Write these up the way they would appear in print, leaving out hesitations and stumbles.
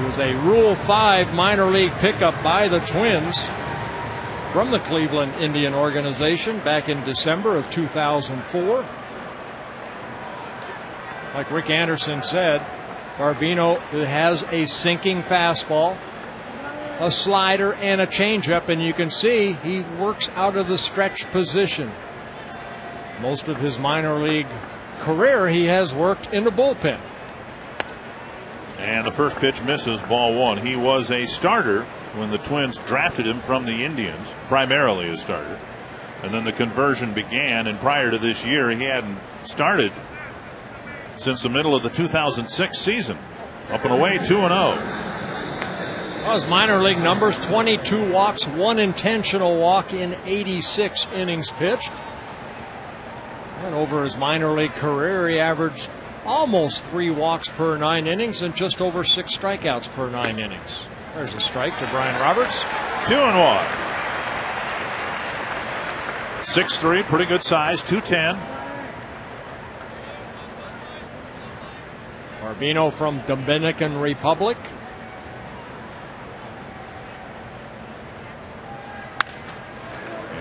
He was a Rule 5 minor league pickup by the Twins from the Cleveland Indian organization back in December of 2004. Like Rick Anderson said, Garbino has a sinking fastball, a slider, and a changeup, and you can see he works out of the stretch position. Most of his minor league career he has worked in the bullpen. And the first pitch misses, ball one. He was a starter when the Twins drafted him from the Indians, primarily a starter. And then the conversion began, and prior to this year, he hadn't started since the middle of the 2006 season. Up and away, 2-0. Well, his minor league numbers: 22 walks, 1 intentional walk in 86 innings pitched. And over his minor league career, he averaged almost 3 walks per 9 innings and just over 6 strikeouts per 9 innings. There's a strike to Brian Roberts. 2-1. 6'3", pretty good size, 210. Garbino from Dominican Republic.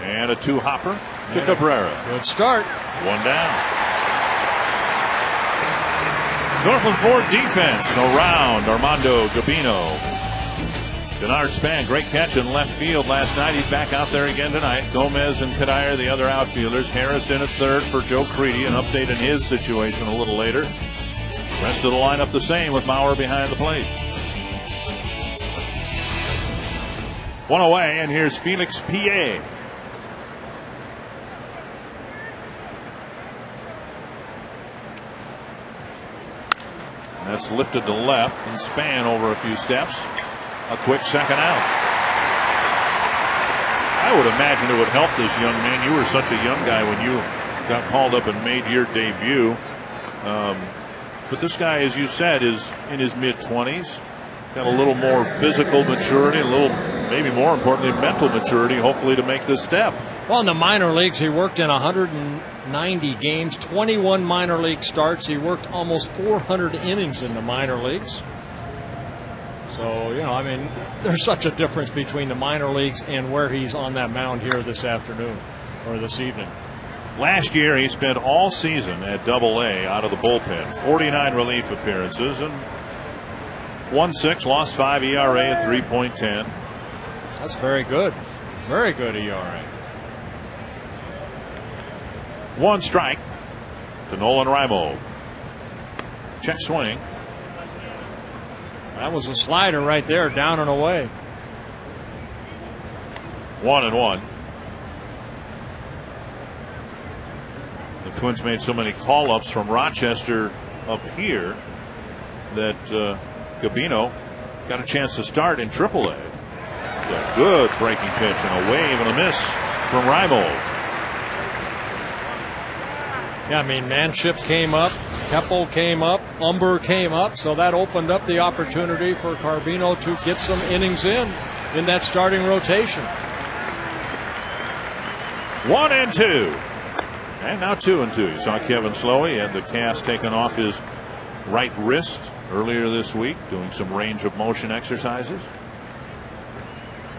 And a 2-hopper to Cabrera. Good start. 1 down. Northland Ford defense around Armando Gabino. Denard Span, great catch in left field last night. He's back out there again tonight. Gomez and Kadire, the other outfielders. Harris in at third for Joe Creedy. An update in his situation a little later. Rest of the lineup the same with Mauer behind the plate. 1 away, and here's Felix Pie. That's lifted to left and Span over a few steps. A quick second out. I would imagine it would help this young man. You were such a young guy when you got called up and made your debut. But this guy, as you said, is in his mid-20s. Got a little more physical maturity, a little, maybe more importantly, mental maturity, hopefully to make this step. Well, in the minor leagues, he worked in 190 games, 21 minor league starts. He worked almost 400 innings in the minor leagues. So, you know, I mean, there's such a difference between the minor leagues and where he's on that mound here this afternoon or this evening. Last year, he spent all season at Double-A out of the bullpen, 49 relief appearances, and won 6, lost 5, ERA at 3.10. That's very good. Very good ERA. 1 strike to Nolan Rimo. Check swing. That was a slider right there, down and away. 1-1. The Twins made so many call-ups from Rochester up here that Gabino got a chance to start in Triple-A. A good breaking pitch and a wave and a miss from Rimo. Yeah, I mean, Manship came up, Keppel came up, Umber came up, so that opened up the opportunity for Garbino to get some innings in that starting rotation. 1-2. And now 2-2. You saw Kevin Slowey had the cast taken off his right wrist earlier this week, doing some range of motion exercises.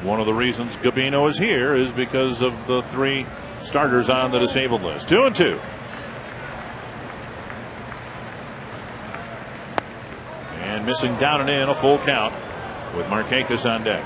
One of the reasons Gabino is here is because of the 3 starters on the disabled list. 2-2. And missing down and in, a full count with Markakis on deck.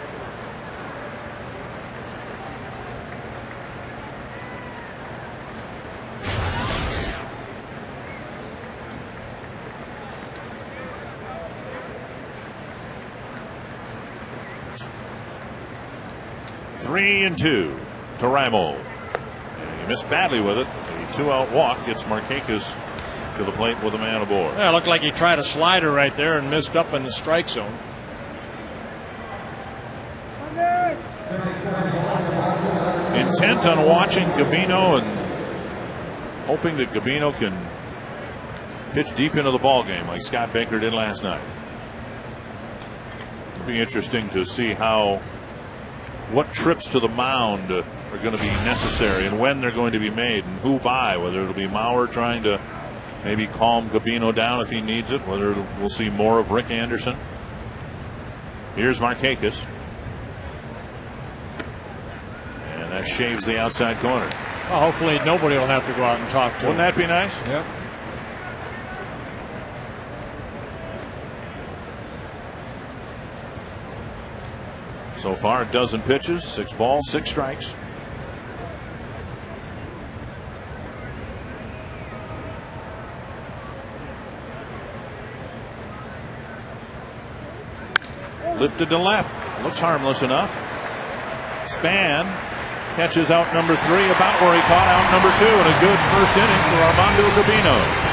Three and 2 to Rimo. And he missed badly with it. A 2-out walk gets Markakis to the plate with a man aboard. Yeah, it looked like he tried a slider right there and missed up in the strike zone. Intent on watching Gabino and hoping that Gabino can pitch deep into the ball game like Scott Baker did last night. It'll be interesting to see what trips to the mound are going to be necessary and when they're going to be made and who by, whether it'll be Mauer trying to maybe calm Gabino down if he needs it, whether we'll see more of Rick Anderson. Here's Markakis. And that shaves the outside corner. Well, hopefully nobody will have to go out and talk to him. Wouldn't that be nice? Yep. So far, a dozen pitches, 6 balls, 6 strikes. Lifted to left. Looks harmless enough. Span catches out number 3 about where he caught out number 2 in a good first inning for Armando Gabino.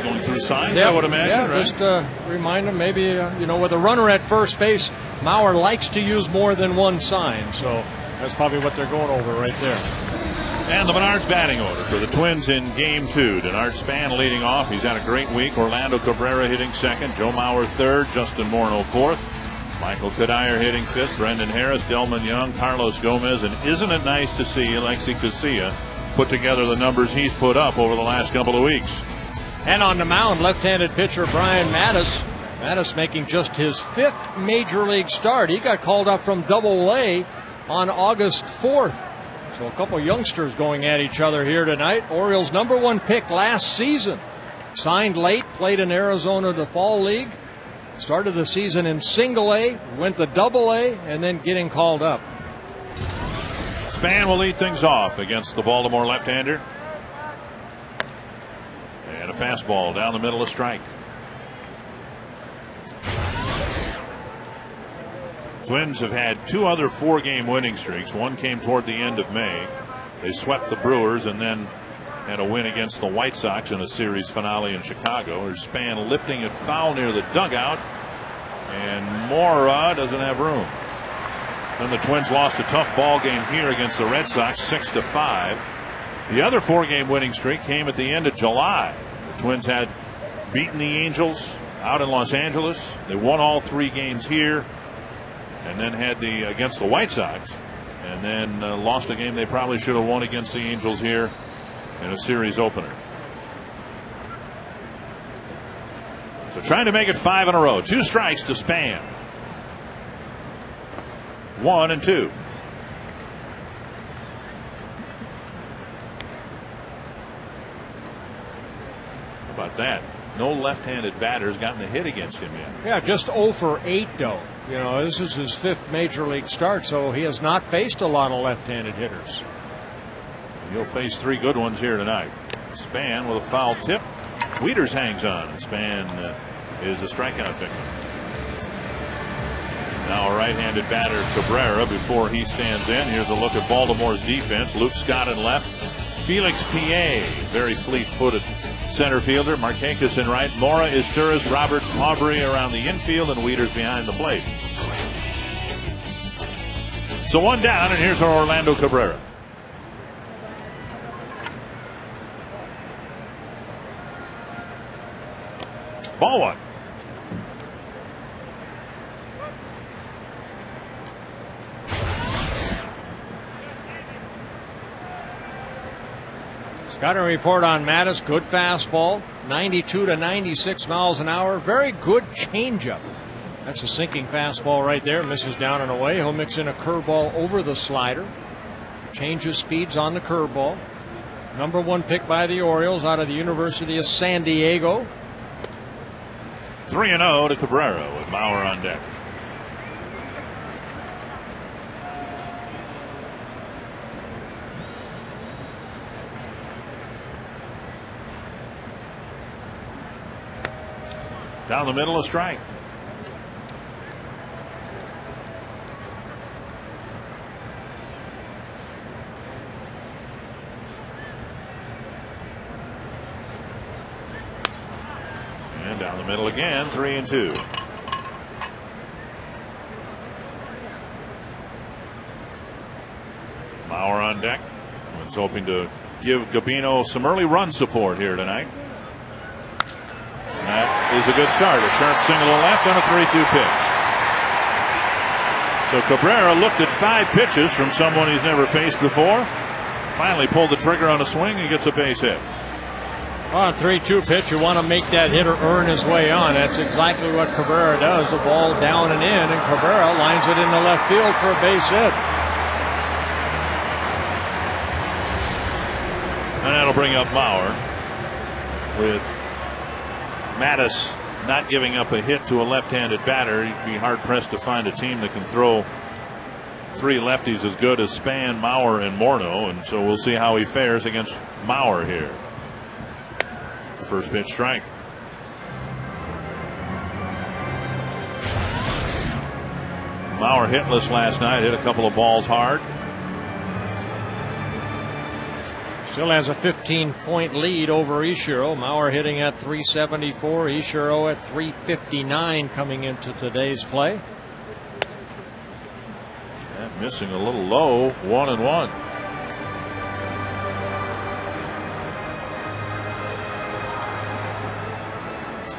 Going through signs, I would imagine. Yeah, right? just remind them maybe, with a runner at first base, Mauer likes to use more than one sign. So that's probably what they're going over right there. And the Menards batting order for the Twins in Game 2. Denard Span leading off. He's had a great week. Orlando Cabrera hitting second. Joe Mauer third. Justin Morneau fourth. Michael Kadire hitting fifth. Brendan Harris, Delman Young, Carlos Gomez. And isn't it nice to see Alexi Casilla put together the numbers he's put up over the last couple of weeks? And on the mound, left-handed pitcher Brian Mattis. Mattis making just his 5th major league start. He got called up from Double-A on August 4th. So a couple youngsters going at each other here tonight. Orioles' #1 pick last season. Signed late, played in Arizona the Fall League. Started the season in Single-A, went to Double-A, and then getting called up. Span will lead things off against the Baltimore left-hander. And a fastball down the middle, a strike. Twins have had 2 other 4-game winning streaks. One came toward the end of May. They swept the Brewers and then had a win against the White Sox in a series finale in Chicago. There's Span lifting it foul near the dugout, and Mora doesn't have room. Then the Twins lost a tough ball game here against the Red Sox, 6-5. The other 4-game winning streak came at the end of July. The Twins had beaten the Angels out in Los Angeles. They won all 3 games here, and then had against the White Sox, and then lost a game they probably should have won against the Angels here in a series opener. So trying to make it 5 in a row. 2 strikes to Span. 1-2. How about that? No left-handed batters gotten a hit against him yet. Yeah, just 0 for 8 though. This is his 5th major league start, so he has not faced a lot of left-handed hitters. He'll face 3 good ones here tonight. Span with a foul tip. Wieters hangs on, and Span is a strikeout victim. Now a right-handed batter, Cabrera, before he stands in. Here's a look at Baltimore's defense. Luke Scott in left. Felix Piet, very fleet-footed center fielder. Markakis in right. Mora, Izturis, Roberts, Aubrey around the infield, and Wieters behind the plate. So one down, and here's our Orlando Cabrera. Ball one. Got a report on Mattis. Good fastball, 92 to 96 miles an hour. Very good changeup. That's a sinking fastball right there. Misses down and away. He'll mix in a curveball over the slider. Changes speeds on the curveball. Number 1 pick by the Orioles out of the University of San Diego. 3-0 to Cabrera with Mauer on deck. Down the middle, a strike. And down the middle again, 3-2. Mauer on deck. Was hoping to give Gabino some early run support here tonight. That is a good start. A sharp single to left on a 3-2 pitch. So Cabrera looked at 5 pitches from someone he's never faced before. Finally pulled the trigger on a swing and gets a base hit. On a 3-2 pitch, you want to make that hitter earn his way on. That's exactly what Cabrera does. The ball down and in, and Cabrera lines it into left field for a base hit. And that'll bring up Mauer with Mattis not giving up a hit to a left-handed batter. He'd be hard-pressed to find a team that can throw 3 lefties as good as Span, Mauer, and Morneau, and so we'll see how he fares against Mauer here. First pitch strike. Mauer hitless last night, hit a couple of balls hard. Still has a 15-point lead over Ichiro. Mauer hitting at 374, Ichiro at 359 coming into today's play. And missing a little low, 1-1.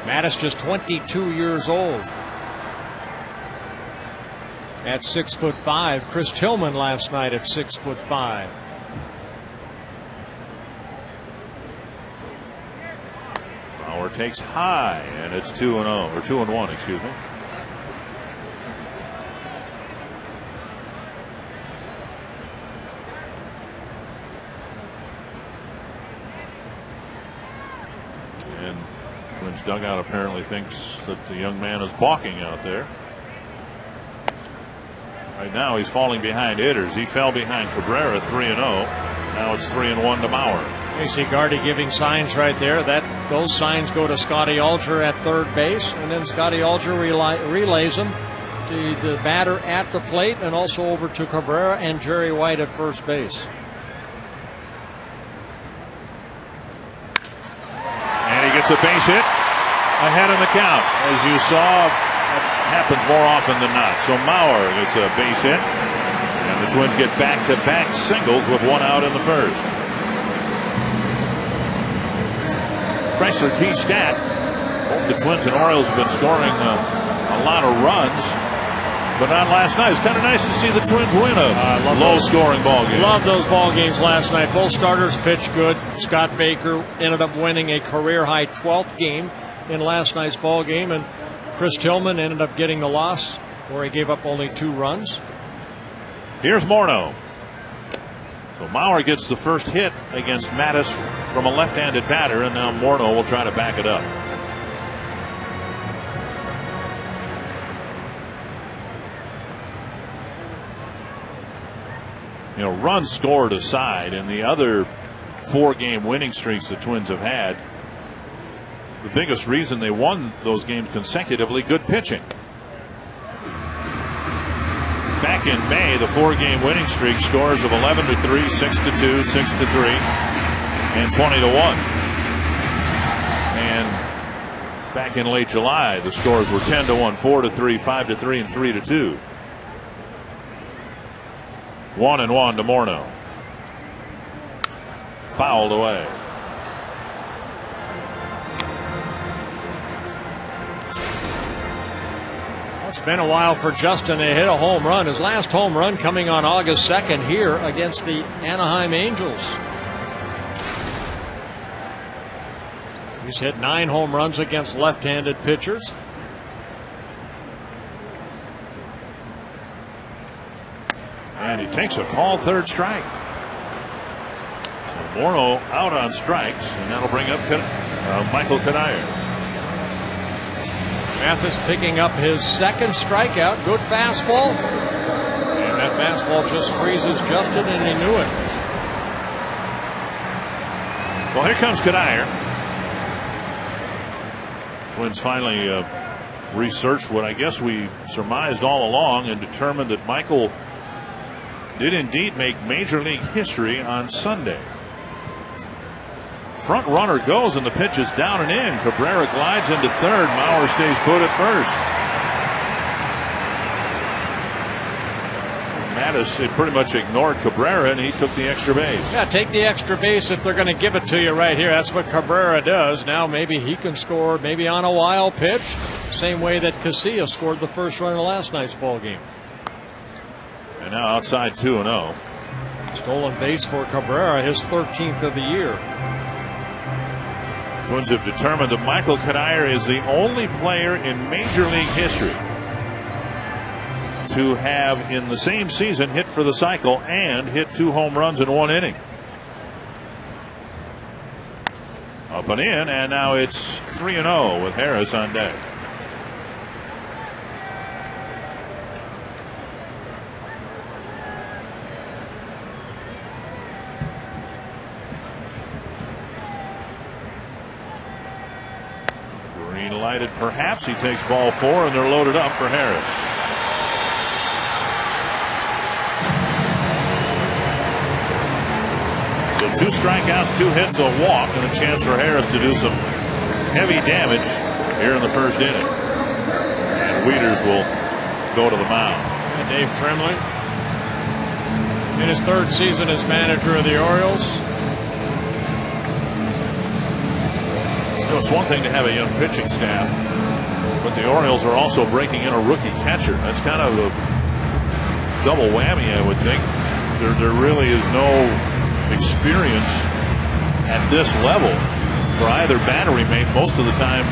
Mattis just 22 years old. At 6'5". Chris Tillman last night at 6'5". Mauer takes high, and it's 2-0 or 2-1, excuse me. And Twins dugout apparently thinks that the young man is balking out there. Right now he's falling behind hitters. He fell behind Cabrera 3-0. Now it's 3-1 to Mauer. You see Gardy giving signs right there. Those signs go to Scotty Alger at third base, and then Scotty Alger relays them to the batter at the plate and also over to Cabrera and Jerry White at first base. And he gets a base hit ahead in the count. As you saw, that happens more often than not. So Mauer gets a base hit, and the Twins get back-to-back singles with 1 out in the first. Chrysler key stat. Both the Twins and Orioles have been scoring a lot of runs, but not last night. It's kind of nice to see the Twins win a low-scoring ball game. Love those ball games last night. Both starters pitched good. Scott Baker ended up winning a career-high 12th game in last night's ball game, and Chris Tillman ended up getting the loss where he gave up only 2 runs. Here's Morneau. So Mauer gets the first hit against Mattis from a left-handed batter, and now Morneau will try to back it up. You know, runs scored aside, in the other 4-game winning streaks the Twins have had, the biggest reason they won those games consecutively, good pitching. Back in May, the 4-game winning streak, scores of 11-3, 6-2, 6-3, and 20-1. And back in late July, the scores were 10-1, 4-3, 5-3, and 3-2. 1-1 to Morneau. Fouled away. It's been a while for Justin to hit a home run. His last home run coming on August 2nd here against the Anaheim Angels. He's hit 9 home runs against left-handed pitchers. And he takes a called third strike. So Morneau out on strikes, and that'll bring up Michael Kadire. Mathis picking up his second strikeout. Good fastball. And that fastball just freezes Justin, and he knew it. Well, here comes Kadire. Twins finally researched what I guess we surmised all along and determined that Michael did indeed make Major League history on Sunday. Front runner goes and the pitch is down and in. Cabrera glides into third. Mauer stays put at first. Mattis had pretty much ignored Cabrera and he took the extra base. Yeah, take the extra base if they're going to give it to you right here. That's what Cabrera does. Now maybe he can score maybe on a wild pitch. Same way that Casillas scored the first run of last night's ball game. And now outside 2-0. Stolen base for Cabrera, his 13th of the year. Twins have determined that Michael Kadire is the only player in Major League history to have in the same season hit for the cycle and hit 2 home runs in 1 inning. Up and in, and now it's 3-0 with Harris on deck. Green lighted, perhaps he takes ball 4, and they're loaded up for Harris. So 2 strikeouts, 2 hits, a walk, and a chance for Harris to do some heavy damage here in the first inning. And Wieters will go to the mound. And Dave Tremley in his 3rd season as manager of the Orioles. You know, it's one thing to have a young pitching staff, but the Orioles are also breaking in a rookie catcher. That's kind of a double whammy, I would think. There really is no experience at this level for either battery mate. Most of the time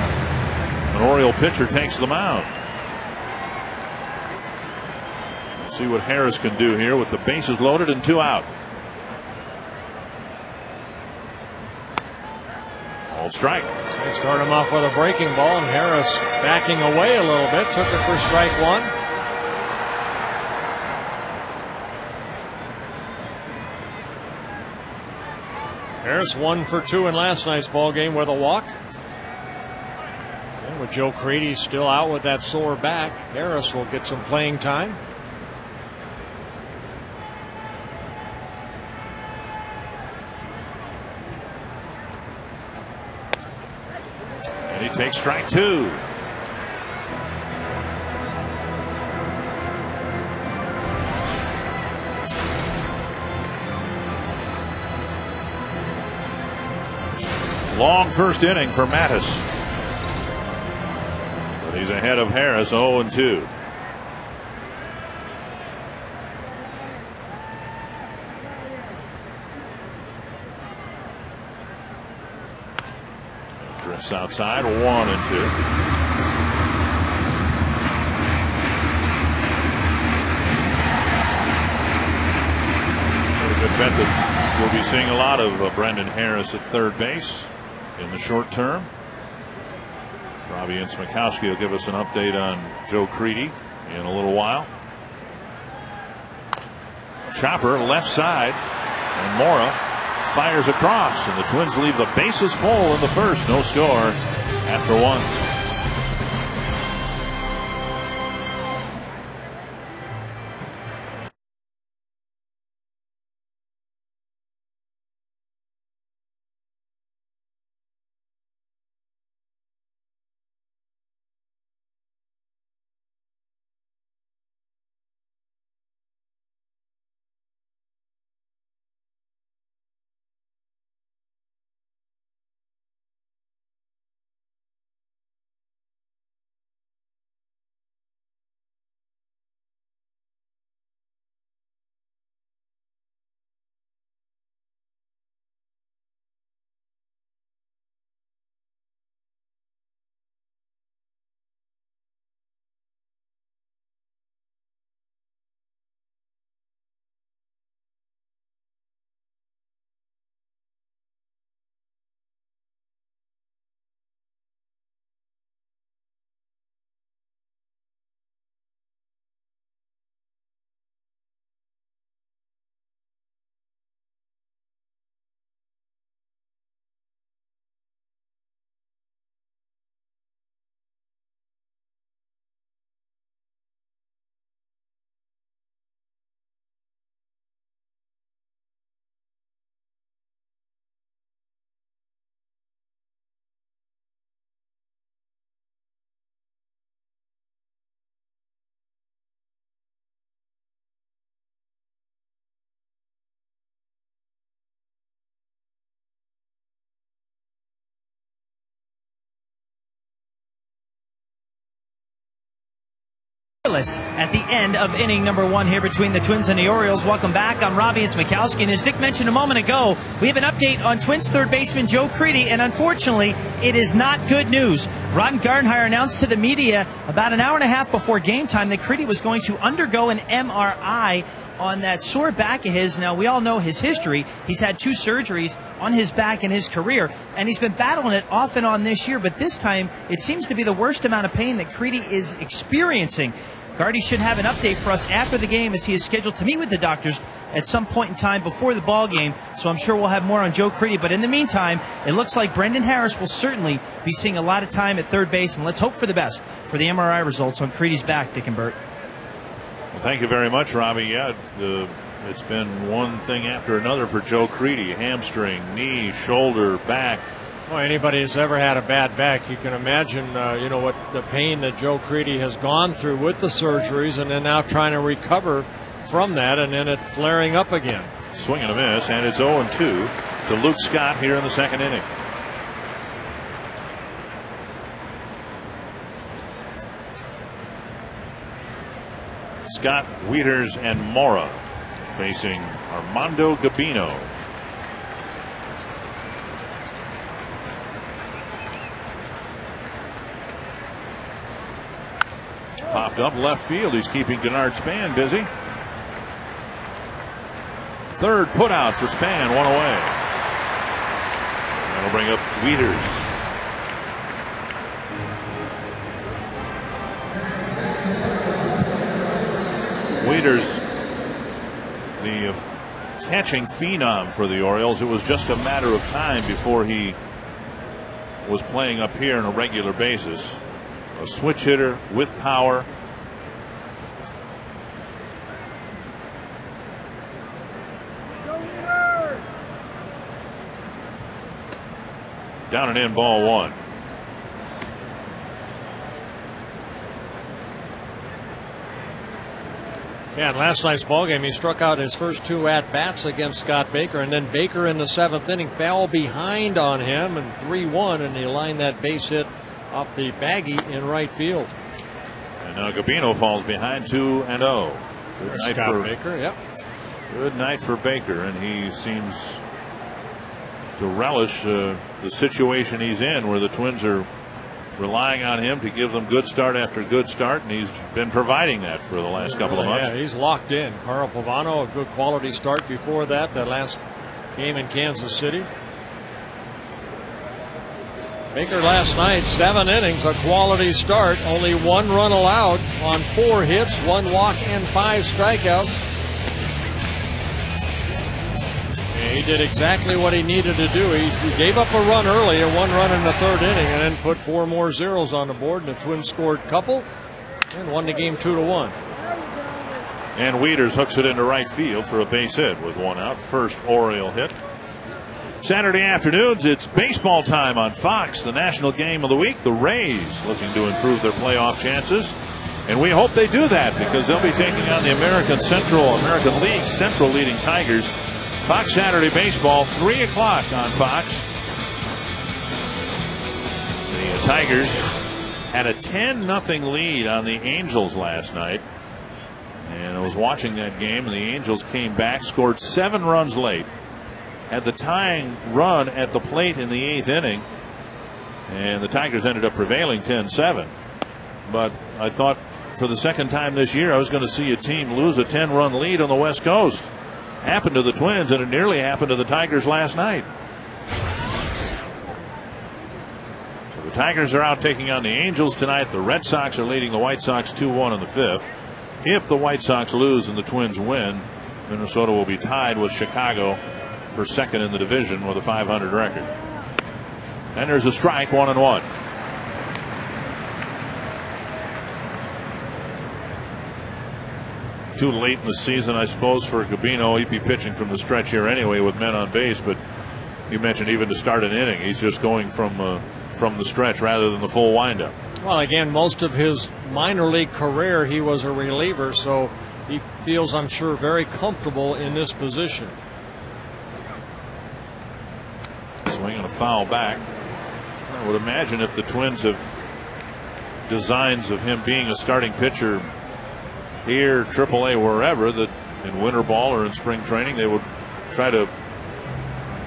an Oriole pitcher takes the mound. Let's see what Harris can do here with the bases loaded and 2 out. Called strike. They start him off with a breaking ball, and Harris backing away a little bit, took it for strike 1. Harris 1 for 2 in last night's ball game with a walk. And with Joe Crede still out with that sore back, Harris will get some playing time. And he takes strike 2. Long first inning for Mattis. But he's ahead of Harris, 0-2. Drifts outside, 1-2. Pretty good bet that we'll be seeing a lot of Brendan Harris at third base in the short term. Robbie and Smikowski will give us an update on Joe Crede in a little while. Chopper left side, and Mora fires across, and the Twins leave the bases full in the first. No score after 1. At the end of inning number 1 here between the Twins and the Orioles. Welcome back. I'm Robbie Smikowski, and as Dick mentioned a moment ago, we have an update on Twins third baseman Joe Crede, and unfortunately, it is not good news. Ron Gardenhire announced to the media about an hour and a half before game time that Crede was going to undergo an MRI on that sore back of his. Now, we all know his history. He's had 2 surgeries on his back in his career, and he's been battling it off and on this year, but this time it seems to be the worst amount of pain that Crede is experiencing. Gardy should have an update for us after the game, as he is scheduled to meet with the doctors at some point in time before the ball game, so I'm sure we'll have more on Joe Crede. But in the meantime, it looks like Brendan Harris will certainly be seeing a lot of time at third base, and let's hope for the best for the MRI results on Crede's back, Dick and Bert. Well, thank you very much, Robbie. Yeah, it's been one thing after another for Joe Crede. Hamstring, knee, shoulder, back. Well, anybody who's ever had a bad back, you can imagine, what the pain that Joe Crede has gone through with the surgeries, and then now trying to recover from that, and then it flaring up again. Swing and a miss, and it's 0-2 to Luke Scott here in the second inning. Scott, Wieters, and Mora facing Armando Gabino. Popped up left field. He's keeping Denard Span busy. Third put out for Span, 1 away. That'll bring up Wieters. Wieters, the catching phenom for the Orioles. It was just a matter of time before he was playing up here on a regular basis. A switch hitter with power. Down and in, ball 1. Yeah, in last night's ballgame, he struck out his first 2 at-bats against Scott Baker, and then Baker in the 7th inning fell behind on him, and 3-1, and he lined that base hit off the baggie in right field. And now Gabino falls behind 2-0. Good night for Baker. Yep. Good night for Baker, and he seems to relish the situation he's in, where the Twins are relying on him to give them good start after good start, and he's been providing that for the last couple of months. Yeah, he's locked in. Carl Pavano, a good quality start before that last game in Kansas City. Baker last night, 7 innings, a quality start. Only 1 run allowed on 4 hits, 1 walk, and 5 strikeouts. And he did exactly what he needed to do. He gave up a run early, a 1 run in the 3rd inning, and then put 4 more zeros on the board. And the Twins scored a couple and won the game 2-1. And Wieters hooks it into right field for a base hit with 1 out. First Oriole hit. Saturday afternoons, it's baseball time on Fox. The national game of the week, the Rays, looking to improve their playoff chances. And we hope they do that, because they'll be taking on the American League Central leading Tigers. Fox Saturday baseball, 3 o'clock on Fox. The Tigers had a 10-0 lead on the Angels last night. And I was watching that game, and the Angels came back, scored 7 runs late. Had the tying run at the plate in the 8th inning, and the Tigers ended up prevailing 10-7. But I thought for the second time this year I was going to see a team lose a 10-run lead on the West Coast. Happened to the Twins, and it nearly happened to the Tigers last night. So the Tigers are out taking on the Angels tonight. The Red Sox are leading the White Sox 2-1 in the 5th. If the White Sox lose and the Twins win, Minnesota will be tied with Chicago for second in the division with a .500 record. And there's a strike, 1-1. Too late in the season, I suppose, for Gabino. He'd be pitching from the stretch here anyway with men on base, but you mentioned even to start an inning, he's just going from the stretch rather than the full windup. Well, again, most of his minor league career, he was a reliever, so he feels, I'm sure, very comfortable in this position. Swing and a foul back. I would imagine if the Twins have designs of him being a starting pitcher here, AAA, wherever, that in winter ball or in spring training, they would try to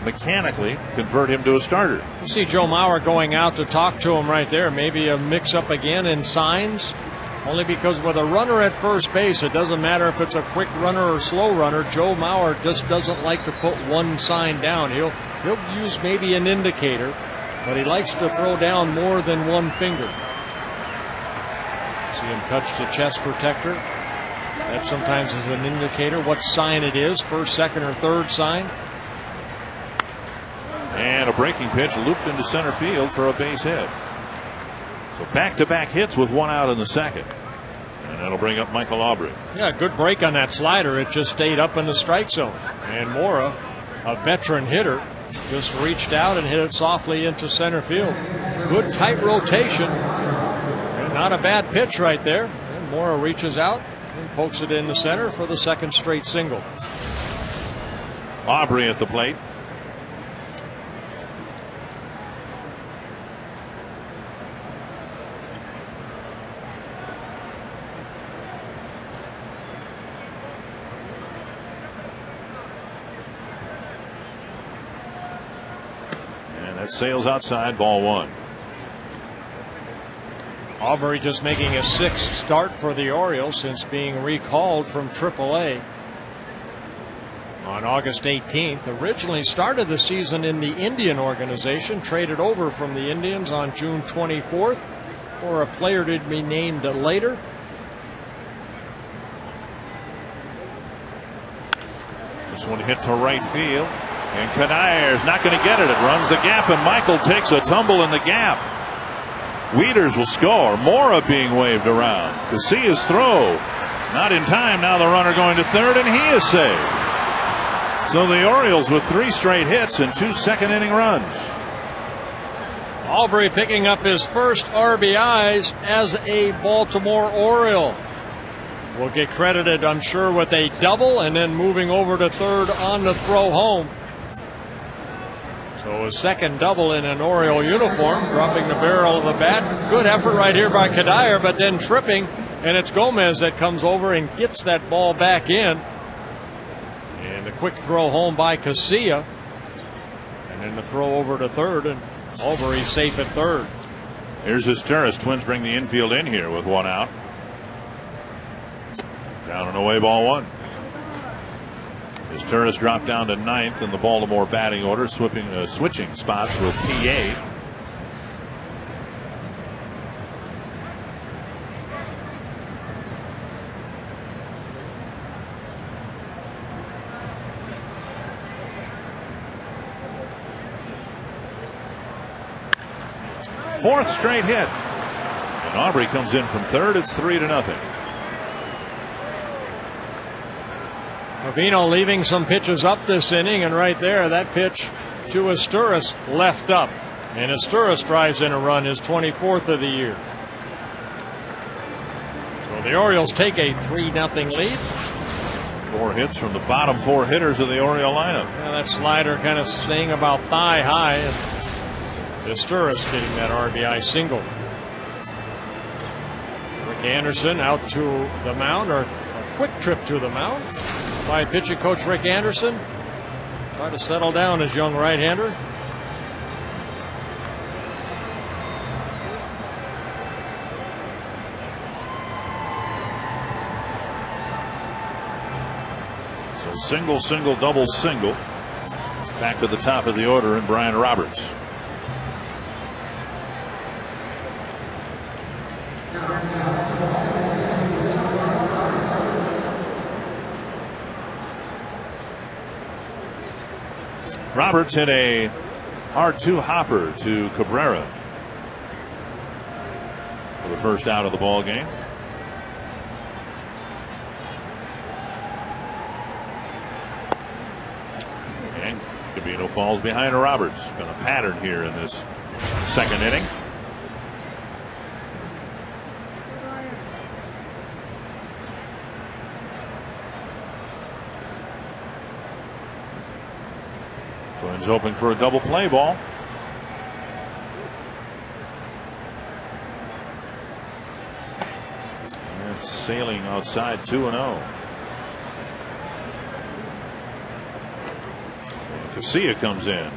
mechanically convert him to a starter. You see Joe Mauer going out to talk to him right there. Maybe a mix-up again in signs. Only because with a runner at first base, it doesn't matter if it's a quick runner or slow runner. Joe Mauer just doesn't like to put one sign down. He'll use maybe an indicator, but he likes to throw down more than one finger. See him touch the chest protector. That sometimes is an indicator what sign it is, first, second, or third sign. And a breaking pitch looped into center field for a base hit. So back-to-back hits with one out in the second. And that'll bring up Michael Aubrey. Yeah, good break on that slider. It just stayed up in the strike zone. And Mora, a veteran hitter, just reached out and hit it softly into center field. Good tight rotation. And not a bad pitch right there. And Mora reaches out and pokes it in the center for the second straight single. Aubrey at the plate. Sails outside, ball one. Aubrey just making his sixth start for the Orioles since being recalled from AAA on August 18th. Originally started the season in the Indian organization, traded over from the Indians on June 24th for a player to be named later. This one hit to right field. And Kanair's not going to get it. It runs the gap, and Michael takes a tumble in the gap. Wieters will score. Mora being waved around. Casillas' throw. Not in time. Now the runner going to third, and he is saved. So the Orioles with 3 straight hits and 2 second-inning runs. Aubrey picking up his first RBIs as a Baltimore Oriole. Will get credited, I'm sure, with a double and then moving over to third on the throw home. So a second double in an Oriole uniform, dropping the barrel of the bat. Good effort right here by Kanair, but then tripping, and it's Gomez that comes over and gets that ball back in. And a quick throw home by Casilla. And then the throw over to third, and Aubrey's safe at third. Here's Esteuras. Twins bring the infield in here with one out. Down and away, ball one. Esteuras dropped down to 9th in the Baltimore batting order, switching spots with PA. Fourth straight hit. And Aubrey comes in from third. It's 3-0. Ravino leaving some pitches up this inning, and right there, that pitch to Esteuras left up. And Esteuras drives in a run, his 24th of the year. So the Orioles take a 3-0 lead. 4 hits from the bottom 4 hitters of the Oriole lineup. Yeah, that slider kind of staying about thigh high, and Esteuras getting that RBI single. Rick Anderson out to the mound, or a quick trip to the mound by pitching coach Rick Anderson. Try to settle down his young right-hander. So single, single, double, single. Back to the top of the order in Brian Roberts. Roberts hit a hard 2-hopper to Cabrera for the first out of the ball game. And Gabino falls behind Roberts. Been a pattern here in this second inning. Twins hoping for a double play ball. sailing outside 2-0. Casilla comes in.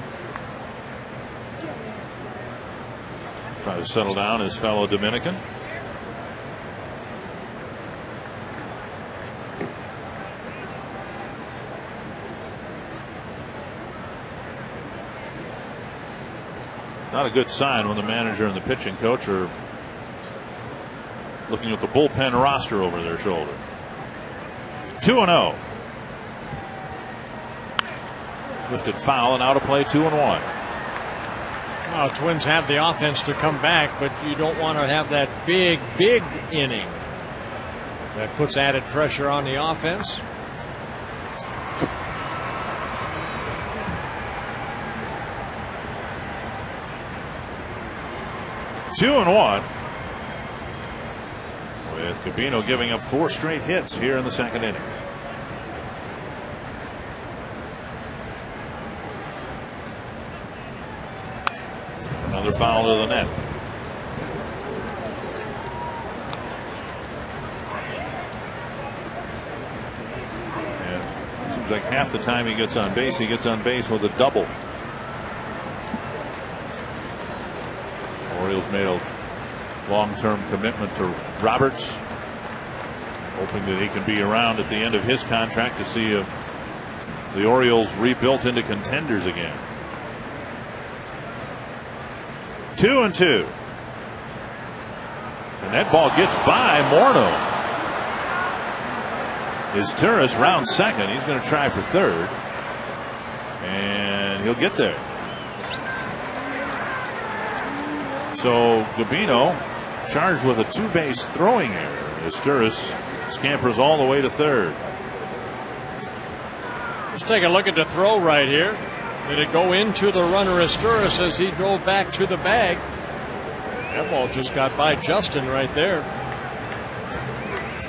Try to settle down his fellow Dominican. Not a good sign when the manager and the pitching coach are looking at the bullpen roster over their shoulder. 2-0. Lifted foul and out of play. 2-1. Well, Twins have the offense to come back, but you don't want to have that big inning that puts added pressure on the offense. Two and one, with Cabino giving up 4 straight hits here in the second inning. Another foul to the net. And it seems like half the time he gets on base with a double. Orioles made a long-term commitment to Roberts, hoping that he can be around at the end of his contract to see the Orioles rebuilt into contenders again. 2-2. And that ball gets by Morneau. Is Turris round second. He's going to try for third. And he'll get there. So Gabino charged with a 2-base throwing error as Turris scampers all the way to third. Let's take a look at the throw right here. Did it go into the runner Asturis as he drove back to the bag? That ball just got by Justin right there.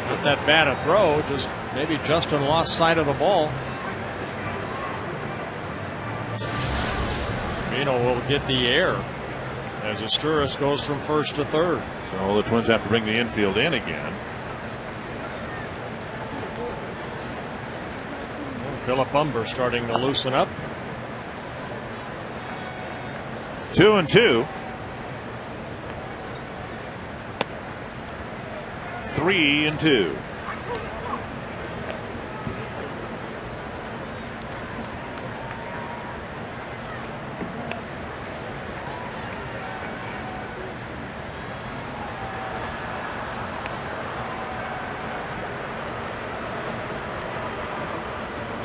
Not that bad a throw, just maybe Justin lost sight of the ball. Gabino will get the air as Asturis goes from first to third. So the Twins have to bring the infield in again. Philip Umber starting to loosen up. 2-2. 3-2.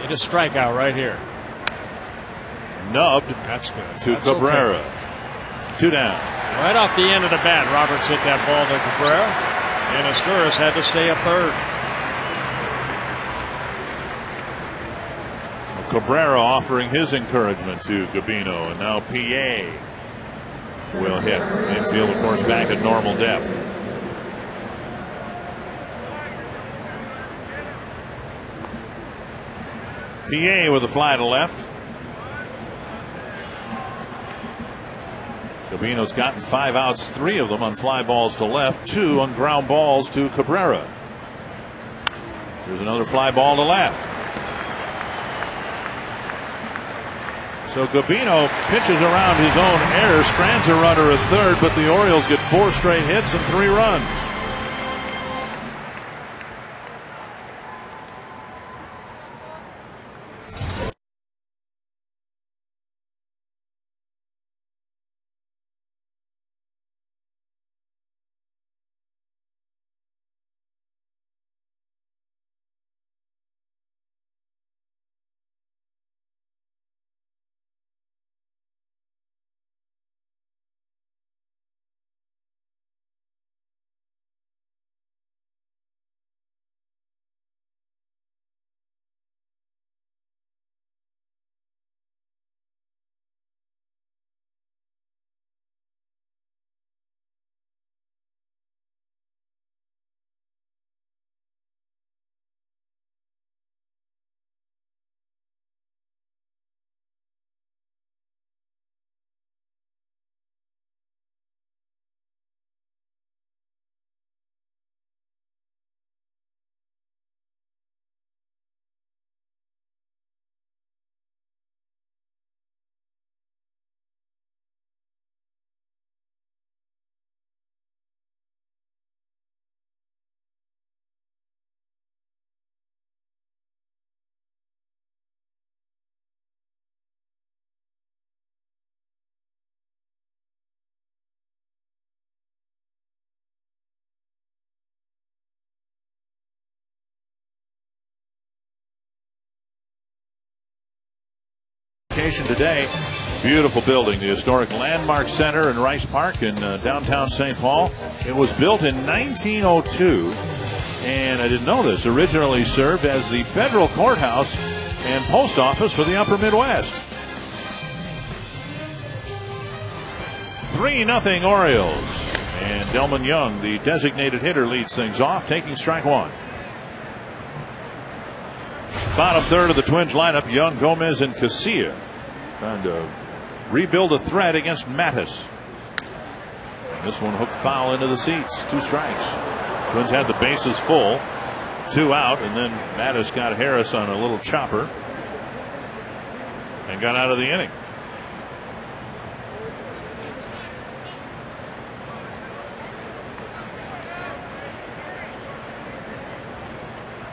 Need a strikeout right here. Nubbed. That's good. To That's Cabrera. Okay. 2 down. Right off the end of the bat, Roberts hit that ball to Cabrera, and Asturis had to stay at third. Cabrera offering his encouragement to Gabino, and now PA will hit. Infield, of course, back at normal depth. PA with a fly to left. Gabino's gotten 5 outs, 3 of them on fly balls to left, 2 on ground balls to Cabrera. There's another fly ball to left. So Gabino pitches around his own error, strands a runner at third, but the Orioles get 4 straight hits and 3 runs. dedication today. Beautiful building, the historic Landmark Center in Rice Park in downtown St. Paul. It was built in 1902, and I didn't know this, originally served as the federal courthouse and post office for the upper Midwest. 3-0 Orioles. And Delman Young, the designated hitter, leads things off, taking strike one. Bottom third of the Twins lineup, Young, Gomez, and Casilla, trying to rebuild a threat against Mattis. And this one hooked foul into the seats. 2 strikes. Twins had the bases full. 2 out, and then Mattis got Harris on a little chopper and got out of the inning.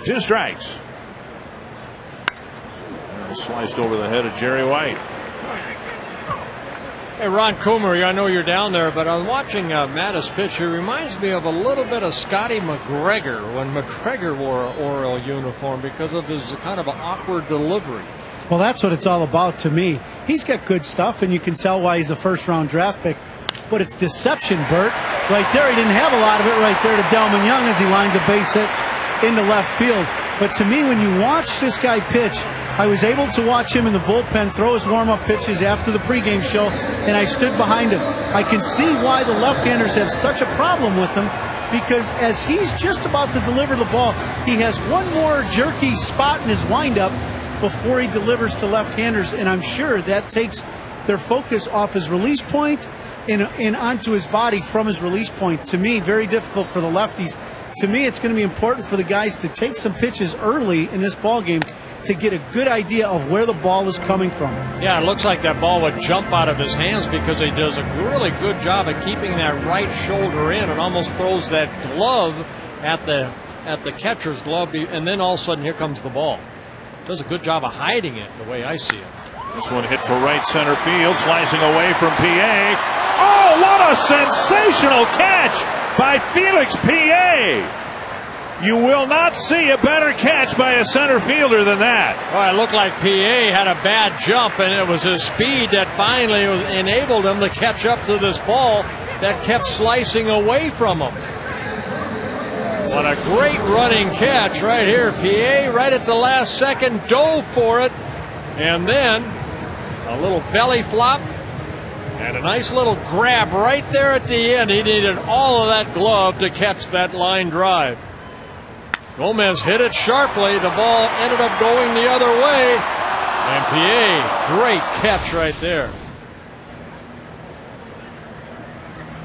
Two strikes. And sliced over the head of Jerry White. Hey, Ron Coomer, I know you're down there, but I'm watching Mattis pitch. He reminds me of a little bit of Scotty McGregor when McGregor wore an Oriole uniform because of his kind of an awkward delivery. Well, that's what it's all about to me. He's got good stuff, and you can tell why he's a first-round draft pick. But it's deception, Bert. Right there, he didn't have a lot of it right there to Delman Young as he lines a base hit into left field. But to me, when you watch this guy pitch, I was able to watch him in the bullpen throw his warm-up pitches after the pregame show, and I stood behind him. I can see why the left-handers have such a problem with him, because as he's just about to deliver the ball, he has one more jerky spot in his windup before he delivers to left-handers, and I'm sure that takes their focus off his release point and onto his body from his release point. To me, very difficult for the lefties. To me, it's going to be important for the guys to take some pitches early in this ball game to get a good idea of where the ball is coming from. Yeah, it looks like that ball would jump out of his hands because he does a really good job of keeping that right shoulder in and almost throws that glove at the catcher's glove, and then all of a sudden here comes the ball. Does a good job of hiding it the way I see it. This one hit to right center field, slicing away from PA. Oh, what a sensational catch by Felix PA. You will not see a better catch by a center fielder than that. Well, it looked like PA had a bad jump, and it was his speed that finally enabled him to catch up to this ball that kept slicing away from him. What a great running catch right here. PA right at the last second dove for it, and then a little belly flop and a nice little grab right there at the end. He needed all of that glove to catch that line drive. Gomez hit it sharply. The ball ended up going the other way. And PA, great catch right there.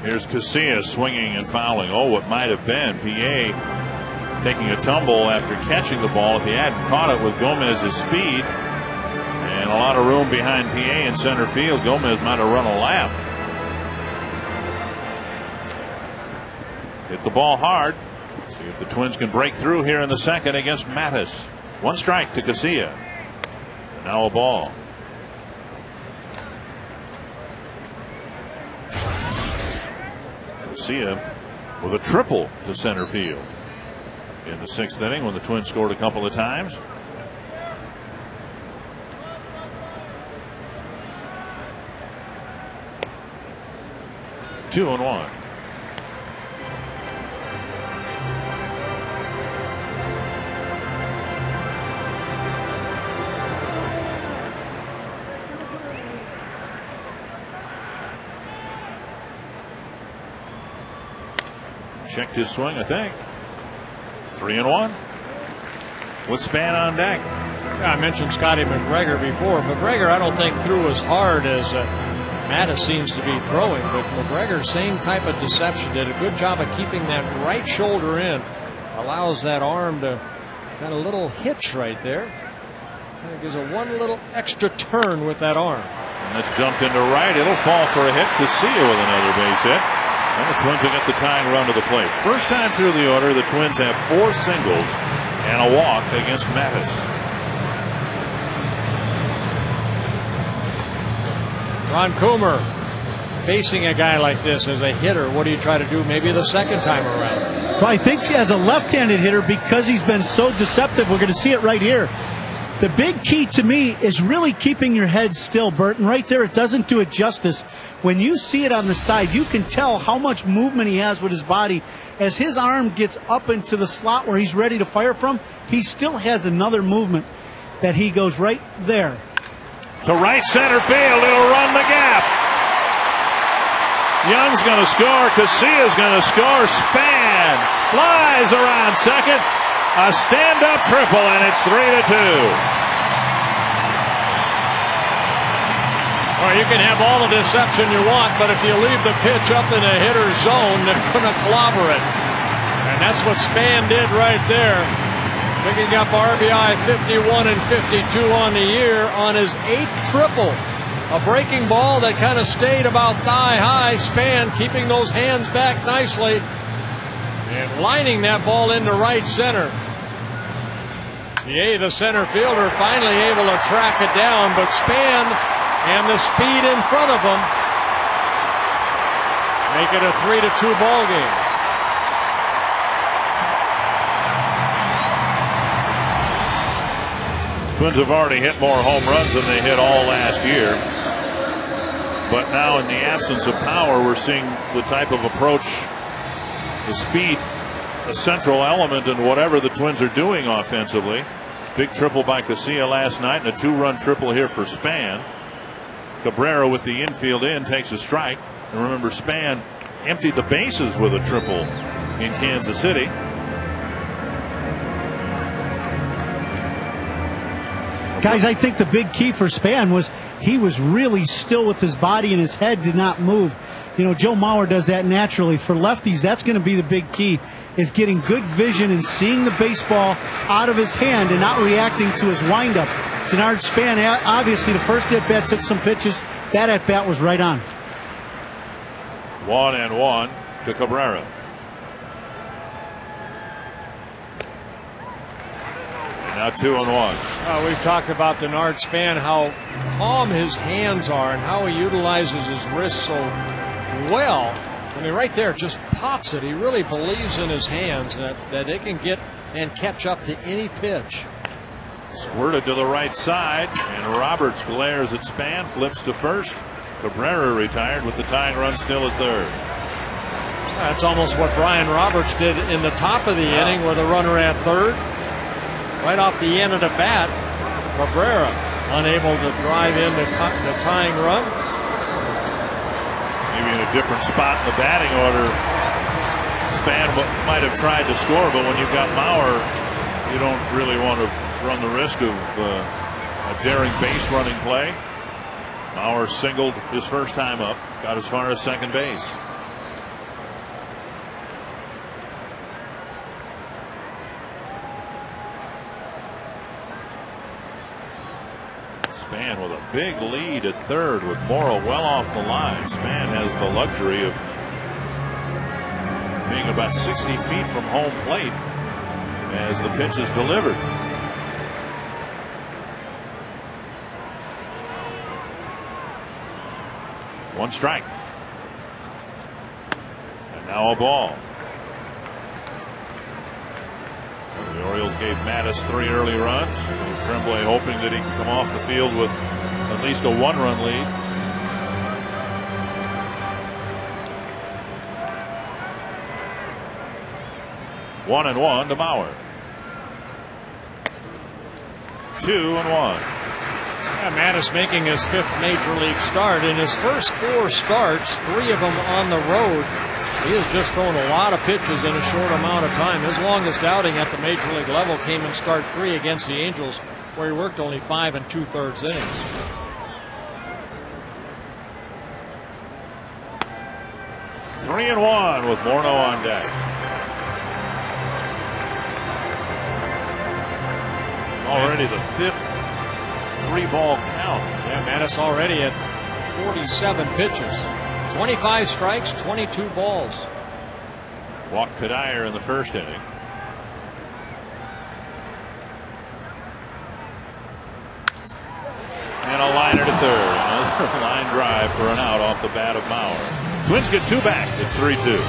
Here's Casilla swinging and fouling. Oh, what might have been. PA taking a tumble after catching the ball. If he hadn't caught it with Gomez's speed and a lot of room behind PA in center field, Gomez might have run a lap. Hit the ball hard. See if the Twins can break through here in the second against Mattis. 1 strike to Casilla. And now a ball. Casilla with a triple to center field in the 6th inning when the Twins scored a couple of times. Two and one. Checked his swing, I think. 3 and 1 with Span on deck. Yeah, I mentioned Scotty McGregor before. McGregor, I don't think threw as hard as Mattis seems to be throwing, but McGregor, same type of deception. Did a good job of keeping that right shoulder in. Allows that arm to kind of little hitch right there. Kind of gives a one little extra turn with that arm. And that's dumped into right. It'll fall for a hit. Casilla with another base hit. And the Twins will get the tying run to the plate. First time through the order, the Twins have 4 singles and a walk against Mattis. Ron Coomer, facing a guy like this as a hitter, what do you try to do maybe the second time around? Well, I think as a left-handed hitter, because he's been so deceptive, we're going to see it right here. The big key to me is really keeping your head still, Bert. And right there, it doesn't do it justice. When you see it on the side, you can tell how much movement he has with his body. As his arm gets up into the slot where he's ready to fire from, he still has another movement that he goes right there. To right center field, it'll run the gap. Young's going to score. Casillas going to score. Span flies around second. A stand-up triple, and it's 3-2. Well, you can have all the deception you want, but if you leave the pitch up in a hitter's zone, they're going to clobber it. And that's what Span did right there. Picking up RBI 51 and 52 on the year on his 8th triple. A breaking ball that kind of stayed about thigh high. Span keeping those hands back nicely and lining that ball into right center. The center fielder finally able to track it down, but Span and the speed in front of him make it a 3-2 ball game. Twins have already hit more home runs than they hit all last year. But now in the absence of power, we're seeing the type of approach, the speed, a central element in whatever the Twins are doing offensively. Big triple by Casilla last night and a 2-run triple here for Span. Cabrera with the infield in takes a strike. And remember, Span emptied the bases with a triple in Kansas City. Guys, I think the big key for Span was he was really still with his body and his head did not move. You know, Joe Mauer does that naturally. For lefties, that's going to be the big key, is getting good vision and seeing the baseball out of his hand and not reacting to his windup. Denard Span, obviously, the first at-bat took some pitches. That at-bat was right on. 1-1 to Cabrera. And now 2-1. We've talked about Denard Span, how calm his hands are and how he utilizes his wrist so well. I mean, right there, just pops it. He really believes in his hands that they can get and catch up to any pitch. Squirted to the right side, and Roberts glares at Span, flips to first. Cabrera retired with the tying run still at third. That's almost what Brian Roberts did in the top of the inning with a runner at third. Right off the end of the bat, Cabrera unable to drive in the tying run. Maybe in a different spot in the batting order, Span might have tried to score, but when you've got Mauer, you don't really want to run the risk of a daring base running play. Mauer singled his first time up, got as far as second base. Span with a big lead at third with Morrow well off the line. Span has the luxury of being about 60 feet from home plate as the pitch is delivered. One strike. And now a ball. The Orioles gave Mattis 3 early runs. Tremblay hoping that he can come off the field with at least a 1-run lead. One and one to Mauer. 2-1. Yeah, Mattis making his 5th major league start. In his first 4 starts, 3 of them on the road. He has just thrown a lot of pitches in a short amount of time. His longest outing at the major league level came in start 3 against the Angels, where he worked only 5 2/3 innings. Three and one with Morneau on deck. Already the 5th 3-ball count. Yeah, Mattis already at 47 pitches. 25 strikes, 22 balls. Walked Cuddyer in the first inning. And a liner to third. Another line drive for an out off the bat of Mauer. Twins get 2 back at 3-2.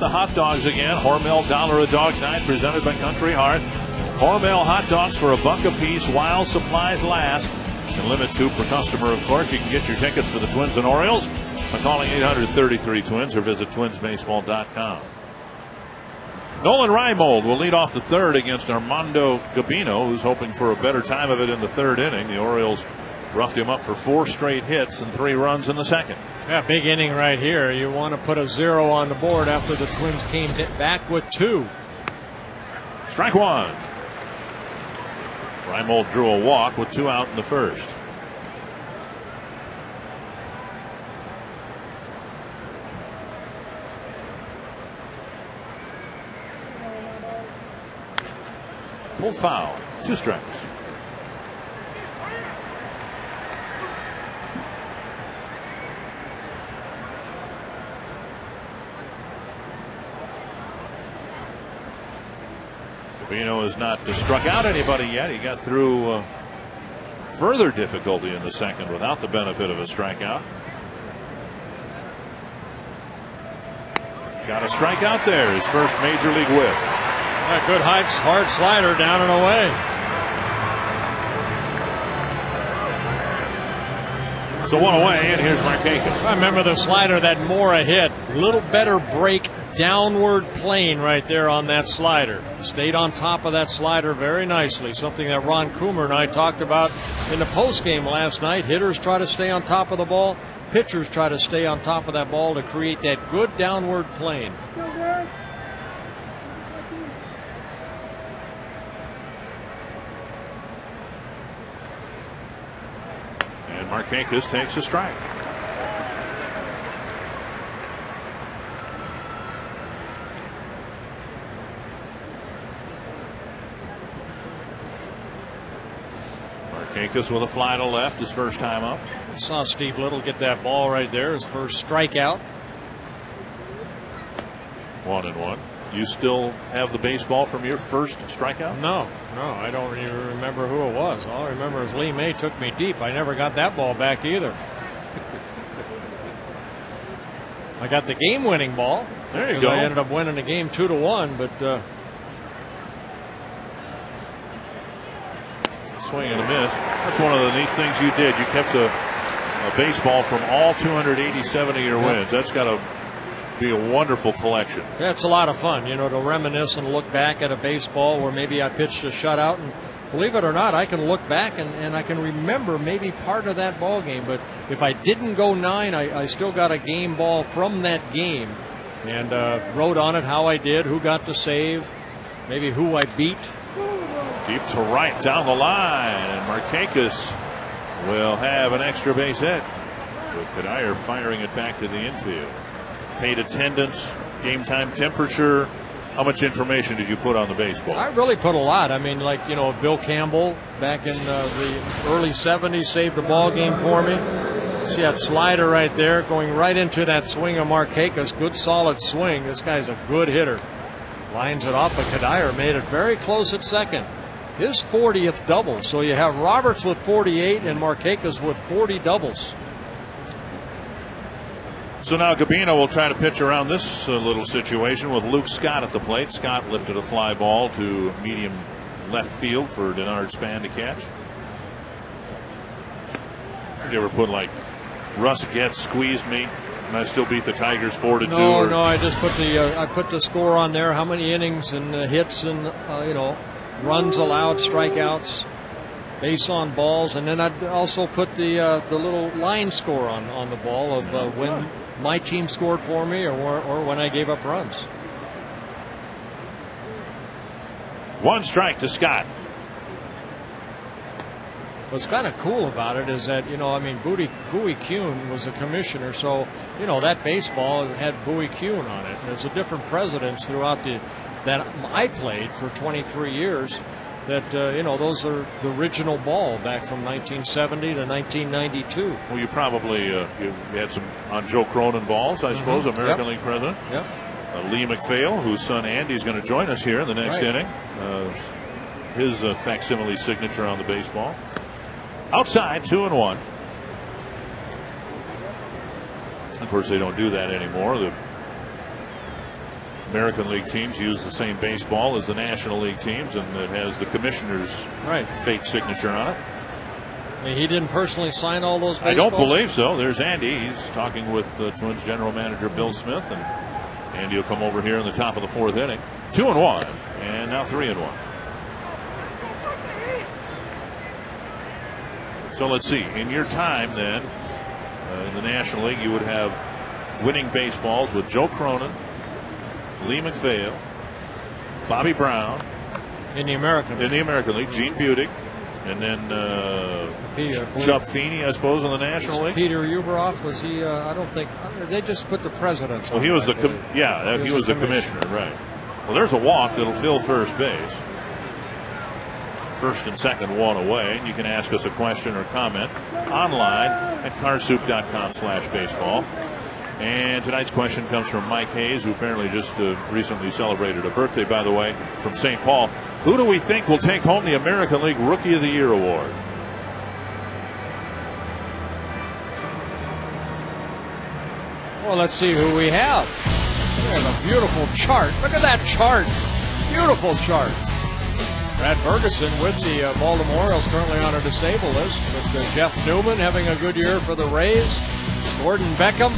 the hot dogs again. Hormel $1 a dog night presented by Country Heart. Hormel hot dogs for $1 a piece while supplies last. And limit 2 per customer, of course. You can get your tickets for the Twins and Orioles by calling 833-TWINS or visit twinsbaseball.com. Nolan Reimold will lead off the third against Armando Gabino, who's hoping for a better time of it in the third inning. The Orioles roughed him up for 4 straight hits and 3 runs in the second. Yeah, big inning right here. You want to put a 0 on the board after the Twins came back with 2. Strike 1. Reimold drew a walk with 2 out in the first. Pulled foul. 2 strikes. Gabino has not struck out anybody yet. He got through further difficulty in the second without the benefit of a strikeout. Got a strikeout there. His first major league whiff. A good hard slider down and away. So 1 away, and here's Markakis. I remember the slider that Mora hit. Little better break, downward plane right there on that slider. Stayed on top of that slider very nicely. Something that Ron Coomer and I talked about in the postgame last night. Hitters try to stay on top of the ball. Pitchers try to stay on top of that ball to create that good downward plane. And Markakis takes a strike. Markakis with a fly to left his first time up. I saw Steve Little get that ball right there, his first strikeout. 1-1. You still have the baseball from your first strikeout? No, I don't even remember who it was. All I remember is Lee May took me deep. I never got that ball back either. I got the game-winning ball. There you go. I ended up winning the game 2-1, but swing and a miss. That's one of the neat things you did. You kept a baseball from all 287 of your wins. That's got to be a wonderful collection. Yeah, it's a lot of fun, to reminisce and look back at a baseball where maybe I pitched a shutout. And believe it or not, I can look back and I can remember maybe part of that ball game. But if I didn't go 9, I still got a game ball from that game and wrote on it how I did, who got the save, maybe who I beat. Deep to right down the line, and Markakis will have an extra base hit with Kadire firing it back to the infield. Paid attendance, game time temperature. How much information did you put on the baseball? I really put a lot. I mean, like, Bill Campbell back in the early 70s saved a ball game for me. See that slider right there going right into that swing of Markakis. Good solid swing. This guy's a good hitter. Lines it off, but Kadire made it very close at second. His 40th double. So you have Roberts with 48 and Markakis with 40 doubles. So now Gabino will try to pitch around this little situation with Luke Scott at the plate. Scott lifted a fly ball to medium left field for Denard Span to catch. Did you ever put like Russ Getz squeezed me and I still beat the Tigers 4-2? No, I just put the score on there. How many innings and hits and runs allowed, strikeouts, base on balls, and then I'd also put the little line score on the ball of when my team scored for me or when I gave up runs. 1 strike to Scott. What's kind of cool about it is that Bowie Kuhn was a commissioner, so that baseball had Bowie Kuhn on it. There's a different presidents throughout that I played for 23 years. That those are the original ball back from 1970 to 1992. Well, you probably you had some on Joe Cronin balls, I suppose. American League president. Yep. Lee McPhail, whose son Andy is going to join us here in the next inning. His facsimile signature on the baseball. Outside, 2-1. Of course, they don't do that anymore. The American League teams use the same baseball as the National League teams, and it has the commissioner's fake signature on it. I mean, he didn't personally sign all those baseballs? I don't believe so. There's Andy. He's talking with Twins general manager Bill Smith, and Andy will come over here in the top of the 4th inning. 2-1, and now 3-1. So let's see. In your time, then, in the National League, you would have winning baseballs with Joe Cronin, Lee McPhail, Bobby Brown. In the American League, Gene Budig, and then Chuck Feeney, I suppose, in the National League. Peter Uberoff, was he? I don't think they just put the presidents. Well, he was the commissioner, right? Well, there's a walk that'll fill first base. First and second, one away. And you can ask us a question or comment online at carsoup.com/baseball. And tonight's question comes from Mike Hayes, who apparently just recently celebrated a birthday, by the way, from St. Paul. Who do we think will take home the American League Rookie of the Year award? Well, let's see who we have. There's a beautiful chart. Look at that chart. Beautiful chart. Brad Ferguson with the Baltimore Orioles, currently on a disabled list. With Jeff Newman having a good year for the Rays. Gordon Beckham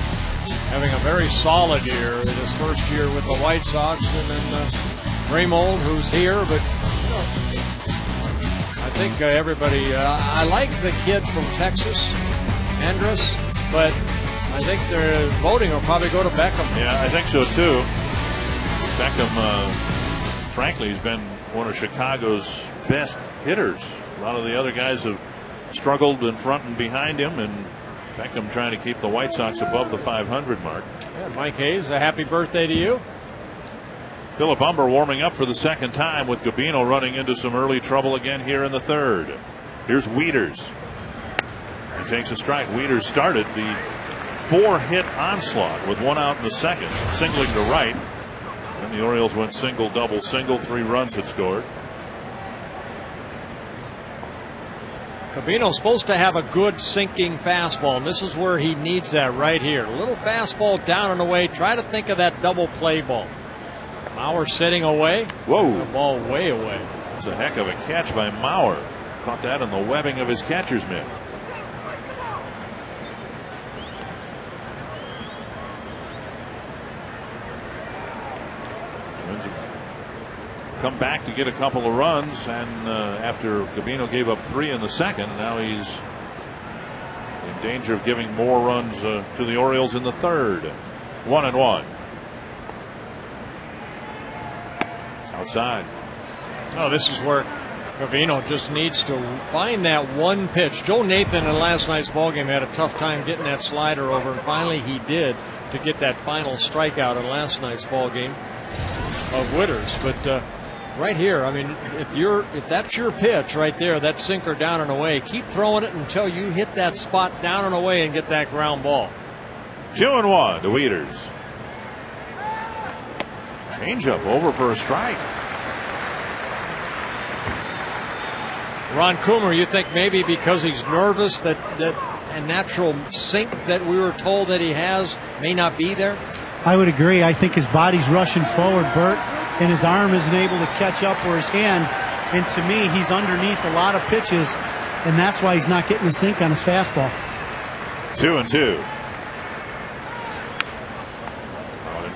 having a very solid year in his first year with the White Sox, and then Grimold, who's here. But you know, I think everybody. I like the kid from Texas, Andrus, but I think their voting will probably go to Beckham. Yeah, I think so too. Beckham, frankly, has been one of Chicago's best hitters. A lot of the other guys have struggled in front and behind him, and Beckham trying to keep the White Sox above the 500 mark. Yeah, Mike Hayes, a happy birthday to you. Philip Humber warming up for the second time, with Gabino running into some early trouble again here in the 3rd. Here's Wieters. He takes a strike. Wieters started the 4-hit onslaught with 1 out in the 2nd, singling to right. Then the Orioles went single, double, single. 3 runs had scored. Gabino's supposed to have a good sinking fastball, and this is where he needs that right here. A little fastball down and away. Try to think of that double play ball. Mauer sitting away. Whoa. The ball way away. That's a heck of a catch by Mauer. Caught that in the webbing of his catcher's mitt. Twins have come back to get a couple of runs, and after Gabino gave up 3 in the 2nd, now he's in danger of giving more runs to the Orioles in the 3rd. 1-1. Outside. Oh, this is where Gabino just needs to find that one pitch. Joe Nathan in last night's ballgame had a tough time getting that slider over, and finally he did to get that final strikeout in last night's ballgame of Wieters. But right here, I mean, if that's your pitch right there, that sinker down and away, keep throwing it until you hit that spot down and away and get that ground ball. 2-1 to Wieters. Changeup over for a strike. Ron Coomer, you think maybe because he's nervous that a natural sink that we were told that he has may not be there? I would agree. I think his body's rushing forward, Bert, and his arm isn't able to catch up where his hand. And to me, he's underneath a lot of pitches, and that's why he's not getting the sink on his fastball. 2-2.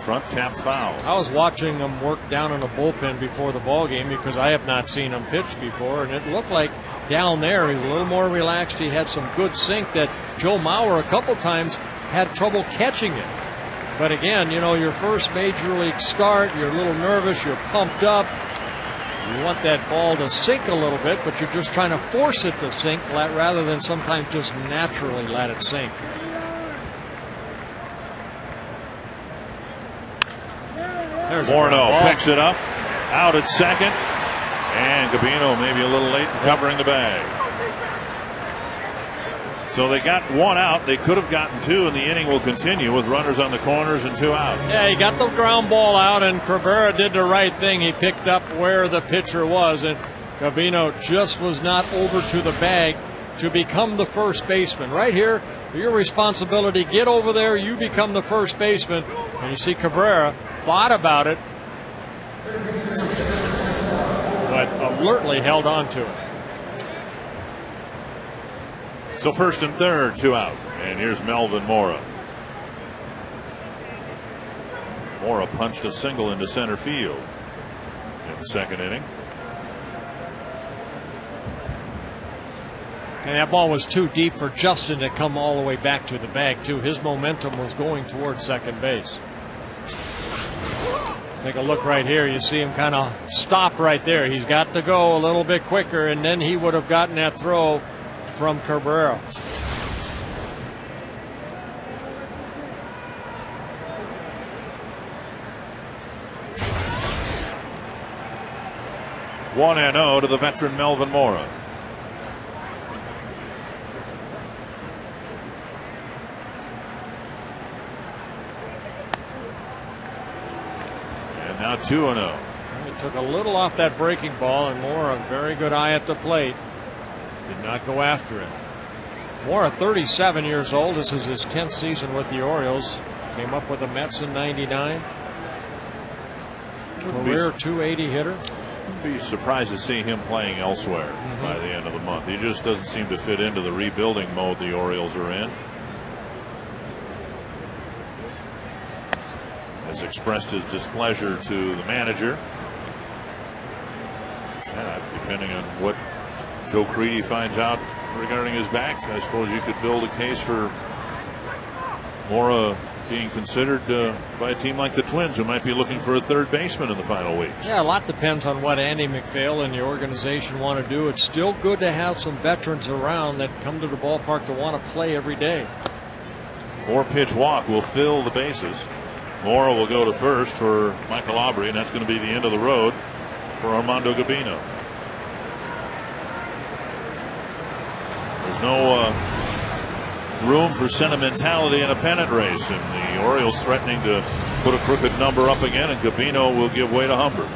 Front tap foul. I was watching him work down in the bullpen before the ball game because I have not seen him pitch before, and it looked like down there he's a little more relaxed. He had some good sink that Joe Mauer a couple times had trouble catching it. But again, you know, your first major league start, you're a little nervous, you're pumped up. You want that ball to sink a little bit, but you're just trying to force it to sink rather than sometimes just naturally let it sink. Morneau picks it up, out at second, and Gabino maybe a little late covering the bag. So they got 1 out. They could have gotten 2, and the inning will continue with runners on the corners and 2 out. Yeah, he got the ground ball out, and Cabrera did the right thing. He picked up where the pitcher was, and Gabino just was not over to the bag to become the first baseman. Right here, your responsibility, get over there, you become the first baseman. And you see Cabrera thought about it, but alertly held on to it. So first and third, 2 out. And here's Melvin Mora. Mora punched a single into center field in the second inning. And that ball was too deep for Justin to come all the way back to the bag, too. His momentum was going towards second base. Take a look right here. You see him kind of stop right there. He's got to go a little bit quicker, and then he would have gotten that throw from Cabrera. One and 0 to the veteran Melvin Mora. And now 2-0. He took a little off that breaking ball, and Mora, a very good eye at the plate, did not go after it. Mora, 37 years old. This is his 10th season with the Orioles. Came up with the Mets in '99. Career 280 hitter. Be surprised to see him playing elsewhere by the end of the month. He just doesn't seem to fit into the rebuilding mode the Orioles are in. Has expressed his displeasure to the manager. Depending on what Joe Creedy finds out regarding his back, I suppose you could build a case for Mora being considered by a team like the Twins, who might be looking for a third baseman in the final weeks. Yeah, a lot depends on what Andy McPhail and the organization want to do. It's still good to have some veterans around that come to the ballpark to want to play every day. 4-pitch walk will fill the bases. Mora will go to first for Michael Aubrey, and that's going to be the end of the road for Armando Gabino. There's no room for sentimentality in a pennant race, and the Orioles threatening to put a crooked number up again, and Gabino will give way to Humber.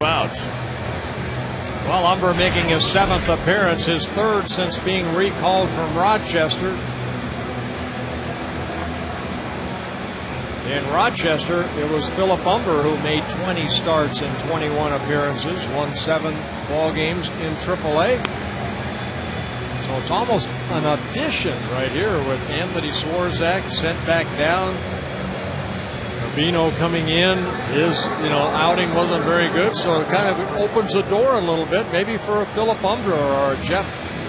Outs. Well, Umber making his 7th appearance, his 3rd since being recalled from Rochester. In Rochester, it was Philip Umber who made 20 starts in 21 appearances, won 7 ball games in AAA. So it's almost an addition right here with Anthony Swarzak sent back down. Gabino coming in, his outing wasn't very good, so it kind of opens the door a little bit, maybe for a Philip Umber or a Jeff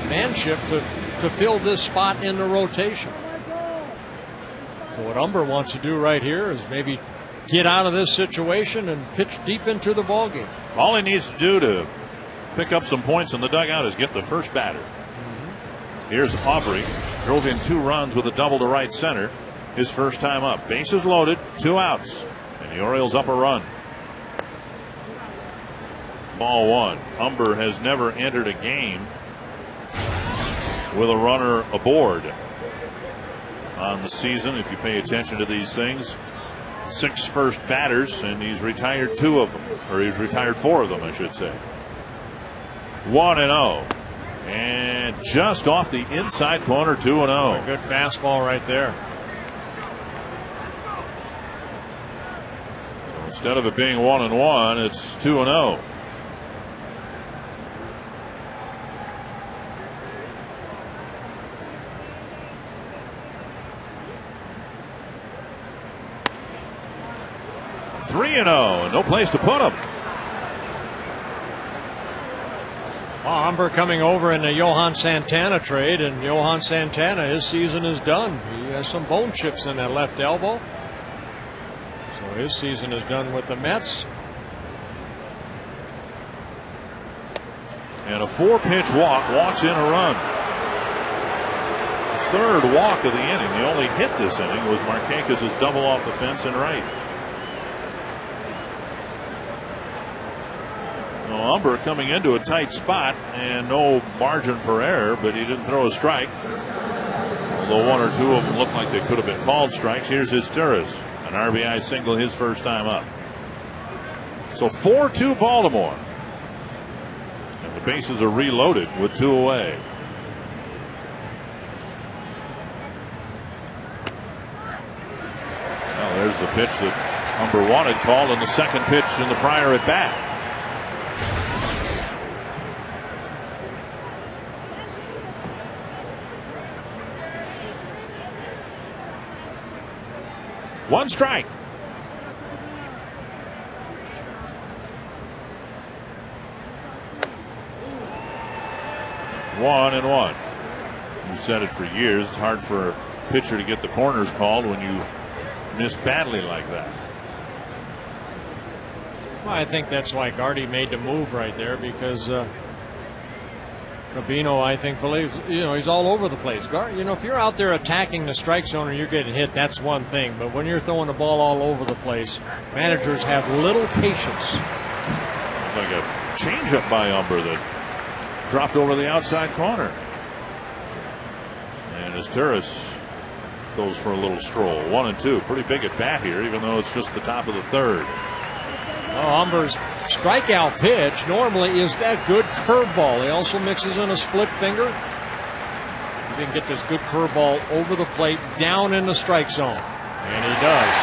Manship to fill this spot in the rotation. So what Umber wants to do right here is maybe get out of this situation and pitch deep into the ballgame. All he needs to do to pick up some points in the dugout is get the first batter. Here's Aubrey, drove in 2 runs with a double to right center. His first time up. Bases loaded, 2 outs, and the Orioles up a run. ball one. Humber has never entered a game with a runner aboard on the season. If you pay attention to these things, 6 first batters, and he's retired 2 of them, or he's retired 4 of them, I should say. 1-0, and just off the inside corner, 2-0. A good fastball right there. So instead of it being 1-1, it's 2-0. And no place to put him. Well, Humber coming over in the Johan Santana trade, and Johan Santana, his season is done. He has some bone chips in that left elbow, so his season is done with the Mets. And a 4-pitch walk, walks in a run. Third walk of the inning. The only hit this inning was Markakis' double off the fence and right. Well, Humber coming into a tight spot and no margin for error, but he didn't throw a strike. Although 1 or 2 of them looked like they could have been called strikes. Here's Izturis, an RBI single his first time up. So 4-2 Baltimore. And the bases are reloaded with 2 away. Well, there's the pitch that Humber wanted called in the second pitch in the prior at bat. One strike. 1-1. You've said it for years. It's hard for a pitcher to get the corners called when you miss badly like that. Well, I think that's why Gardy made the move right there, because Gabino, I think, believes, he's all over the place. If you're out there attacking the strike zone and you're getting hit, that's one thing. But when you're throwing the ball all over the place, managers have little patience. Like a changeup by Humber that dropped over the outside corner. And Izturis goes for a little stroll. 1-2. Pretty big at bat here, even though it's just the top of the third. Well, Humber's strikeout pitch normally is that good curveball. He also mixes in a split finger. He didn't get this good curveball over the plate down in the strike zone, and he does.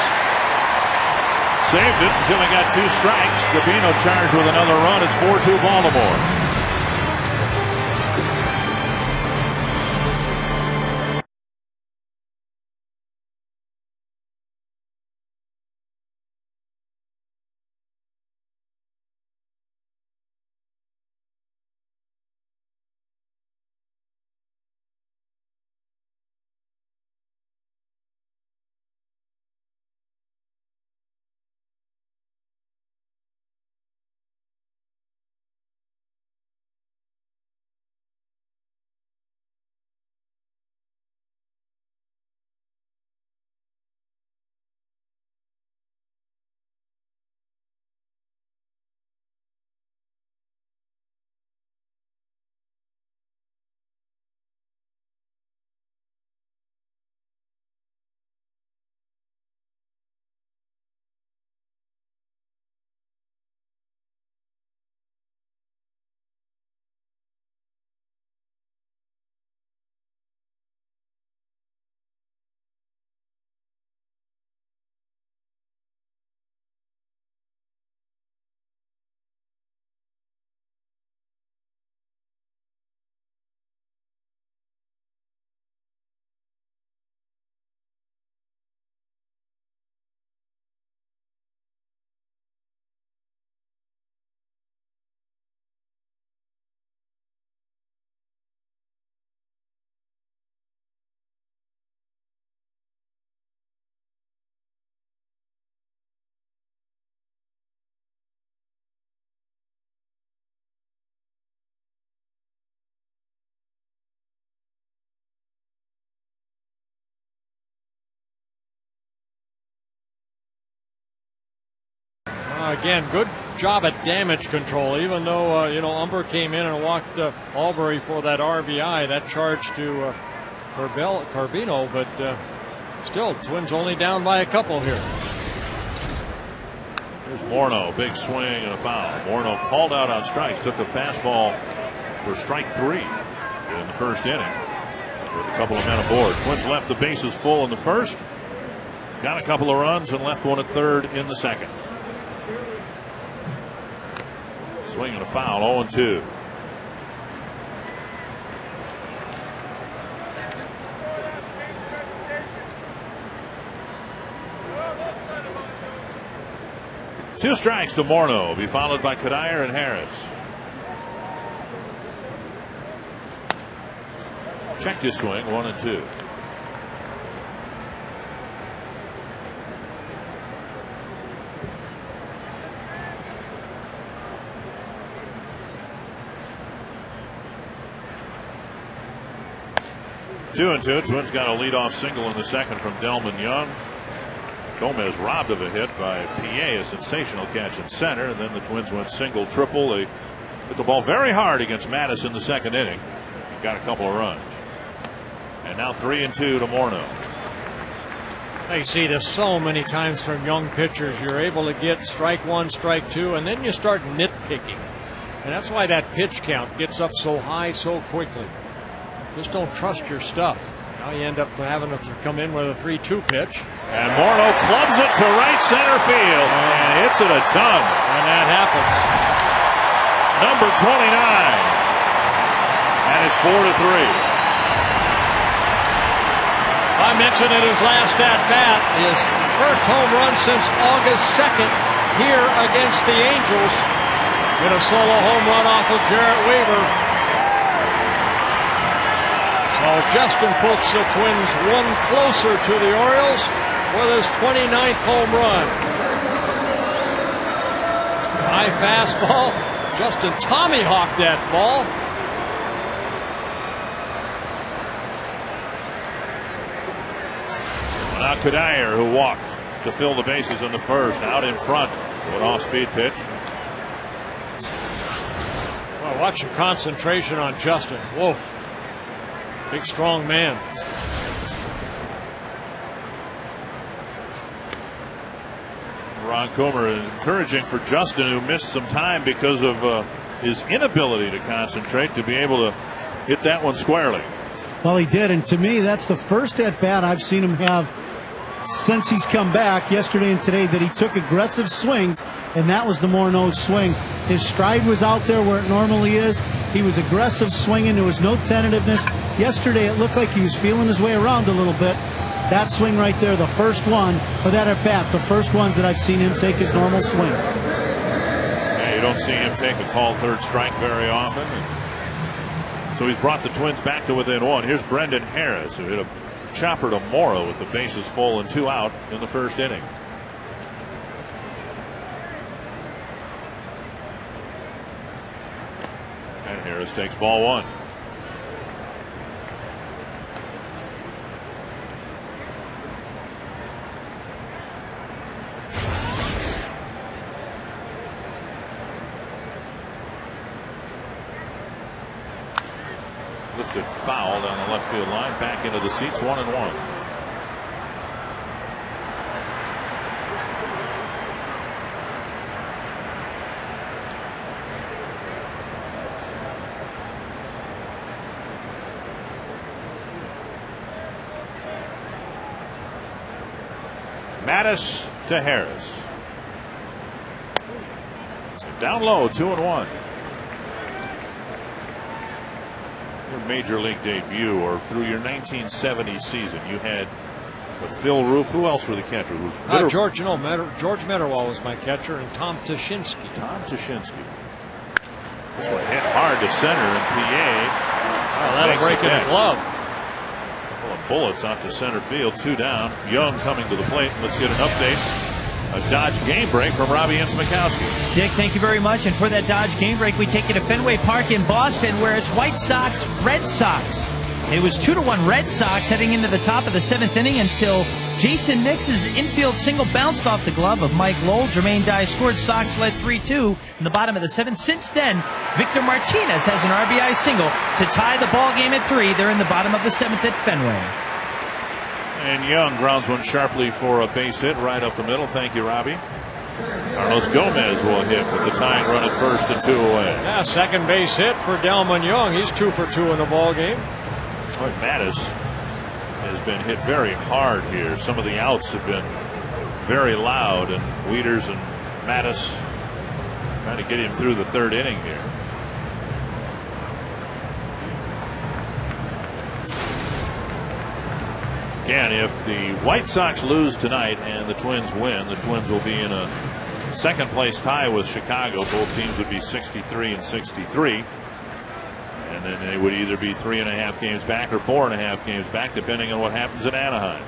Saved it until he got 2 strikes. Gabino charged with another run. It's 4-2 Baltimore. Again, good job at damage control. Even though Umber came in and walked Albury for that RBI, that charge to Carbino, but still, Twins only down by a couple here. Here's Morneau, big swing and a foul. Morneau called out on strikes, took a fastball for strike 3 in the first inning with a couple of men aboard. Twins left the bases full in the first, got a couple of runs, and left one at third in the second. Swing and a foul, 0-2. Two strikes to Morneau, be followed by Kadire and Harris. Checked his swing, 1-2. Two and two. Twins got a leadoff single in the second from Delman Young. Gomez robbed of a hit by PA, a sensational catch in center, and then the Twins went single, triple. They hit the ball very hard against Mattis in the second inning. Got a couple of runs. And now 3-2 to Morneau. I see this so many times from young pitchers. You're able to get strike 1, strike 2, and then you start nitpicking. And that's why that pitch count gets up so high so quickly. Just don't trust your stuff. Now you end up having to come in with a 3-2 pitch. And Morneau clubs it to right center field and hits it a ton. And that happens. Number 29. And it's 4-3. I mentioned in his last at-bat, his first home run since August 2nd here against the Angels. With a solo home run off of Jarrett Weaver. So Justin puts the Twins one closer to the Orioles with his 29th home run. High fastball. Justin tommyhawked that ball. Now Kadire, who walked to fill the bases in the first, out in front with an off-speed pitch. Well, watch the concentration on Justin. Whoa. Big, strong man. Ron Comer, encouraging for Justin, who missed some time because of his inability to concentrate, to be able to hit that one squarely. Well, he did, and to me, that's the first at-bat I've seen him have since he's come back yesterday and today that he took aggressive swings, and that was the Morneau swing. His stride was out there where it normally is. He was aggressive swinging. There was no tentativeness. Yesterday, it looked like he was feeling his way around a little bit. That swing right there, the first one, or that at-bat, the first ones that I've seen him take his normal swing. Yeah, you don't see him take a called third strike very often. So he's brought the Twins back to within one. Here's Brendan Harris, who hit a chopper to Morrow with the bases full and 2 out in the first inning. And Harris takes ball 1. Lifted foul down the left field line, back into the seats, 1-1. Mattis to Harris. Down low, 2-1. Your major league debut, or through your 1970 season, you had Phil Roof. Who else were the catcher? George Metterwall was my catcher, and Tom Tashinsky. This one hit hard to center, and PA. That'll break in the glove. A couple of bullets out to center field, 2 down. Young coming to the plate. Let's get an update. A Dodge game break from Robbie Makowski. Dick, thank you very much. And for that Dodge game break, we take you to Fenway Park in Boston, where it's White Sox, Red Sox. It was 2-1 Red Sox heading into the top of the 7th inning until Jason Nix's infield single bounced off the glove of Mike Lowell. Jermaine Dye scored. Sox led 3-2 in the bottom of the 7th. Since then, Victor Martinez has an RBI single to tie the ball game at 3. They're in the bottom of the 7th at Fenway. And Young grounds one sharply for a base hit right up the middle. Thank you, Robbie. Carlos Gomez will hit with the tying run at first and 2 away. Yeah, second base hit for Delmon Young. He's 2 for 2 in the ball game. Boy, Mattis has been hit very hard here. Some of the outs have been very loud, and Wieters and Mattis trying to get him through the 3rd inning here. Again, if the White Sox lose tonight and the Twins win, the Twins will be in a second place tie with Chicago. Both teams would be 63 and 63. And then they would either be 3.5 games back or 4.5 games back, depending on what happens in Anaheim.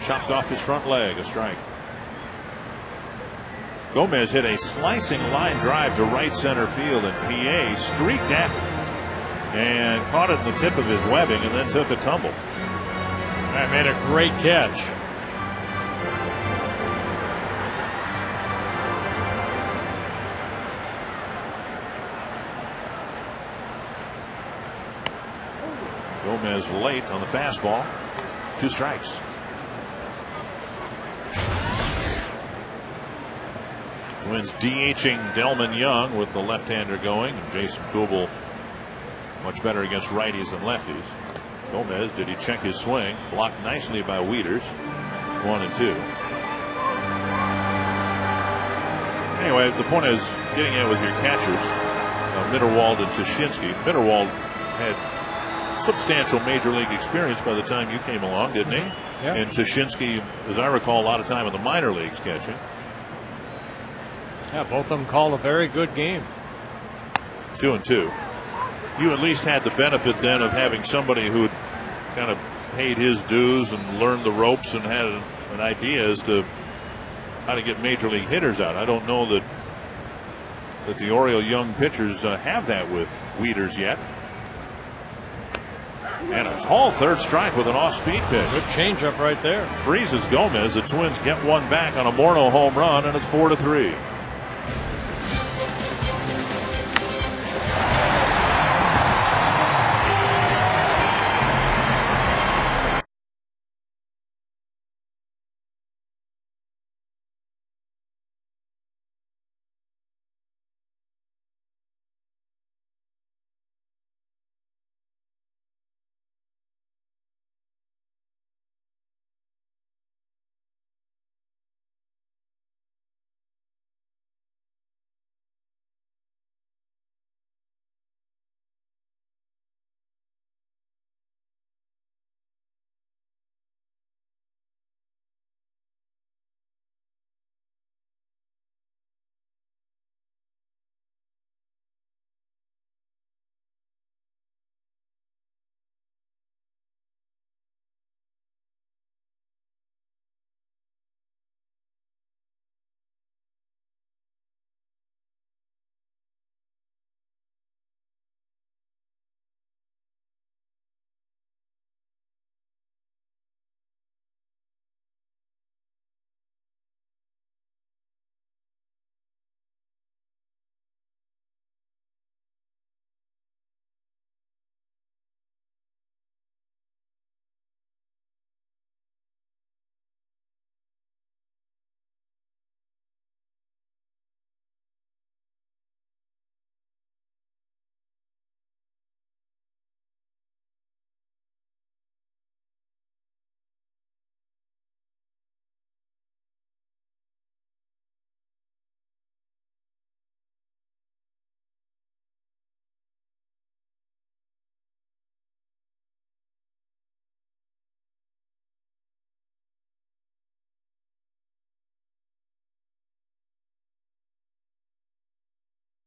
Chopped off his front leg, a strike. Gomez hit a slicing line drive to right center field, and PA streaked after and caught it in the tip of his webbing and then took a tumble. That made a great catch. Gomez late on the fastball. 2 strikes. Twins DHing Delmon Young with the left-hander going, and Jason Kubel much better against righties than lefties. Gomez, did he check his swing? Blocked nicely by Wieters. 1 and 2. Anyway, the point is getting in with your catchers, Mitterwald and Tuschinski. Mitterwald had substantial major league experience by the time you came along, didn't he? Yeah. And Tuschinski, as I recall, a lot of time in the minor leagues catching. Yeah, both of them called a very good game. 2 and 2. You at least had the benefit then of having somebody who had kind of paid his dues and learned the ropes and had an idea as to how to get major league hitters out. I don't know that the Oriole young pitchers have that with Wieters yet. And a called 3rd strike with an off-speed pitch. Good changeup right there. Freezes Gomez. The Twins get one back on a Morneau home run, and it's 4-3.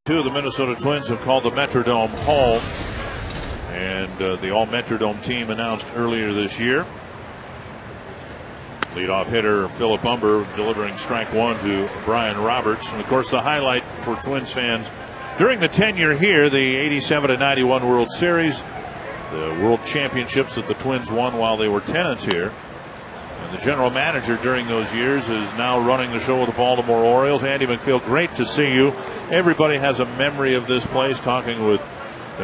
Two of the Minnesota Twins have called the Metrodome home. and the All-Metrodome team announced earlier this year. Leadoff hitter Philip Umber delivering strike one to Brian Roberts. And of course, the highlight for Twins fans during the tenure here, the 87-91 World Series, the World Championships that the Twins won while they were tenants here. And the general manager during those years is now running the show with the Baltimore Orioles. Andy McPhail, great to see you. Everybody has a memory of this place, talking with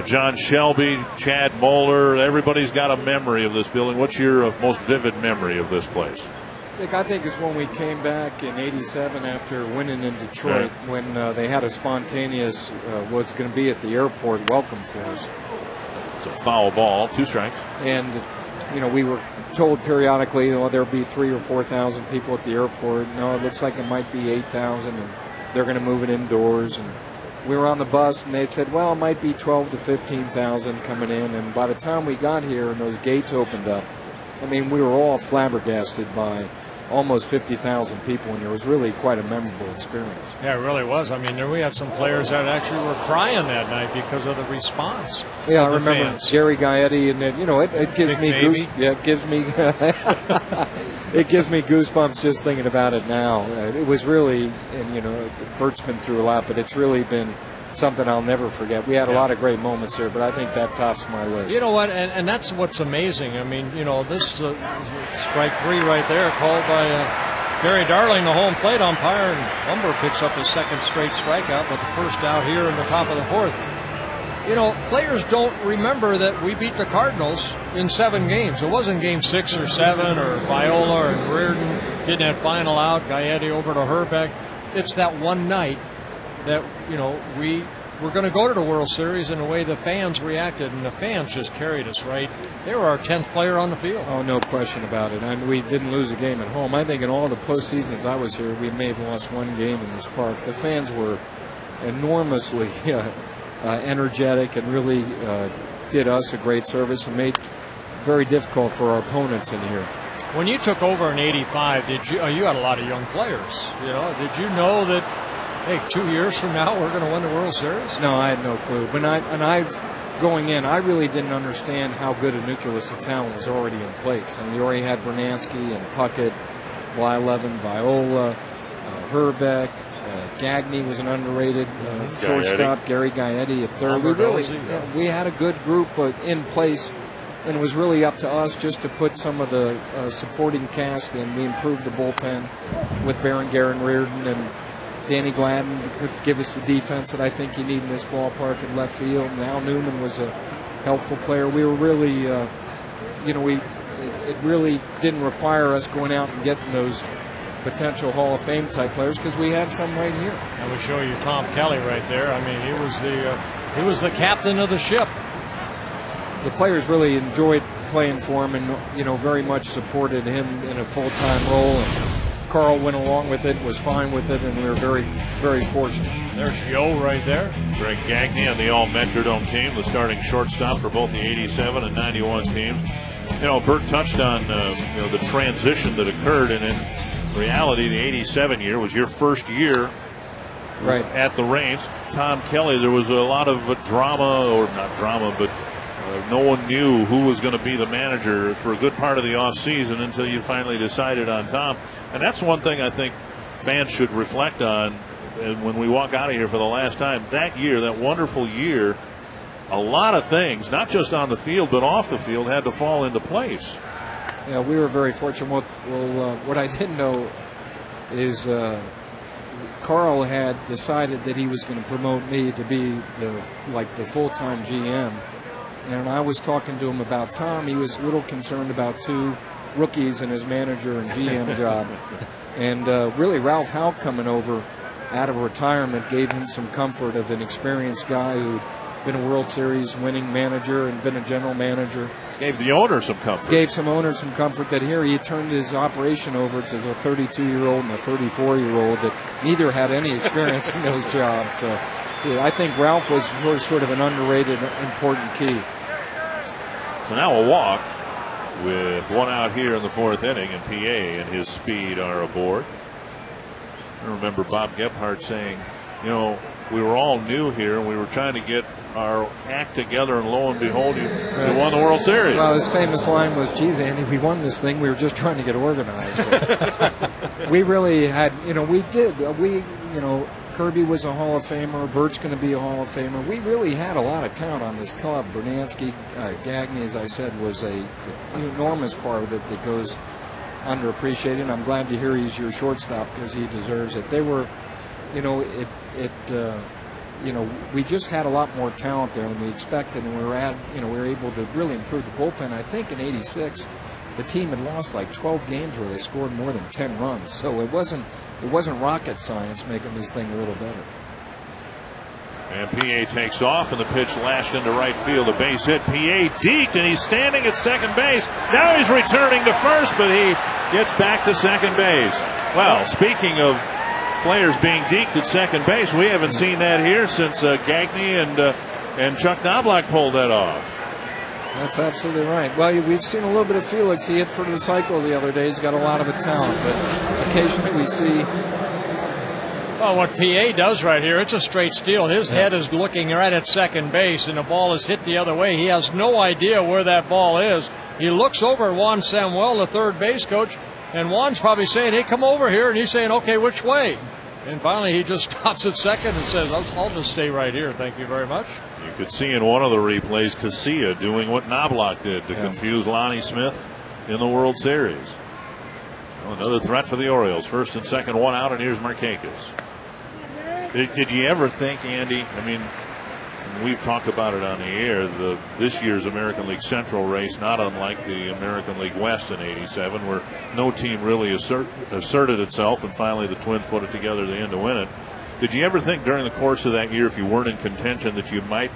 John Shelby, Chad Moeller. Everybody's got a memory of this building. What's your most vivid memory of this place? I think it's when we came back in '87 after winning in Detroit, when they had a spontaneous what's going to be at the airport welcome for us. It's a foul ball, 2 strikes. And, we were told periodically, there'll be 3,000 or 4,000 people at the airport. No, it looks like it might be 8,000, and they're going to move it indoors. And we were on the bus, and they said, well, it might be 12,000 to 15,000 coming in. And by the time we got here and those gates opened up, we were all flabbergasted by almost 50,000 people, and it was really quite a memorable experience. Yeah, it really was. We had some players that actually were crying that night because of the response. Yeah, I remember fans. Gary Gaetti, and it gives me it gives me goosebumps just thinking about it now. It was really, and Bert's been through a lot, but it's really been something I'll never forget. We had a lot of great moments there, but I think that tops my list. You know what? And that's what's amazing. This strike 3 right there, called by Gary Darling, the home plate umpire, and Umber picks up his 2nd straight strikeout, with the first out here in the top of the 4th. Players don't remember that we beat the Cardinals in 7 games. It wasn't game 6 or 7, or Viola or Reardon getting that final out, Gaetti over to Herbeck. It's that one night that we were going to go to the World Series, in the way the fans reacted, and the fans just carried us, right? They were our 10th player on the field. Oh, no question about it. We didn't lose a game at home. I think in all the postseasons I was here, we may have lost 1 game in this park. The fans were enormously energetic, and really did us a great service, and made it very difficult for our opponents in here. When you took over in '85, you had a lot of young players. Did you know that, hey, 2 years from now we're going to win the World Series? No, I had no clue. Going in, I really didn't understand how good a nucleus of talent was already in place. You already had Bernansky and Puckett, Blyleven, Viola, Herbeck. Gagne was an underrated shortstop. Gary Gaetti at third. We had a good group in place, and it was really up to us just to put some of the supporting cast in. We improved the bullpen with Berenger and Reardon, and Danny Gladden could give us the defense that I think you need in this ballpark in left field. And Al Newman was a helpful player. We were really, it really didn't require us going out and getting those potential Hall of Fame type players, because we had some right here. I would show you Tom Kelly right there. He was the captain of the ship. The players really enjoyed playing for him, and very much supported him in a full-time role. And Carl went along with it, was fine with it, and we were very, very fortunate. There's Joe right there. Greg Gagne on the All-Metrodome team, the starting shortstop for both the 87 and 91 teams. Bert touched on the transition that occurred, and in reality, the 87 year was your first year right at the reins. Tom Kelly, there was a lot of drama, or not drama, but no one knew who was going to be the manager for a good part of the offseason until you finally decided on Tom. And that's one thing I think fans should reflect on when we walk out of here for the last time. That year, that wonderful year, a lot of things, not just on the field but off the field, had to fall into place. Yeah, we were very fortunate. What I didn't know is Carl had decided that he was going to promote me to be the full-time GM. And I was talking to him about Tom. He was a little concerned about 2 rookies in his manager and GM job. And really, Ralph Houk coming over out of retirement gave him some comfort of an experienced guy who'd been a World Series winning manager and been a general manager. Gave the owner some comfort. Gave some owners some comfort that here he turned his operation over to a 32-year-old and a 34-year-old that neither had any experience in those jobs. So yeah, I think Ralph was sort of an underrated, important key. So now a walk with 1 out here in the 4th inning, and PA and his speed are aboard. I remember Bob Gebhardt saying, we were all new here, and we were trying to get our act together, and lo and behold, you won the World Series. Well, his famous line was, "Geez, Andy, we won this thing. We were just trying to get organized." We really had, Kirby was a Hall of Famer. Bert's going to be a Hall of Famer. We really had a lot of talent on this club. Bernansky, Gagne, as I said, was an enormous part of it that goes underappreciated. I'm glad to hear he's your shortstop because he deserves it. They were, we just had a lot more talent there than we expected, and we were able to really improve the bullpen. I think in '86, the team had lost like 12 games where they scored more than 10 runs. So it wasn't rocket science making this thing a little better. And PA takes off, and the pitch lashed into right field. A base hit. PA deked, and he's standing at second base. Now he's returning to first, but he gets back to second base. Well, speaking of players being deked at second base, we haven't seen that here since Gagne and Chuck Knobloch pulled that off. That's absolutely right. Well, we've seen a little bit of Felix. He hit for the cycle the other day. He's got a lot of a talent, but occasionally we see. Well, what PA does right here, it's a straight steal. His head is looking right at second base, and the ball is hit the other way. He has no idea where that ball is. He looks over at Juan Samuel, the third base coach, and Juan's probably saying, "Hey, come over here," and he's saying, "Okay, which way?" And finally he just stops at second and says, I'll just stay right here. Thank you very much. You could see in one of the replays Casilla doing what Knobloch did to confuse Lonnie Smith in the World Series. Well, another threat for the Orioles. First and second, one out, and here's Markakis. Did you ever think, Andy, I mean, we've talked about it on the air, this year's American League Central race, not unlike the American League West in '87, where no team really asserted itself, and finally the Twins put it together at the end to win it. Did you ever think during the course of that year, if you weren't in contention, that you might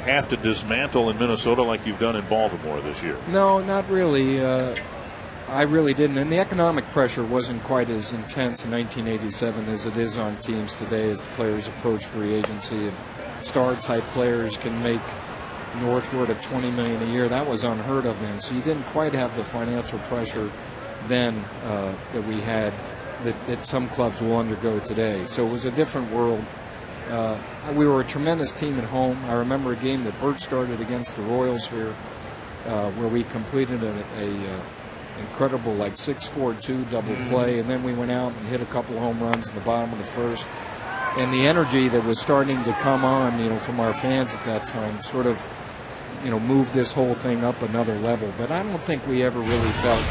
have to dismantle in Minnesota like you've done in Baltimore this year? No, not really. I really didn't. And the economic pressure wasn't quite as intense in 1987 as it is on teams today as the players approach free agency. And star-type players can make northward of $20 million a year. That was unheard of then. So you didn't quite have the financial pressure then that we had, that some clubs will undergo today. So it was a different world. We were a tremendous team at home. I remember a game that Bert started against the Royals here where we completed a incredible 6-4-2 double play, and then we went out and hit a couple home runs in the bottom of the first. And the energy that was starting to come on, from our fans at that time sort of, moved this whole thing up another level. But I don't think we ever really felt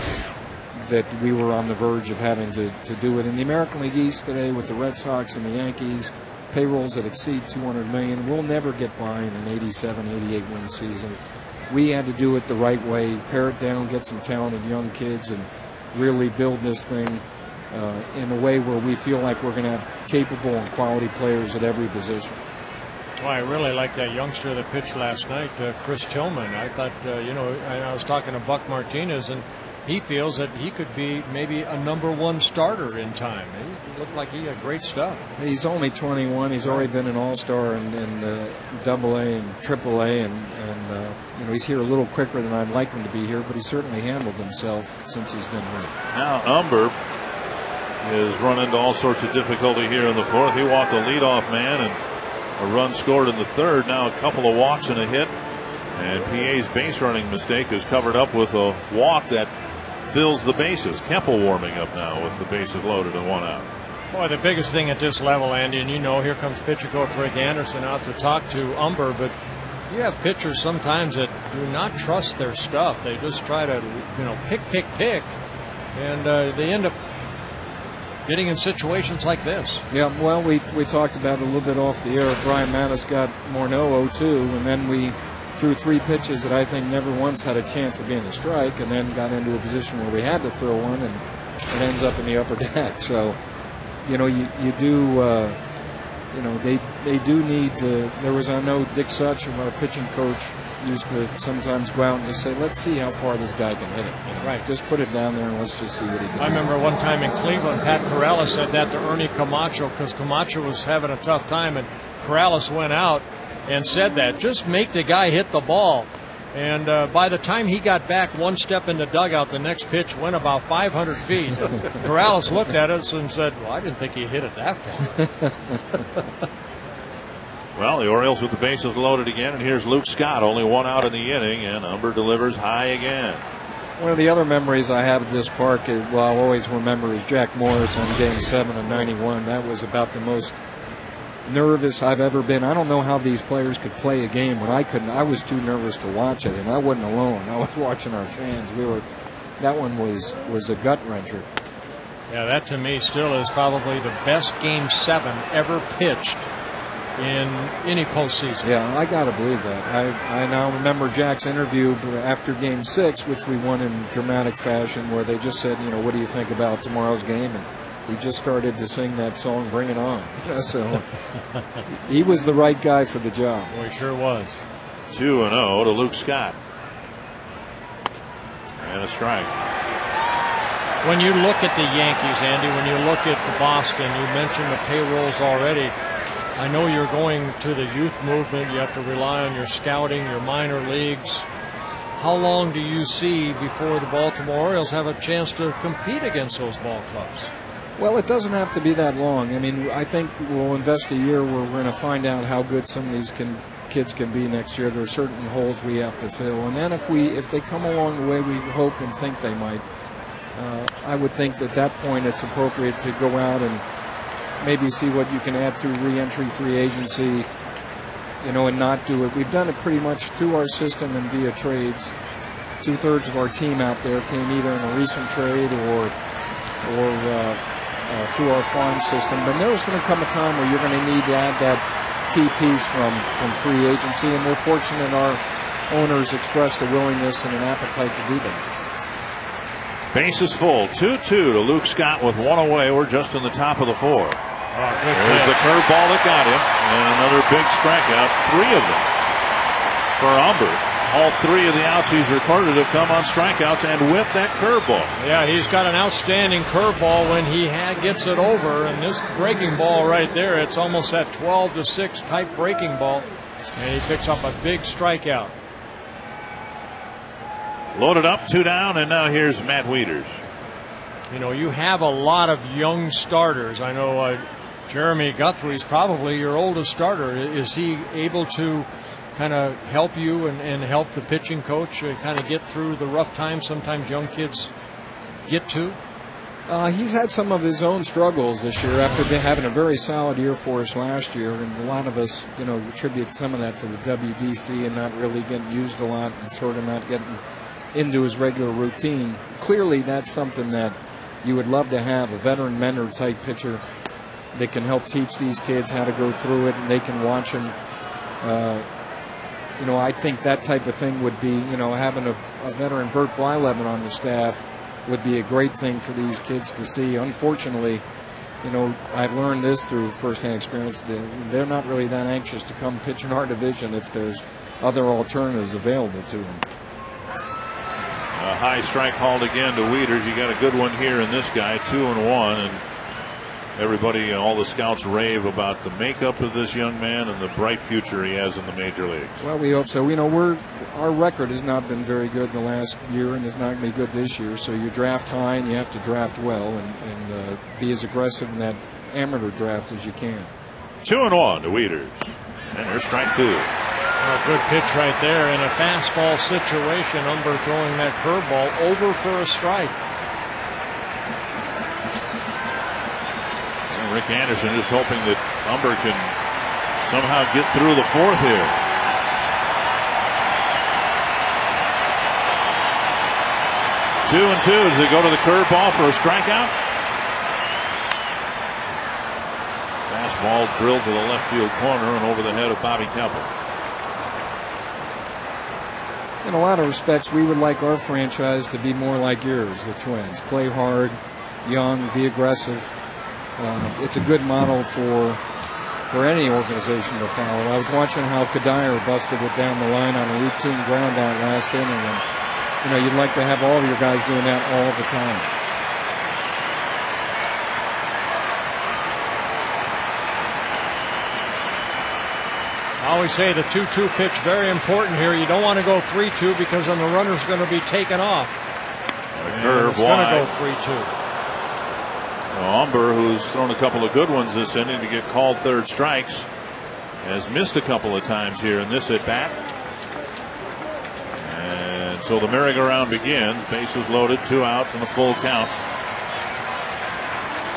that we were on the verge of having to do it. In the American League East today with the Red Sox and the Yankees, payrolls that exceed $200 million, we'll never get by in an 87, 88 win season. We had to do it the right way, pare it down, get some talented young kids, and really build this thing in a way where we feel like we're going to have capable and quality players at every position. Well, I really like that youngster that pitched last night, Chris Tillman. I thought, I was talking to Buck Martinez, and he feels that he could be maybe a #1 starter in time. He looked like he had great stuff. He's only 21. He's already been an all-star in AA and AAA, and he's here a little quicker than I'd like him to be here, but he certainly handled himself since he's been here. Now Umber has run into all sorts of difficulty here in the fourth. He walked a leadoff man, and a run scored in the third. Now a couple of walks and a hit, and PA's base running mistake is covered up with a walk that fills the bases. Kemple warming up now with the bases loaded and one out. Boy, the biggest thing at this level, Andy, and here comes pitcher coach Rick Anderson out to talk to Umber, but you have pitchers sometimes that do not trust their stuff. They just try to, pick, and they end up getting in situations like this. Yeah, well, we talked about it a little bit off the air. Brian Mattis got Morneau 0-2, and then we threw 3 pitches that I think never once had a chance of being a strike, and then got into a position where we had to throw one, and it ends up in the upper deck. So, you do, they do need to. There was, I know, Dick Such, our pitching coach, used to sometimes go out and just say, let's see how far this guy can hit it. Right. Just put it down there and let's just see what he can do. I remember one time in Cleveland, Pat Corrales said that to Ernie Camacho because Camacho was having a tough time, and Corrales went out and said that. Just make the guy hit the ball. And by the time he got back one step in the dugout, the next pitch went about 500 feet. Corrales looked at us and said, well, I didn't think he hit it that far. Well, the Orioles with the bases loaded again, and here's Luke Scott, only one out in the inning, and Umber delivers high again. One of the other memories I have of this park, I'll always remember, is Jack Morris on Game 7 of '91. That was about the most nervous I've ever been. I don't know how these players could play a game, but I couldn't. I was too nervous to watch it, and I wasn't alone. I was watching our fans. That one was a gut wrencher. Yeah, that to me still is probably the best Game 7 ever pitched in any postseason. Yeah, I got to believe that. I now remember Jack's interview after Game 6, which we won in dramatic fashion, where they just said, what do you think about tomorrow's game? And we just started to sing that song, Bring It On. So he was the right guy for the job. Well, he sure was. 2-0 to Luke Scott. And a strike. When you look at the Yankees, Andy, when you look at the Boston, you mentioned the payrolls already. I know you're going to the youth movement. You have to rely on your scouting, your minor leagues. How long do you see before the Baltimore Orioles have a chance to compete against those ball clubs? Well, it doesn't have to be that long. I mean, I think we'll invest a year where we're going to find out how good some of these kids can be next year. There are certain holes we have to fill. And then if they come along the way we hope and think they might, I would think at that point it's appropriate to go out and maybe see what you can add through re-entry free agency, and not do it. We've done it pretty much through our system and via trades. 2/3 of our team out there came either in a recent trade or through our farm system. But there's going to come a time where you're going to need to add that key piece from free agency, and we're fortunate our owners expressed a willingness and an appetite to do that. Bases full, 2-2 to Luke Scott with one away. We're just in the top of the fourth. There's the curveball that got him, and another big strikeout, 3 of them for Umber. All 3 of the outs he's recorded have come on strikeouts, and with that curveball. Yeah, he's got an outstanding curveball when he gets it over, and this breaking ball right there, it's almost that 12-6 type breaking ball, and he picks up a big strikeout. Loaded up, 2 down, and now here's Matt Wieters. You have a lot of young starters. I know Jeremy Guthrie's probably your oldest starter. Is he able to kind of help you and help the pitching coach kind of get through the rough times sometimes young kids get to? He's had some of his own struggles this year after having a very solid year for us last year, and a lot of us, attribute some of that to the WBC and not really getting used a lot and sort of not getting into his regular routine. Clearly, that's something that you would love to have, a veteran mentor type pitcher that can help teach these kids how to go through it, and they can watch them. I think that type of thing would be, having a veteran Bert Blyleven on the staff would be a great thing for these kids to see. Unfortunately, I've learned this through firsthand experience. They're not really that anxious to come pitch in our division if there's other alternatives available to them. A high strike called again to Wieters. You got a good one here in this guy, 2-1, and everybody, all the scouts rave about the makeup of this young man and the bright future he has in the major leagues. Well, we hope so. Our record has not been very good the last year, and it's not going to be good this year. So you draft high, and you have to draft well, and be as aggressive in that amateur draft as you can. 2-1 to Wieters, and there's strike 2. A good pitch right there in a fastball situation. Umber throwing that curveball over for a strike. And Rick Anderson is hoping that Umber can somehow get through the fourth here. Two and two. Does it go to the curveball for a strikeout? Fastball drilled to the left field corner and over the head of Bobby Temple. In a lot of respects, we would like our franchise to be more like yours, the Twins. Play hard, young, be aggressive. It's a good model for any organization to follow. I was watching how Kadire busted it down the line on a routine ground out last inning, and you'd like to have all of your guys doing that all the time. I always say the 2-2 pitch very important here. You don't want to go 3-2 because then the runner's going to be taken off. Curve it's wide. going to go 3-2. Umber, who's thrown a couple of good ones this inning to get called third strikes. has missed a couple of times here in this at bat. And so the merry-go-round begins. Bases loaded, 2 outs, and a full count.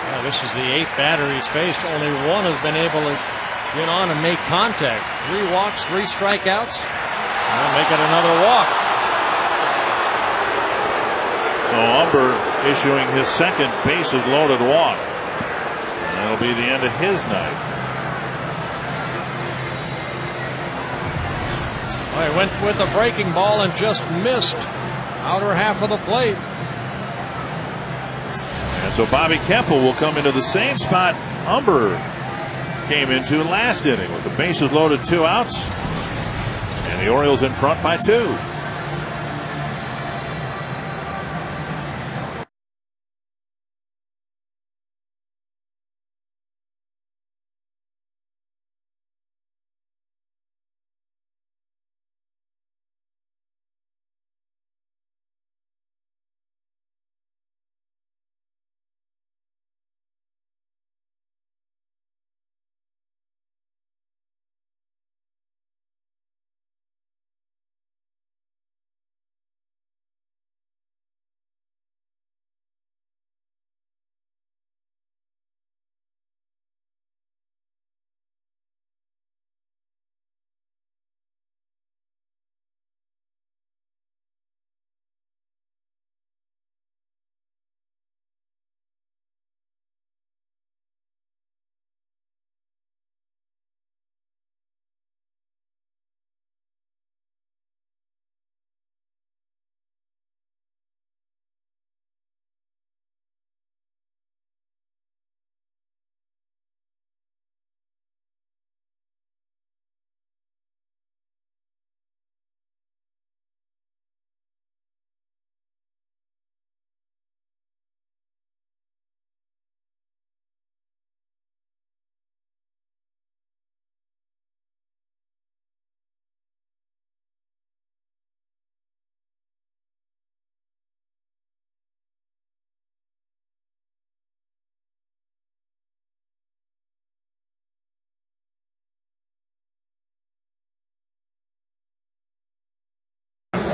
Well, this is the 8th batter he's faced. Only one has been able to get on and make contact. 3 walks, 3 strikeouts. And make it another walk. So Umber issuing his second bases loaded walk. And that'll be the end of his night. Well, he went with a breaking ball and just missed outer half of the plate. And so Bobby Keppel will come into the same spot Umber came into last inning with the bases loaded, 2 outs. And the Orioles in front by 2.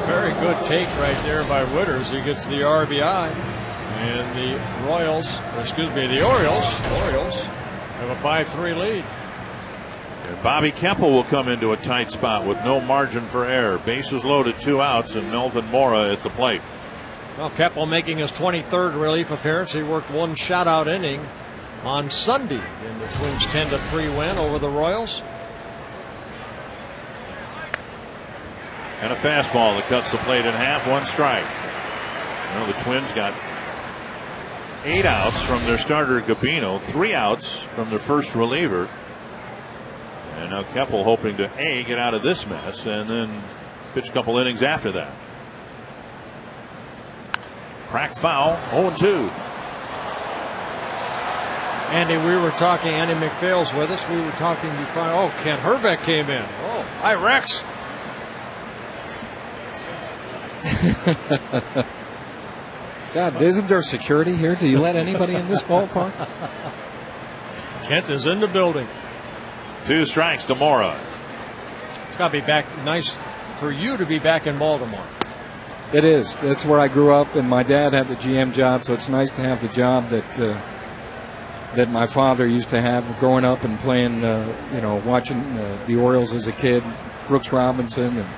Very good take right there by Witters. He gets the RBI. And the Orioles have a 5-3 lead. And Bobby Keppel will come into a tight spot with no margin for error. Bases loaded, 2 outs, and Melvin Mora at the plate. Well, Keppel making his 23rd relief appearance. He worked 1 shutout inning on Sunday in the Twins' 10-3 win over the Royals. And a fastball that cuts the plate in half, 1 strike. Well, the Twins got 8 outs from their starter Gabino, 3 outs from their first reliever. And now Keppel hoping to get out of this mess and then pitch a couple innings after that. Cracked foul, 0-2. Andy, Andy McPhail's with us. We were talking before. Oh, Kent Herbeck came in. Oh, hi, Rex. God, isn't there security here? Do you let anybody in this ballpark? Kent is in the building. 2 strikes to Mora. It's got to be back. Nice for you to be back in Baltimore. It is. That's where I grew up, and my dad had the GM job, so it's nice to have the job that my father used to have growing up and playing, watching the Orioles as a kid. Brooks Robinson and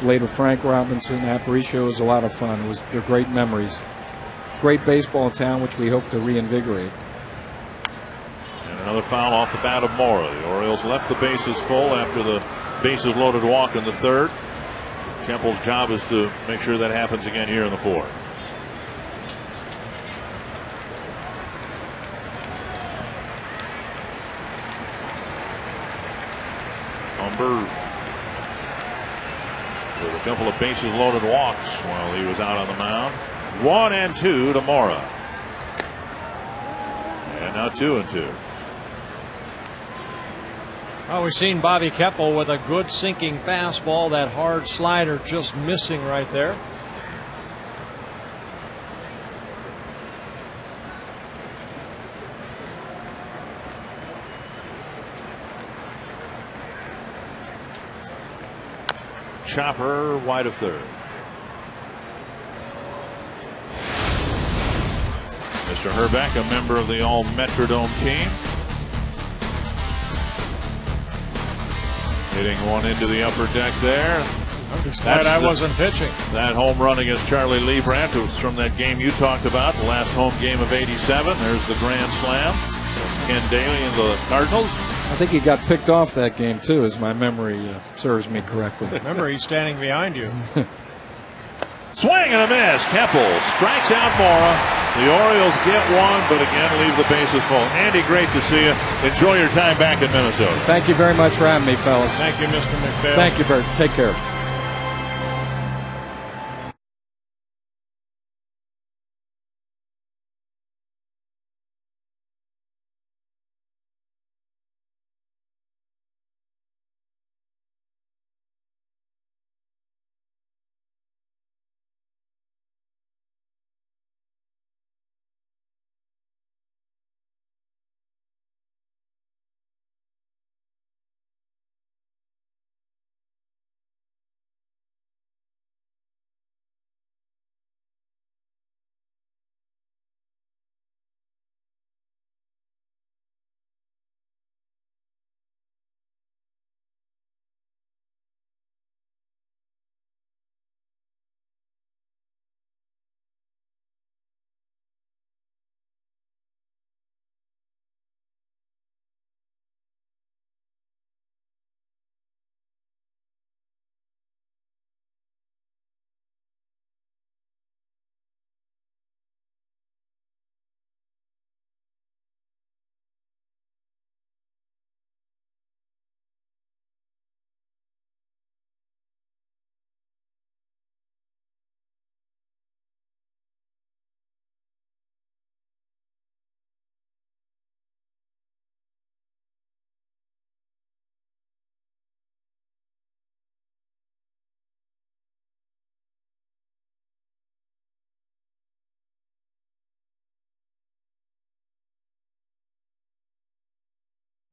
later Frank Robinson. Aparicio was a lot of fun. They're great memories. Great baseball town, which we hope to reinvigorate. And another foul off the bat of Mora. The Orioles left the bases full after the bases loaded walk in the 3rd. Keppel's job is to make sure that happens again here in the 4th. Umber with a couple of bases loaded walks while he was out on the mound. 1-2 to Mora. And now 2-2. Well, we've seen Bobby Keppel with a good sinking fastball. That hard slider just missing right there. chopper wide of third. Mr. Herbeck, a member of the All Metrodome team. Hitting one into the upper deck there. I'm just glad I wasn't pitching. That home run against Charlie Liebrandt was from that game you talked about, the last home game of '87. There's the grand slam. That's Ken Daly and the Cardinals. I think he got picked off that game, too, as my memory serves me correctly. Remember, he's standing behind you. Swing and a miss. Keppel strikes out Mora. The Orioles get one, but again leave the bases full. Andy, great to see you. Enjoy your time back in Minnesota. Thank you very much for having me, fellas. Thank you, Mr. McPhail. Thank you, Bert. Take care.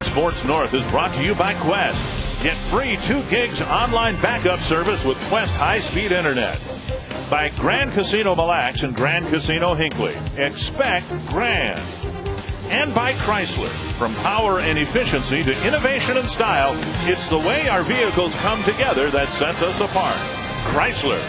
Sports North is brought to you by Quest. Get free 2 gigs online backup service with Quest high-speed internet. By Grand Casino Mille Lacs and Grand Casino Hinckley. Expect grand. And by Chrysler. From power and efficiency to innovation and style, it's the way our vehicles come together that sets us apart. Chrysler.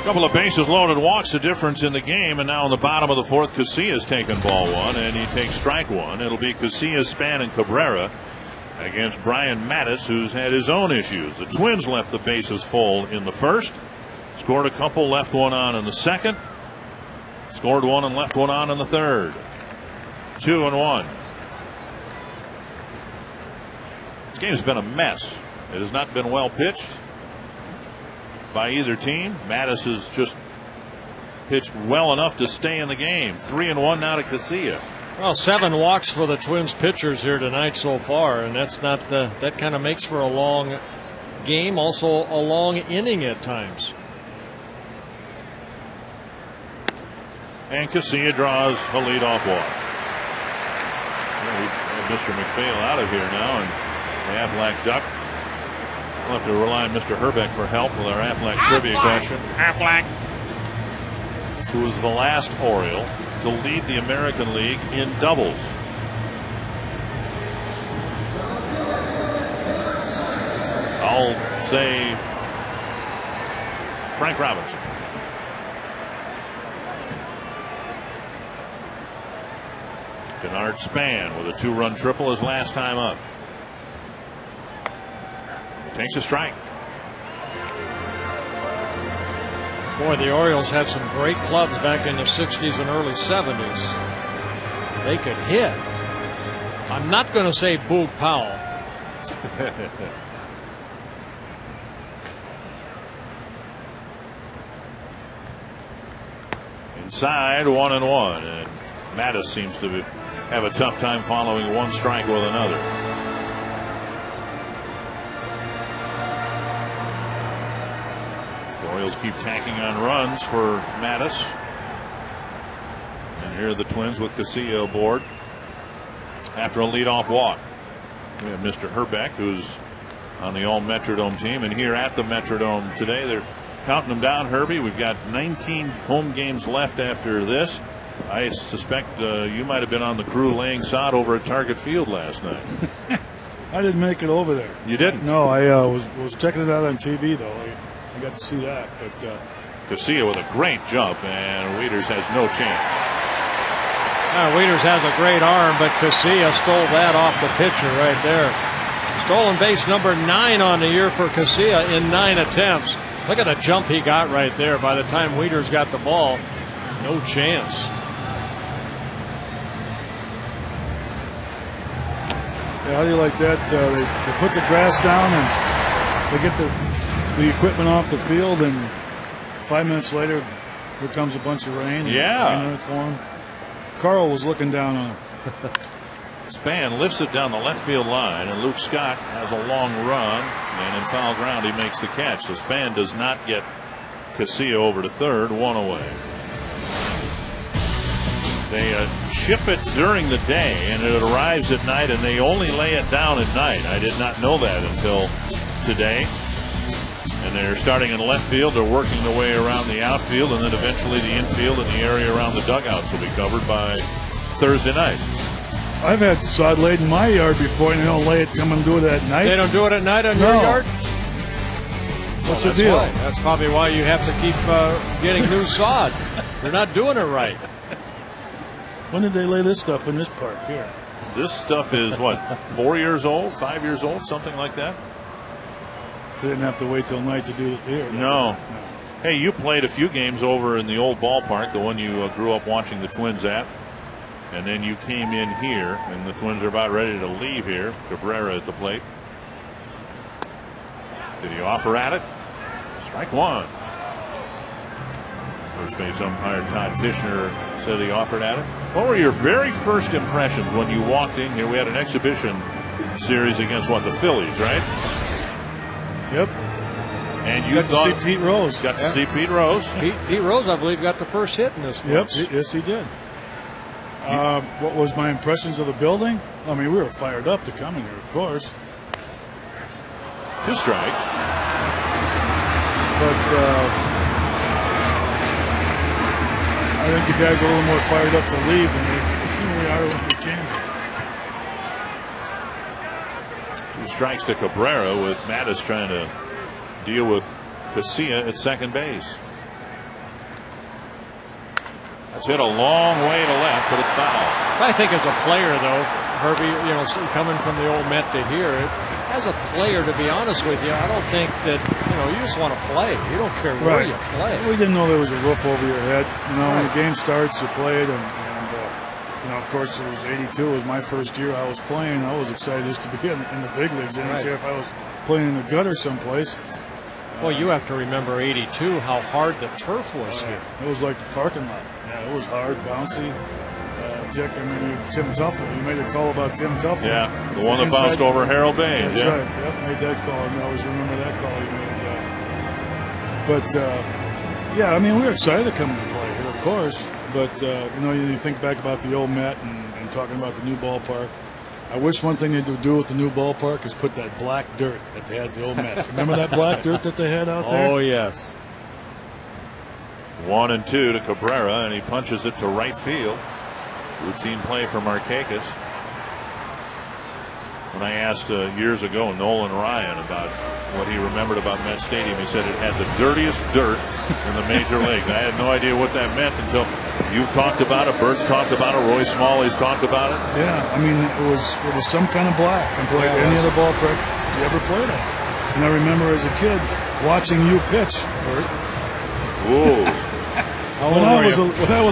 Couple of bases loaded walks the difference in the game, and now in the bottom of the fourth, Casillas taking ball one, and he takes strike one. It'll be Casillas, Span, and Cabrera against Brian Mattis, who's had his own issues. The Twins left the bases full in the first, scored a couple, left one on in the second, scored one and left one on in the third. 2-1. This game's been a mess. It has not been well pitched by either team. Mattis has just pitched well enough to stay in the game. 3-1 now to Casillas. Well, 7 walks for the Twins pitchers here tonight so far, and that's not that kind of makes for a long game, also a long inning at times. And Casillas draws a leadoff walk. Well, we have Mr. McPhail out of here now, and the Aflac Duck. We'll have to rely on Mr. Herbeck for help with our Aflac trivia question. Aflac. Who was the last Oriole to lead the American League in doubles? I'll say Frank Robinson. Denard Span with a 2-run triple his last time up. Takes a strike. Boy, the Orioles had some great clubs back in the 60s and early 70s. They could hit. I'm not going to say Boog Powell. Inside, 1-1, and Mattis seems to have a tough time following one strike with another. The Orioles keep tacking on runs for Mattis. And here are the Twins with Casillas aboard after a leadoff walk. We have Mr. Herbeck, who's on the All Metrodome team, and here at the Metrodome today, they're counting them down. Herbie, we've got 19 home games left after this. I suspect you might have been on the crew laying sod over at Target Field last night. I didn't make it over there. You didn't? No, I was checking it out on TV though. I got to see that, but Casilla with a great jump, and Wieters has no chance. Wieters has a great arm, but Casilla stole that off the pitcher right there. Stolen base number 9 on the year for Casilla in 9 attempts. Look at the jump he got right there. By the time Wieters got the ball, no chance. yeah, how do you like that? They put the grass down and they get the equipment off the field, and 5 minutes later, here comes a bunch of rain. Yeah. For him. Carl was looking down on him. Span lifts it down the left field line, and Luke Scott has a long run, and in foul ground he makes the catch. So Span does not get Casilla over to third, 1 away. They ship it during the day, and it arrives at night, and they only lay it down at night. I did not know that until today. And they're starting in left field. They're working their way around the outfield, and then eventually the infield and the area around the dugouts will be covered by Thursday night. I've had sod laid in my yard before, and they don't lay it, come and do it at night. They don't do it at night on No. your yard? What's Well, the deal? why. That's probably why you have to keep getting new sod. You're not doing it right. When did they lay this stuff in this park here? This stuff is, what, 4 years old, 5 years old, something like that? They didn't have to wait till night to do it here. No. Hey, you played a few games over in the old ballpark, the one you grew up watching the Twins at. And then you came in here, and the Twins are about ready to leave here. Cabrera at the plate. Did he offer at it? Strike one. First base umpire Todd Tishner said he offered at it. What were your very first impressions when you walked in here? We had an exhibition series against, what, the Phillies, right? Yep. And you Got thought to see Pete Rose. Got to see Pete Rose. Pete Rose, I believe, got the first hit in this Yep. place. Yes, he did. What was my impressions of the building? I mean, we were fired up to come in here, of course. 2 strikes. But I think the guys are a little more fired up to leave than we are when we came. 2 strikes to Cabrera, with Mattis trying to deal with Casilla at second base. That's hit a long way to left, but it's foul. I think as a player, though, Herbie, coming from the old Met to here, as a player, to be honest with you, I don't think that, you just want to play. You don't care where you play. We didn't know there was a roof over your head. When the Right. game starts, you play it, and of course, it was '82. It was my first year I was playing. I was excited just to be in the big leagues. I didn't care if I was playing in the gutter someplace. Well, you have to remember '82, how hard the turf was here. It was like the parking lot. Yeah, it was hard, bouncy. Dick, Tim Tuffle. You made a call about Tim Tuffle. Yeah, the one that bounced over Harold Baines. That's Yeah. right. Yep, made that call. I always remember that call you made. Yeah, I mean, we were excited to come and play here, of course. But, you think back about the old Met and talking about the new ballpark. I wish one thing they would do with the new ballpark is put that black dirt that they had at the old Met. Remember that black dirt that they had out there? Oh, yes. 1-2 to Cabrera, and he punches it to right field. Routine play for Markakis. When I asked years ago Nolan Ryan about what he remembered about Met Stadium, he said it had the dirtiest dirt in the major league. I had no idea what that meant until you've talked about it, Bert's talked about it, Roy Smalley's talked about it. Yeah, I mean, it was some kind of black compared to any other ballpark you ever played at. And I remember as a kid watching you pitch, Bert. Whoa. When I was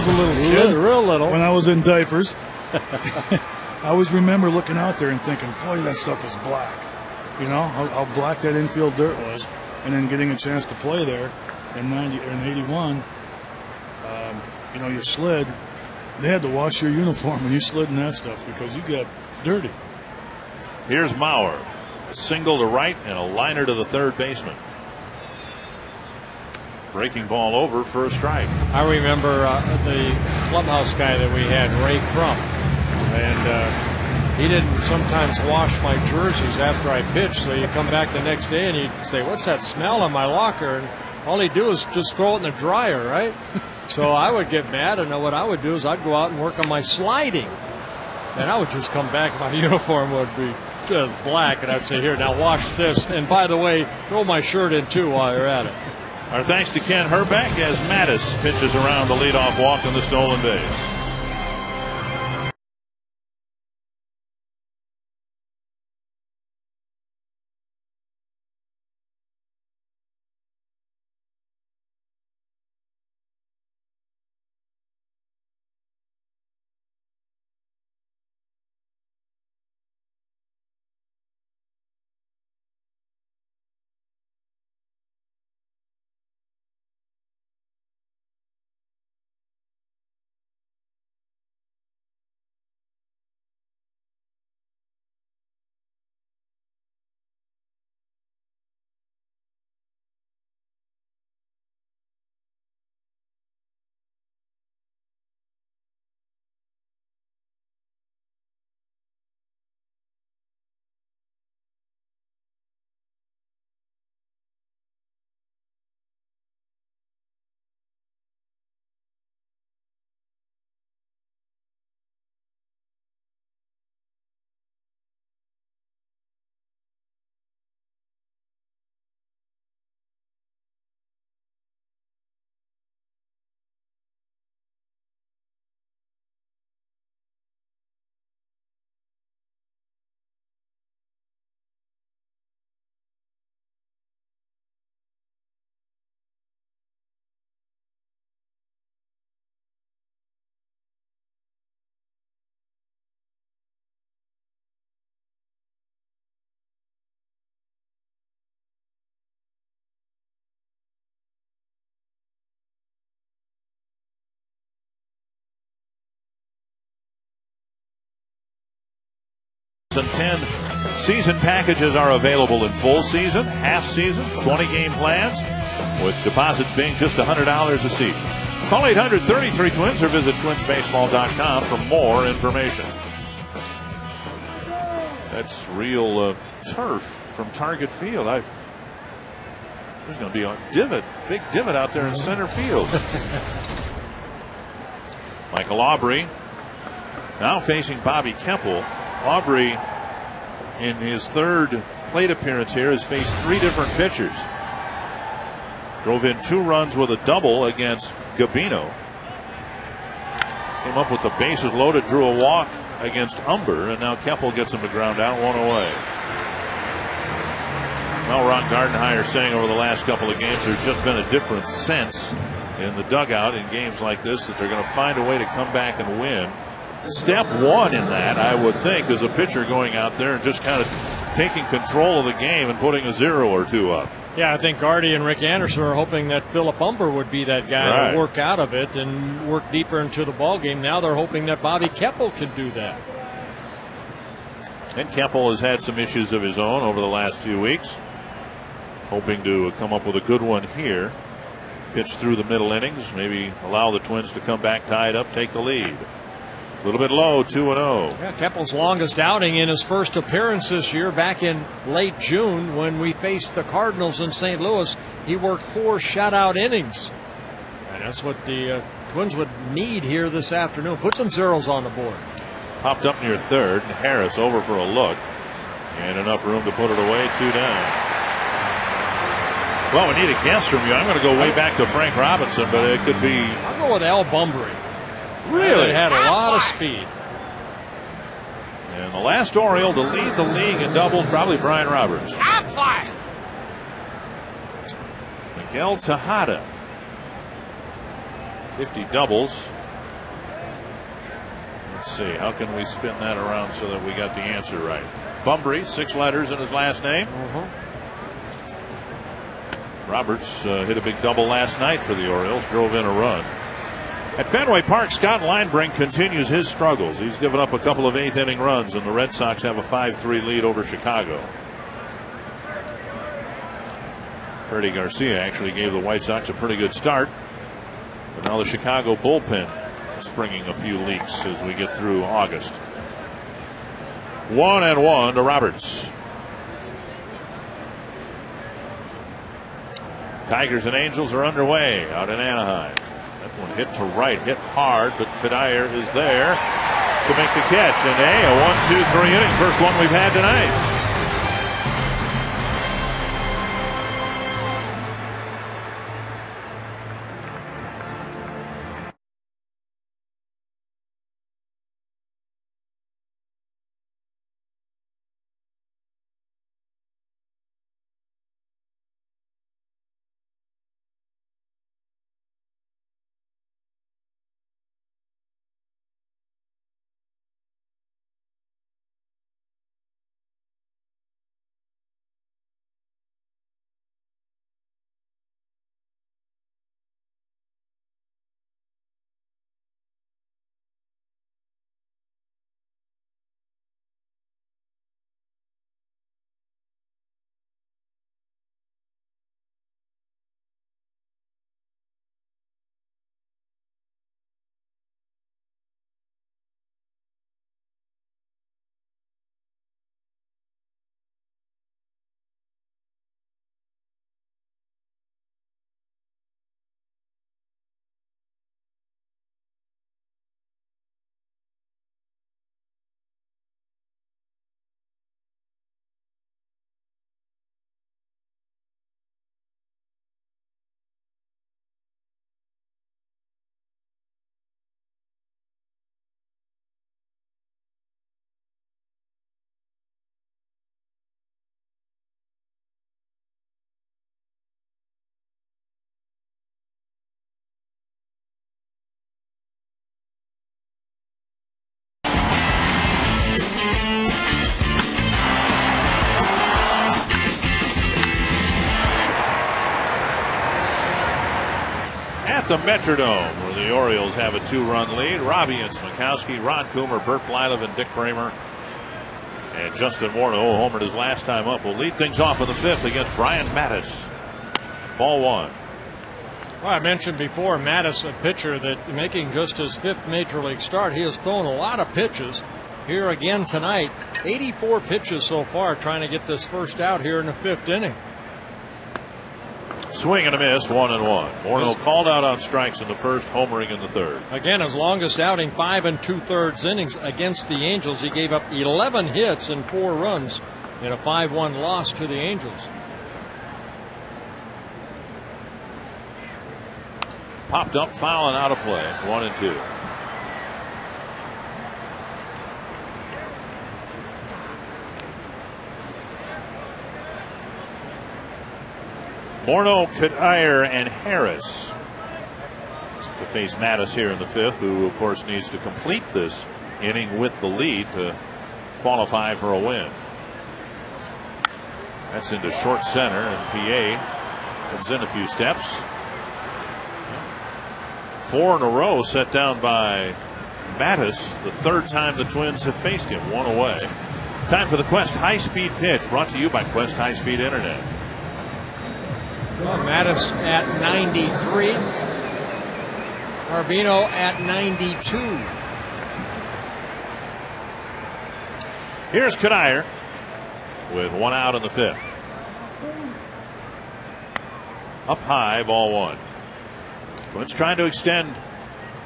a little kid, Real little. when I was in diapers, I always remember looking out there and thinking, boy, that stuff is black. How black that infield dirt was. And then getting a chance to play there in 81, you slid. They had to wash your uniform when you slid in that stuff because you got dirty. Here's Mauer. A single to right and a liner to the third baseman. Breaking ball over for a strike. I remember the clubhouse guy that we had, Ray Crump, and he didn't sometimes wash my jerseys after I pitched, so you come back the next day and you say, what's that smell in my locker? And all he'd do is just throw it in the dryer, right? So I would get mad, and what I would do is I'd go out and work on my sliding. And I would just come back, my uniform would be just black, and I'd say, here, now wash this. And by the way, throw my shirt in too while you're at it. Our thanks to Ken Herbeck as Mattis pitches around the leadoff walk in the stolen base. And 10 season packages are available in full season, half season, 20-game plans, with deposits being just $100 a seat. Call 800-33-TWINS or visit twinsbaseball.com for more information. That's real turf from Target Field. There's going to be a big divot out there in center field. Michael Aubrey now facing Bobby Kemple. Aubrey, in his third plate appearance here, has faced 3 different pitchers. Drove in 2 runs with a double against Gabino. Came up with the bases loaded, drew a walk against Umber, and now Kemple gets him to ground out, 1 away. Well, Ron Gardenhire saying over the last couple of games there's just been a different sense in the dugout in games like this, that they're going to find a way to come back and win. Step 1 in that, I would think, is a pitcher going out there and just kind of taking control of the game and putting a 0 or 2 up. Yeah, I think Gardy and Rick Anderson are hoping that Philip Umber would be that guy to work out of it and work deeper into the ball game. Now they're hoping that Bobby Kemple can do that. And Kemple has had some issues of his own over the last few weeks. Hoping to come up with a good one here. Pitch through the middle innings, maybe allow the Twins to come back, tie it up, take the lead. A little bit low, 2-0. Yeah, Kemple's longest outing in his first appearance this year, back in late June when we faced the Cardinals in St. Louis. He worked 4 shutout innings. And that's what the Twins would need here this afternoon. Put some zeros on the board. Popped up near third, and Harris over for a look. And enough room to put it away, 2 down. Well, we need a guess from you. I'm going to go way back to Frank Robinson, but it could be... I'll go with Al Bumbry. Really? It had a lot of speed. And the last Oriole to lead the league in doubles, probably Brian Roberts. Miguel Tejada. 50 doubles. Let's see, how can we spin that around so that we got the answer right? Bumbry, 6 letters in his last name. Roberts hit a big double last night for the Orioles, drove in a run. At Fenway Park, Scott Linebrink continues his struggles. He's given up a couple of 8th inning runs, and the Red Sox have a 5-3 lead over Chicago. Freddie Garcia actually gave the White Sox a pretty good start, but now the Chicago bullpen is springing a few leaks as we get through August. 1-1 to Roberts. Tigers and Angels are underway out in Anaheim. That one hit to right, hit hard, but Cuddyer is there to make the catch. And a 1-2-3 inning, first one we've had tonight. At the Metrodome, where the Orioles have a 2-run lead. Robbie and Smikowski, Ron Coomer, Bert Blylev, and Dick Bramer. And Justin Morneau, homered his last time up, will lead things off in the 5th against Brian Mattis. Ball 1. Well, I mentioned before, Mattis, a pitcher that making just his 5th major league start. He has thrown a lot of pitches here again tonight. 84 pitches so far, trying to get this first out here in the 5th inning. Swing and a miss, 1-1. Morneau called out on strikes in the 1st, homering in the 3rd. Again, his longest outing, 5 2/3 innings against the Angels. He gave up 11 hits and 4 runs in a 5-1 loss to the Angels. Popped up, foul, and out of play. 1-2. Morneau, Cuddyer, and Harris to face Mattis here in the 5th, who of course needs to complete this inning with the lead to qualify for a win. That's into short center, and PA comes in a few steps. 4 in a row set down by Mattis, the 3rd time the Twins have faced him. 1 away. Time for the Quest high-speed pitch, brought to you by Quest High-Speed Internet. Well, Mattis at 93. Carbino at 92. Here's Cuddyer with 1 out in the 5th. Up high, ball 1. Twins trying to extend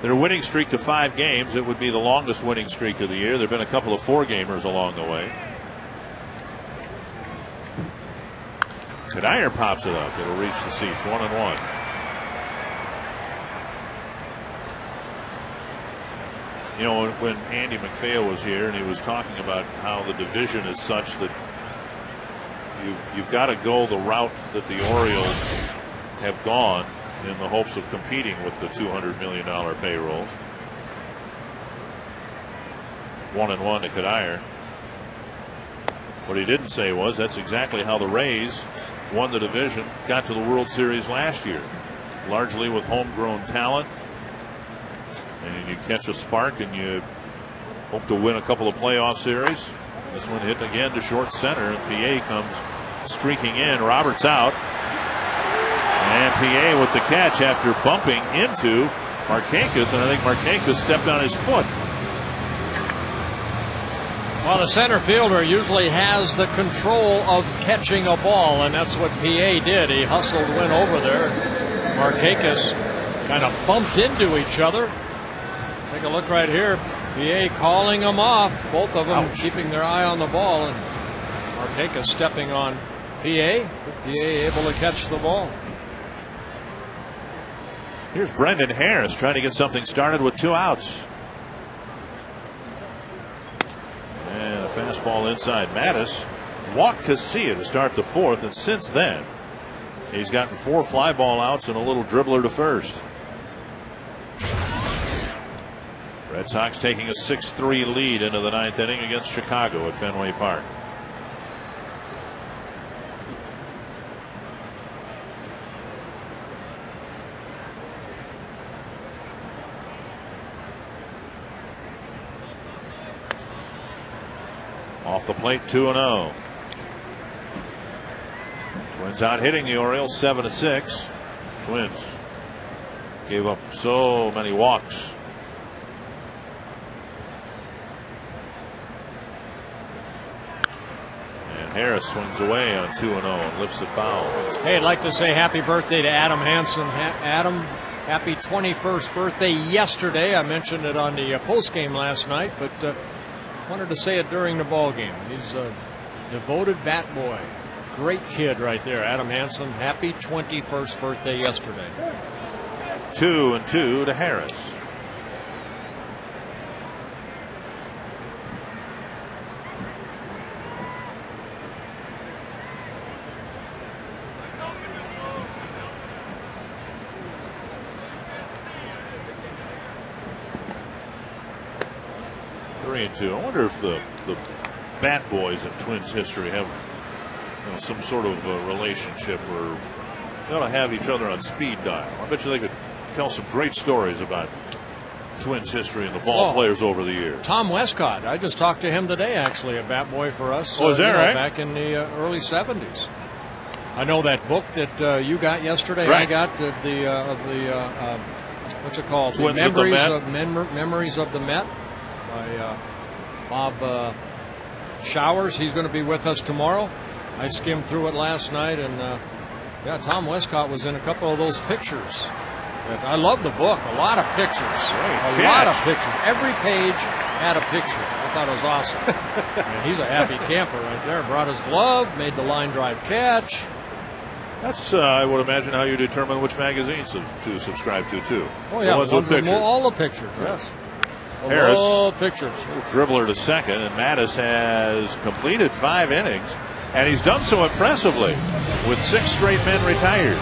their winning streak to 5 games. It would be the longest winning streak of the year. There have been a couple of 4-gamers along the way. Cuddyer pops it up. It'll reach the seats. 1-1. You know, when Andy MacPhail was here and he was talking about how the division is such that you've got to go the route that the Orioles have gone in the hopes of competing with the $200 million payroll. 1-1 to Cuddyer. What he didn't say was that's exactly how the Rays won the division, got to the World Series last year, largely with homegrown talent. And you catch a spark and you hope to win a couple of playoff series. This one hit again to short center, and PA comes streaking in. Roberts out, and PA with the catch after bumping into Markakis, and I think Markakis stepped on his foot. Well, the center fielder usually has the control of catching a ball, and that's what PA did. He hustled, went over there. Markakis kind of bumped into each other. Take a look right here. PA calling them off. Both of them keeping their eye on the ball, and Markakis stepping on PA. But PA able to catch the ball. Here's Brendan Harris trying to get something started with 2 outs. And a fastball inside. Mattis walked Casilla to start the 4th, and since then he's gotten 4 fly ball outs and a little dribbler to first. Red Sox taking a 6-3 lead into the 9th inning against Chicago at Fenway Park. Off the plate, 2-0. Twins out hitting the Orioles 7-6. Twins gave up so many walks. And Harris swings away on 2-0 and lifts it foul. Hey, I'd like to say happy birthday to Adam Hansen. Adam, happy 21st birthday yesterday. I mentioned it on the post game last night, but wanted to say it during the ball game. He's a devoted bat boy. Great kid right there, Adam Hansen. Happy 21st birthday yesterday. 2-2 to Harris. I wonder if the bat boys in Twins history have some sort of relationship, or they ought to have each other on speed dial. I bet you they could tell some great stories about Twins history and the ball players over the years. Tom Westcott, I just talked to him today, actually, a bat boy for us. Oh, is that right? Back in the early 70s. I know that book that you got yesterday. Right. I got what's it called? Twins Memories of the Met by Bob Showers. He's going to be with us tomorrow. I skimmed through it last night, and yeah, Tom Westcott was in a couple of those pictures. I love the book. A lot of pictures. A lot of pictures. Every page had a picture. I thought it was awesome. And he's a happy camper right there. Brought his glove, made the line drive catch. That's, I would imagine, how you determine which magazines to subscribe to, too. Oh, yeah. The ones with pictures. All the pictures, yes. Harris, all pictures. Dribbler to second, and Mattis has completed 5 innings, and he's done so impressively with 6 straight men retired.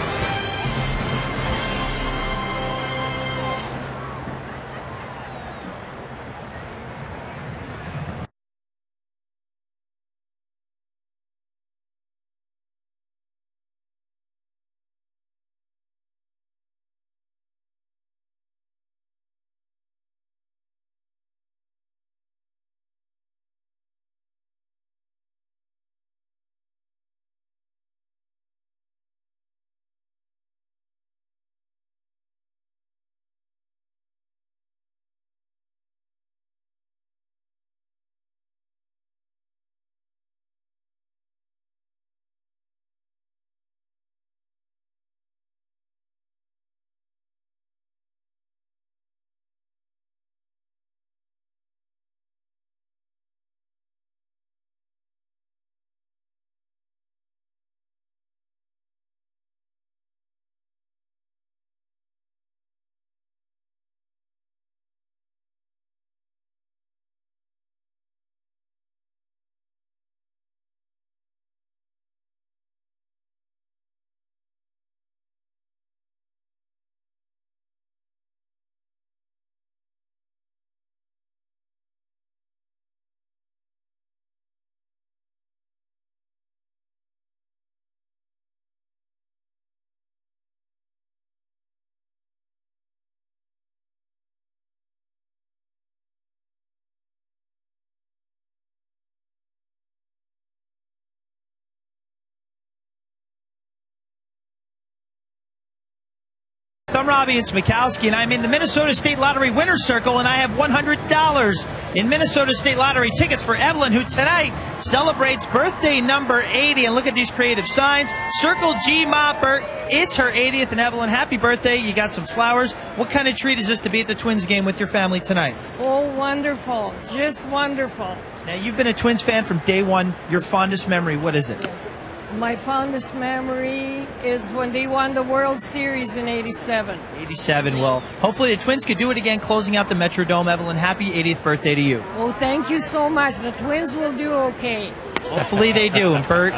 I'm Robbie. It's Mikowski, and I'm in the Minnesota State Lottery Winner's Circle, and I have $100 in Minnesota State Lottery tickets for Evelyn, who tonight celebrates birthday number 80. And look at these creative signs. Circle G Ma Bert. It's her 80th, and Evelyn, happy birthday. You got some flowers. What kind of treat is this to be at the Twins game with your family tonight? Oh, wonderful. Just wonderful. Now, you've been a Twins fan from day one. Your fondest memory, what is it? Yes. My fondest memory is when they won the World Series in '87. 87. Well, hopefully the Twins could do it again, closing out the Metrodome. Evelyn, happy 80th birthday to you. Oh, thank you so much. The Twins will do okay. Hopefully they do. And Bert,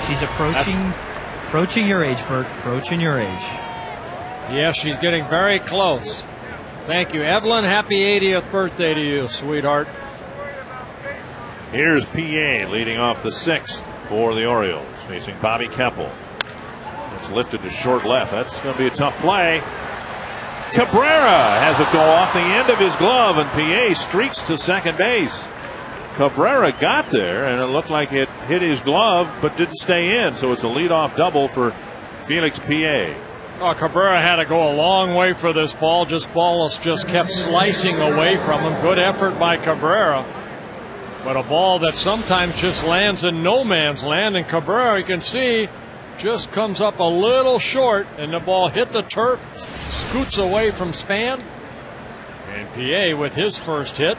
she's approaching your age, Bert. Approaching your age. Yes, she's getting very close. Thank you, Evelyn. Happy 80th birthday to you, sweetheart. Here's PA leading off the 6th for the Orioles, facing Bobby Keppel. It's lifted to short left. That's going to be a tough play. Cabrera has it go off the end of his glove, and PA streaks to second base. Cabrera got there, and it looked like it hit his glove, but didn't stay in, so it's a leadoff double for Felix PA. Oh, Cabrera had to go a long way for this ball. Ball just kept slicing away from him. Good effort by Cabrera. But a ball that sometimes just lands in no man's land, and Cabrera, you can see, just comes up a little short, and the ball hit the turf, scoots away from Span. And PA with his first hit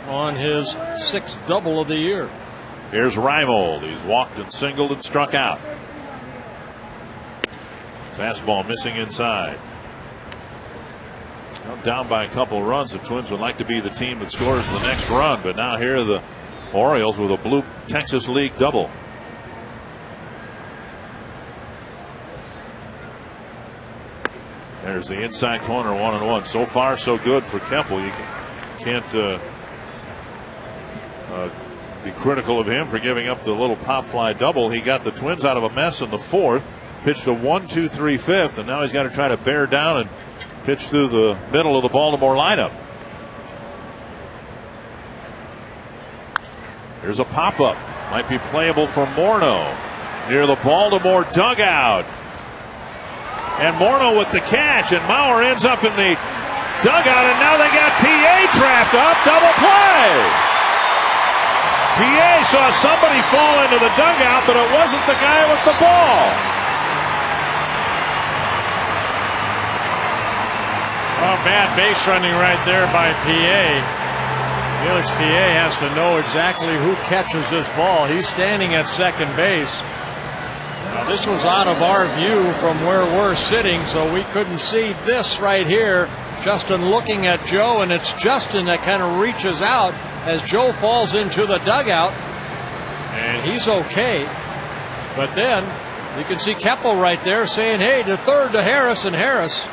on his 6th double of the year. Here's Reimold. He's walked and singled and struck out. Fastball missing inside. Now down by a couple runs. The Twins would like to be the team that scores the next run, but now here are the Orioles with a blue Texas League double. There's the inside corner, 1-1. So far, so good for Keppel. You can't be critical of him for giving up the little pop fly double. He got the Twins out of a mess in the 4th, pitched a 1-2-3 5th, and now he's got to try to bear down and pitch through the middle of the Baltimore lineup. Here's a pop-up. Might be playable for Morneau near the Baltimore dugout. And Morneau with the catch, and Mauer ends up in the dugout, and now they got PA trapped up. Double play. PA saw somebody fall into the dugout, but it wasn't the guy with the ball. Oh, bad base running right there by PA. Felix PA has to know exactly who catches this ball. He's standing at second base. Now, this was out of our view from where we're sitting, so we couldn't see this right here. Justin looking at Joe, and it's Justin that kind of reaches out as Joe falls into the dugout, and he's okay. But then you can see Keppel right there saying, hey, to third to Harris, and Harris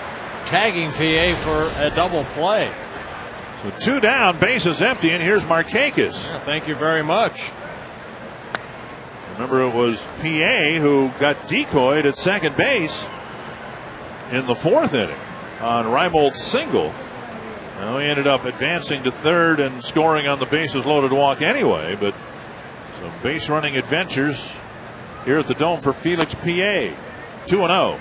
tagging PA for a double play. So 2 down, bases empty, and here's Markakis. Yeah, thank you very much. Remember, it was PA who got decoyed at second base in the 4th inning on Reimold's single. Now he ended up advancing to third and scoring on the bases loaded walk anyway, but some base running adventures here at the Dome for Felix PA. 2-0.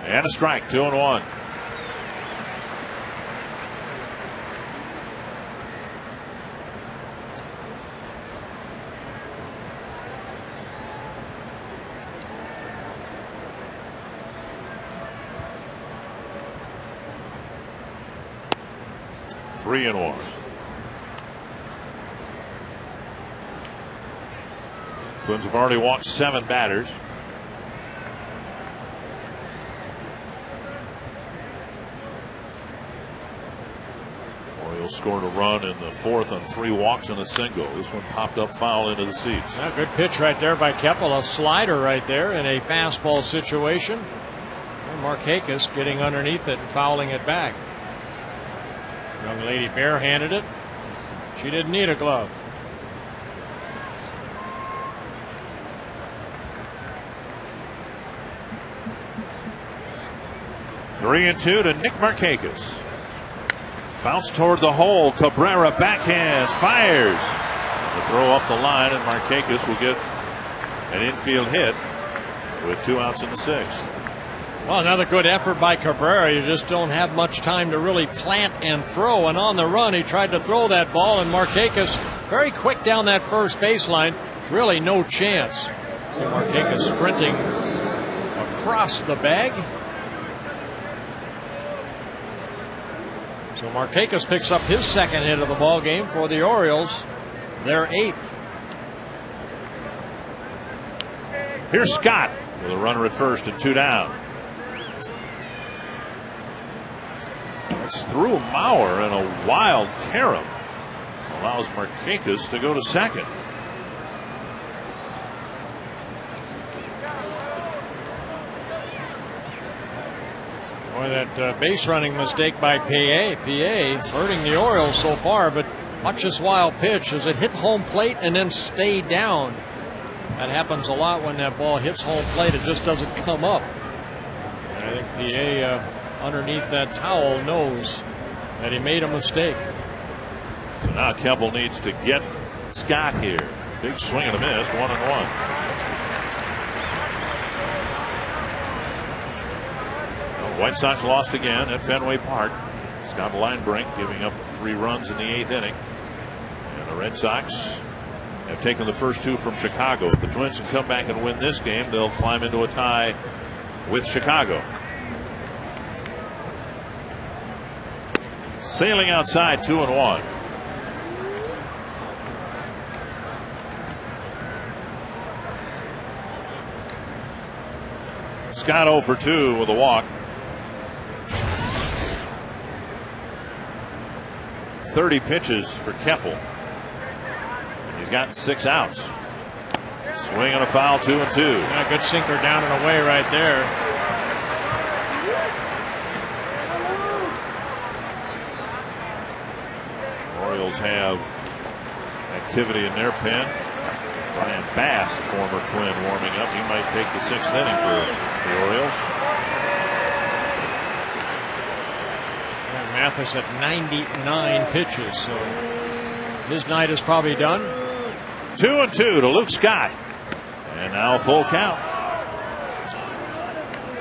And a strike, 2-1. Three and one. Twins have already walked 7 batters. Orioles scored a run in the 4th on 3 walks and a single. This one popped up foul into the seats. Yeah, good pitch right there by Keppel. A slider right there in a fastball situation. And Markakis getting underneath it and fouling it back. Young lady barehanded it. She didn't need a glove. 3-2 to Nick Markakis. Bounce toward the hole. Cabrera backhands, fires. The throw up the line, and Markakis will get an infield hit with 2 outs in the 6th. Well, another good effort by Cabrera. You just don't have much time to really plant and throw. And on the run, he tried to throw that ball, and Markakis very quick down that first baseline. Really no chance. See Markakis sprinting across the bag. So Markakis picks up his 2nd hit of the ball game for the Orioles. Their 8th. Here's Scott with a runner at first and 2 down. It's through Mauer, and a wild carom allows Markakis to go to 2nd. Boy, that base running mistake by PA hurting the Orioles so far, but watch this wild pitch as it hit home plate and then stayed down. That happens a lot when that ball hits home plate. It just doesn't come up. And I think PA underneath that towel knows that he made a mistake. So now Keppel needs to get Scott here. Big swing and a miss, 1-1. White Sox lost again at Fenway Park. Scott Linebrink giving up 3 runs in the 8th inning. And the Red Sox have taken the first 2 from Chicago. If the Twins can come back and win this game, they'll climb into a tie with Chicago. Sailing outside, 2-1. Scott 0 for 2 with a walk. 30 pitches for Keppel. He's gotten 6 outs. Swing and a foul, 2-2. Yeah, good sinker down and away right there. Orioles have activity in their pen. Brian Bass, former Twin, warming up. He might take the 6th inning for the Orioles. Mathis at 99 pitches, so his night is probably done. 2-2 to Luke Scott, and now a full count.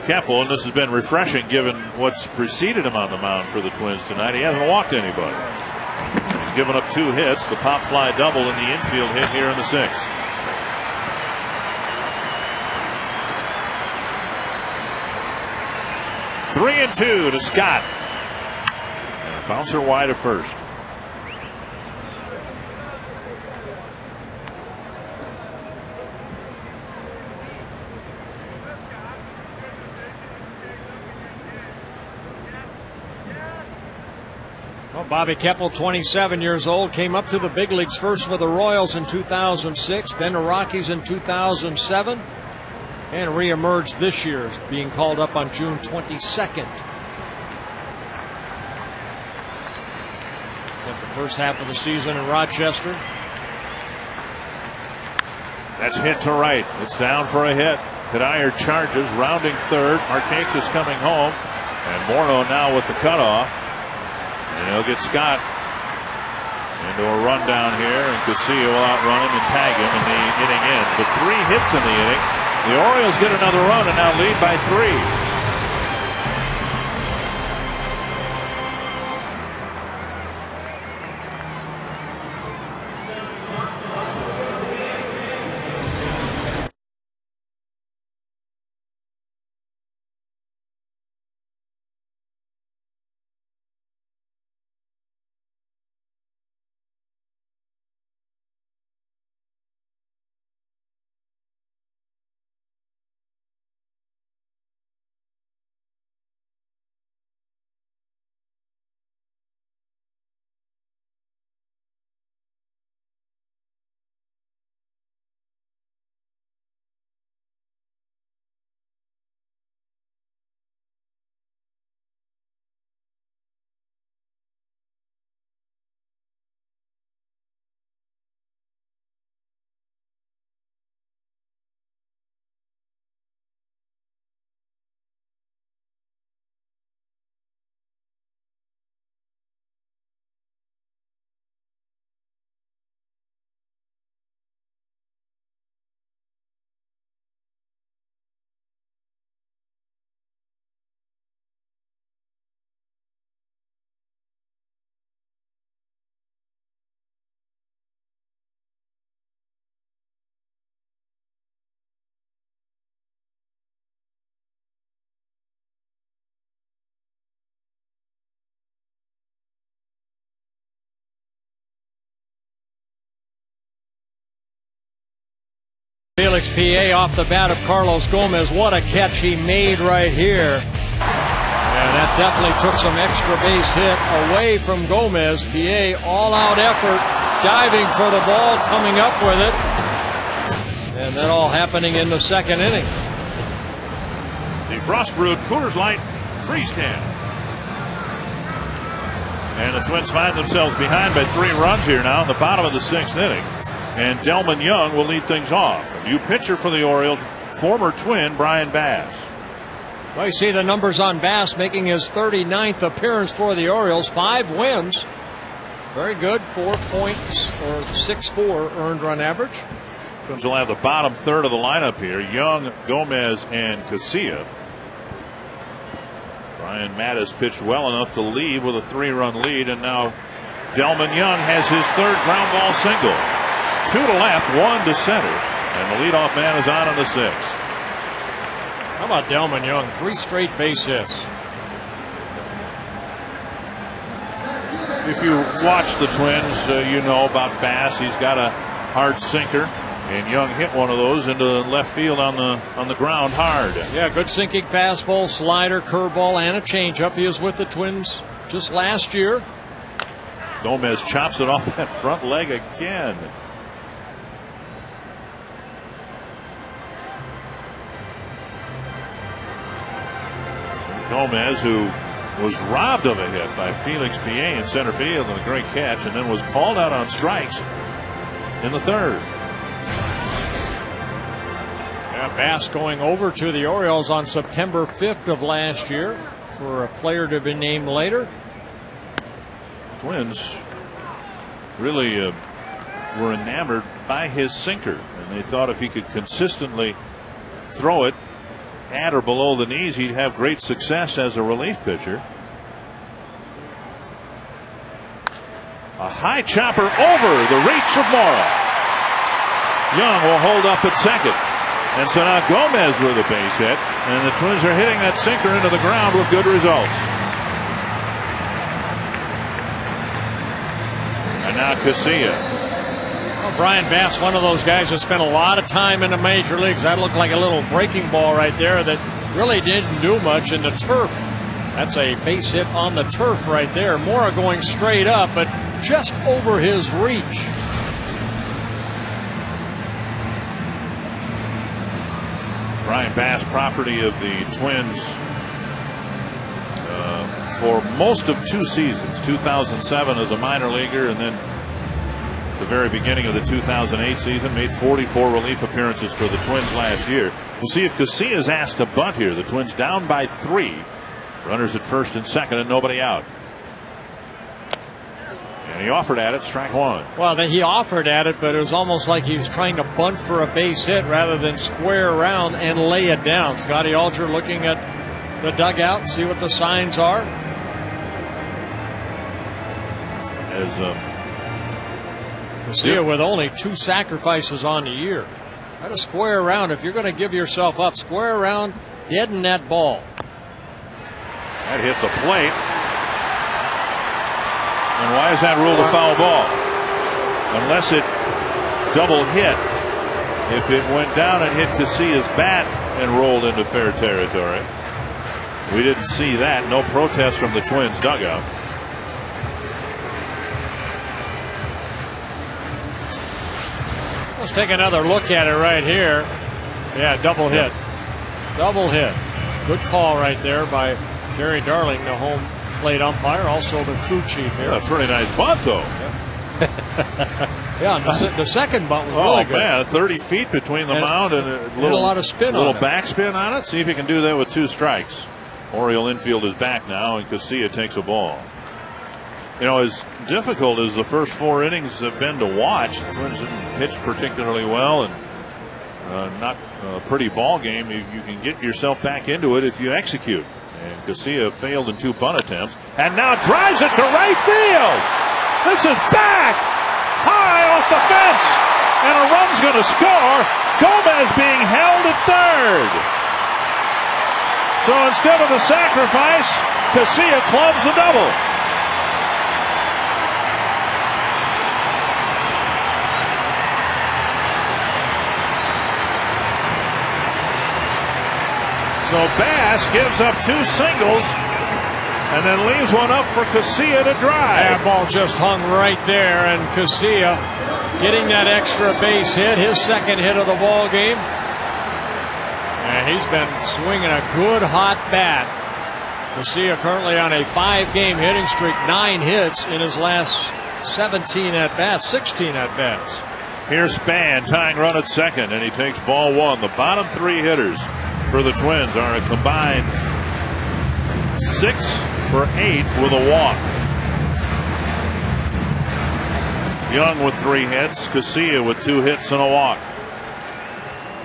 Keppel, and this has been refreshing given what's preceded him on the mound for the Twins tonight. He hasn't walked anybody. He's given up 2 hits, the pop fly double and the infield hit here in the 6th. Three and 2 to Scott. Bouncer wide at first. Well, Bobby Keppel, 27 years old, came up to the big leagues first for the Royals in 2006, then the Rockies in 2007, and reemerged this year, being called up on June 22nd. First half of the season in Rochester. That's hit to right. It's down for a hit. Kadire charges, rounding third. Markakis coming home. And Morneau now with the cutoff. And he'll get Scott into a run down here. And Castillo will outrun him and tag him. And the inning ends. But 3 hits in the inning. The Orioles get another run and now lead by 3. Felix PA off the bat of Carlos Gomez. What a catch he made right here. And that definitely took some extra base hit away from Gomez. PA all-out effort, diving for the ball, coming up with it. And that all happening in the second inning. The Frost Brewed Coors Light freeze can. And the Twins find themselves behind by 3 runs here now in the bottom of the 6th inning. And Delman Young will lead things off. New pitcher for the Orioles, former Twin Brian Bass. Well, you see the numbers on Bass making his 39th appearance for the Orioles. 5 wins. Very good. 4 points or 6.4 earned run average. Twins will have the bottom third of the lineup here. Young, Gomez, and Casilla. Brian Mattis pitched well enough to lead with a 3-run lead, and now Delman Young has his 3rd ground ball single. 2 to left, 1 to center, and the leadoff man is on in the 6th. How about Delman Young? 3 straight base hits. If you watch the Twins, you know about Bass. He's got a hard sinker, and Young hit one of those into left field on the ground hard. Yeah, good sinking fastball, slider, curveball, and a changeup. He was with the Twins just last year. Gomez chops it off that front leg again. Gomez, who was robbed of a hit by Felix PA in center field and a great catch, and then was called out on strikes in the 3rd. Yeah, Bass going over to the Orioles on September 5th of last year for a player to be named later. Twins really were enamored by his sinker, and they thought if he could consistently throw it at or below the knees, he'd have great success as a relief pitcher. A high chopper over the reach of Mora. Young will hold up at second. And so now Gomez with a base hit, and the Twins are hitting that sinker into the ground with good results. And now Casilla. Brian Bass, one of those guys that spent a lot of time in the major leagues. That looked like a little breaking ball right there that really didn't do much in the turf. That's a base hit on the turf right there. Mora going straight up, but just over his reach. Brian Bass, property of the Twins for most of 2 seasons. 2007 as a minor leaguer, and then the very beginning of the 2008 season, made 44 relief appearances for the Twins last year. We'll see if Casilla is asked to bunt here. The Twins down by 3. Runners at first and second and nobody out. And he offered at it, strike 1. Well, he offered at it, but it was almost like he was trying to bunt for a base hit rather than square around and lay it down. Scotty Alger looking at the dugout, see what the signs are. As Casilla with only 2 sacrifices on the year. Try to square around. If you're going to give yourself up, square around, deaden that ball. That hit the plate. And why is that ruled a foul ball? Unless it double hit. If it went down and hit Casilla's bat and rolled into fair territory. We didn't see that. No protest from the Twins dugout. Let's take another look at it right here. Yeah, double hit. Double hit. Good call right there by Gary Darling, the home plate umpire, also the crew chief here. Yeah, pretty nice bunt, though. Yeah, the second bunt was really good. Oh, man, 30 feet between the mound and a lot of spin on it. Little backspin on it. See if he can do that with 2 strikes. Oriole infield is back now, and Casilla takes a ball. You know, as difficult as the first 4 innings have been to watch, the Twins didn't pitch particularly well, and not a pretty ball game. You can get yourself back into it if you execute. And Casilla failed in 2 bunt attempts, and now drives it to right field. This is back high off the fence, and a run's going to score. Gomez being held at third. So instead of a sacrifice, Casilla clubs the double. Bass gives up 2 singles and then leaves one up for Casilla to drive. That ball just hung right there, and Casilla getting that extra base hit, his second hit of the ball game. And he's been swinging a good hot bat. Casilla currently on a 5-game hitting streak, 9 hits in his last 17 at-bats, 16 at-bats. Here's Span tying run at second, and he takes ball 1. The bottom 3 hitters for the Twins are a combined 6 for 8 with a walk. Young with 3 hits, Casilla with 2 hits and a walk.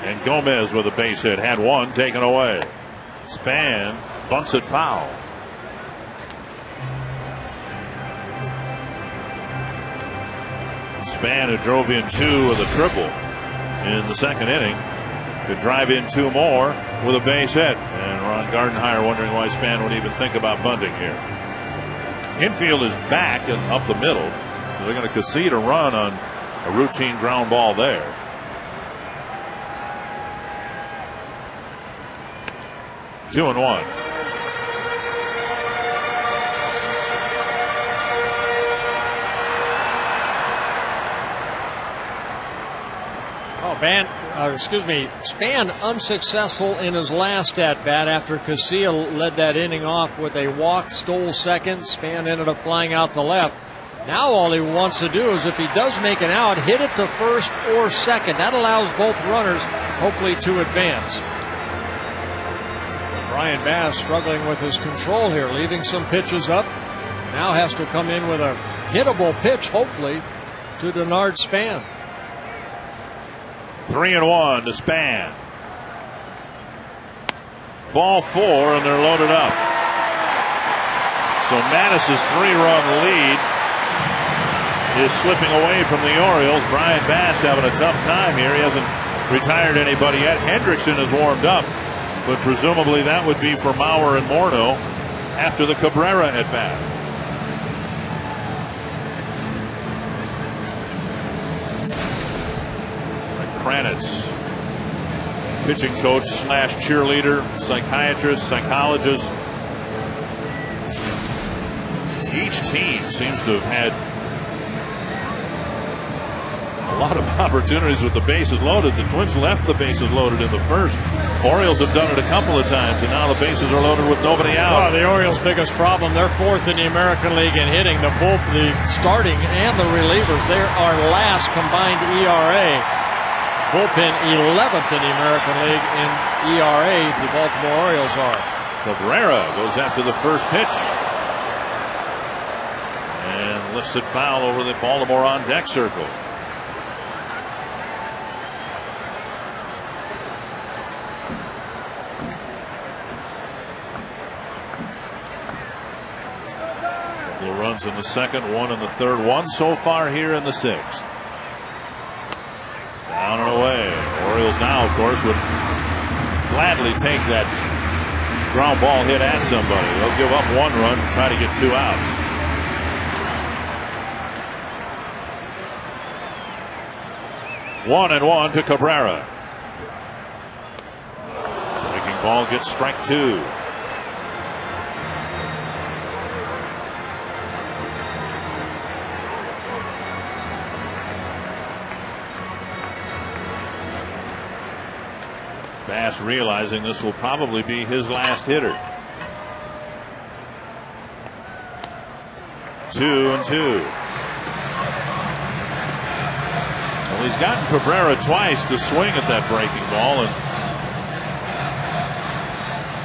And Gomez with a base hit, had 1 taken away. Span bunts it foul. Span, who drove in 2 with a triple in the second inning, could drive in 2 more with a base hit. And Ron Gardenhire wondering why Span would even think about bunting here. Infield is back and up the middle, so they're going to concede a run on a routine ground ball there. Two and one. Span unsuccessful in his last at-bat after Casilla led that inning off with a walk, stole second. Span ended up flying out to left. Now all he wants to do is, if he does make an out, hit it to first or second. That allows both runners hopefully to advance. Brian Bass struggling with his control here, leaving some pitches up. Now has to come in with a hittable pitch, hopefully, to Denard Span. 3-1 to Span. Ball 4, and they're loaded up. So Mattis's 3-run lead is slipping away from the Orioles. Brian Bass having a tough time here. He hasn't retired anybody yet. Hendrickson has warmed up, but presumably that would be for Mauer and Morneau after the Cabrera at bat. Kranitz, pitching coach slash cheerleader, psychiatrist, psychologist. Each team seems to have had a lot of opportunities with the bases loaded. The Twins left the bases loaded in the first. Orioles have done it a couple of times, and now the bases are loaded with nobody out. Oh, the Orioles' biggest problem, they're 4th in the American League in hitting. The starting and the relievers, they are last combined ERA. Bullpen 11th in the American League in ERA, the Baltimore Orioles are. Cabrera goes after the first pitch and lifts it foul over the Baltimore on deck circle. Couple of runs in the second, 1 in the third, 1 so far here in the 6th. Down and away. Orioles now, of course, would gladly take that ground ball hit at somebody. They'll give up 1 run and try to get 2 outs. One and 1 to Cabrera. Breaking ball gets strike 2. Bass realizing this will probably be his last hitter. 2-2. Well, he's gotten Cabrera twice to swing at that breaking ball, and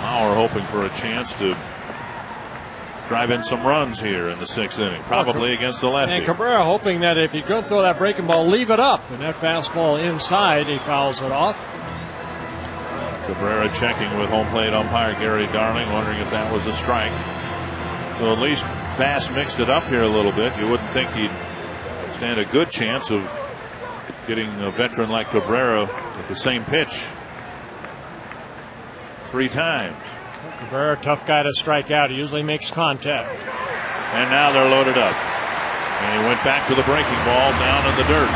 Mauer hoping for a chance to drive in some runs here in the 6th inning, probably against the lefty. And Cabrera hoping that if you're going to throw that breaking ball, leave it up. And that fastball inside, he fouls it off. Cabrera checking with home plate umpire Gary Darling, wondering if that was a strike. So at least Bass mixed it up here a little bit. You wouldn't think he'd stand a good chance of getting a veteran like Cabrera with the same pitch 3 times. Cabrera, tough guy to strike out. He usually makes contact. And now they're loaded up. And he went back to the breaking ball down in the dirt.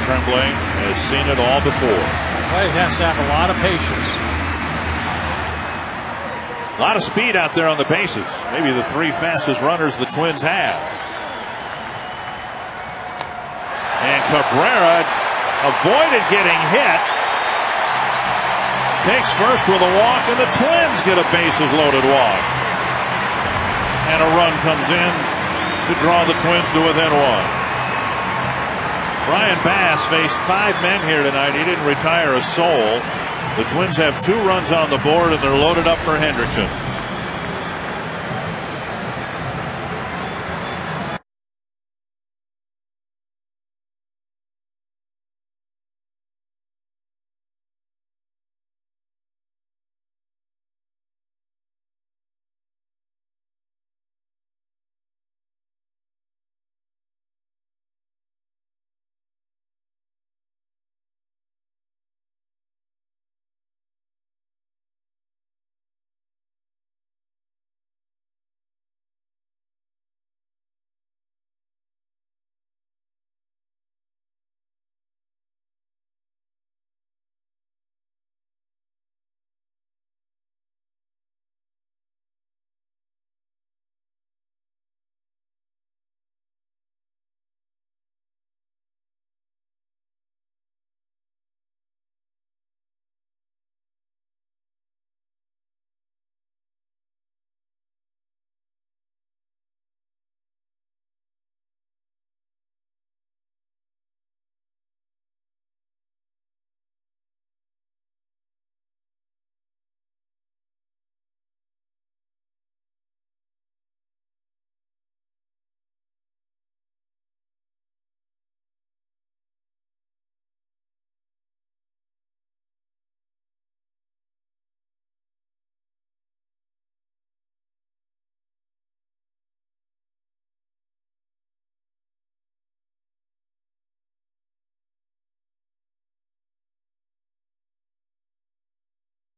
Tremblay has seen it all before. Well, he has to have a lot of patience. A lot of speed out there on the bases. Maybe the three fastest runners the Twins have. And Cabrera avoided getting hit. Takes first with a walk, and the Twins get a bases loaded walk. And a run comes in to draw the Twins to within one. Brian Bass faced 5 men here tonight. He didn't retire a soul. The Twins have 2 runs on the board, and they're loaded up for Hendrickson.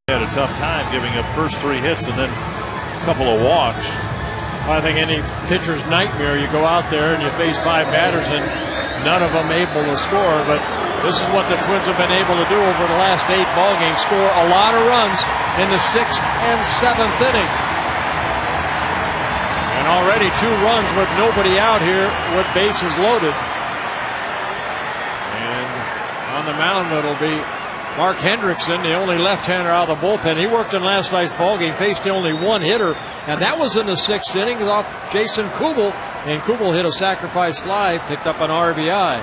Had a tough time giving up first 3 hits and then a couple of walks. I think any pitcher's nightmare. You go out there and you face 5 batters and none of them able to score. But this is what the Twins have been able to do over the last 8 ball games: score a lot of runs in the 6th and 7th inning. And already 2 runs with nobody out here with bases loaded. And on the mound it'll be Mark Hendrickson, the only left-hander out of the bullpen. He worked in last night's ballgame, faced only 1 hitter, and that was in the 6th inning off Jason Kubel. And Kubel hit a sacrifice fly, picked up an RBI.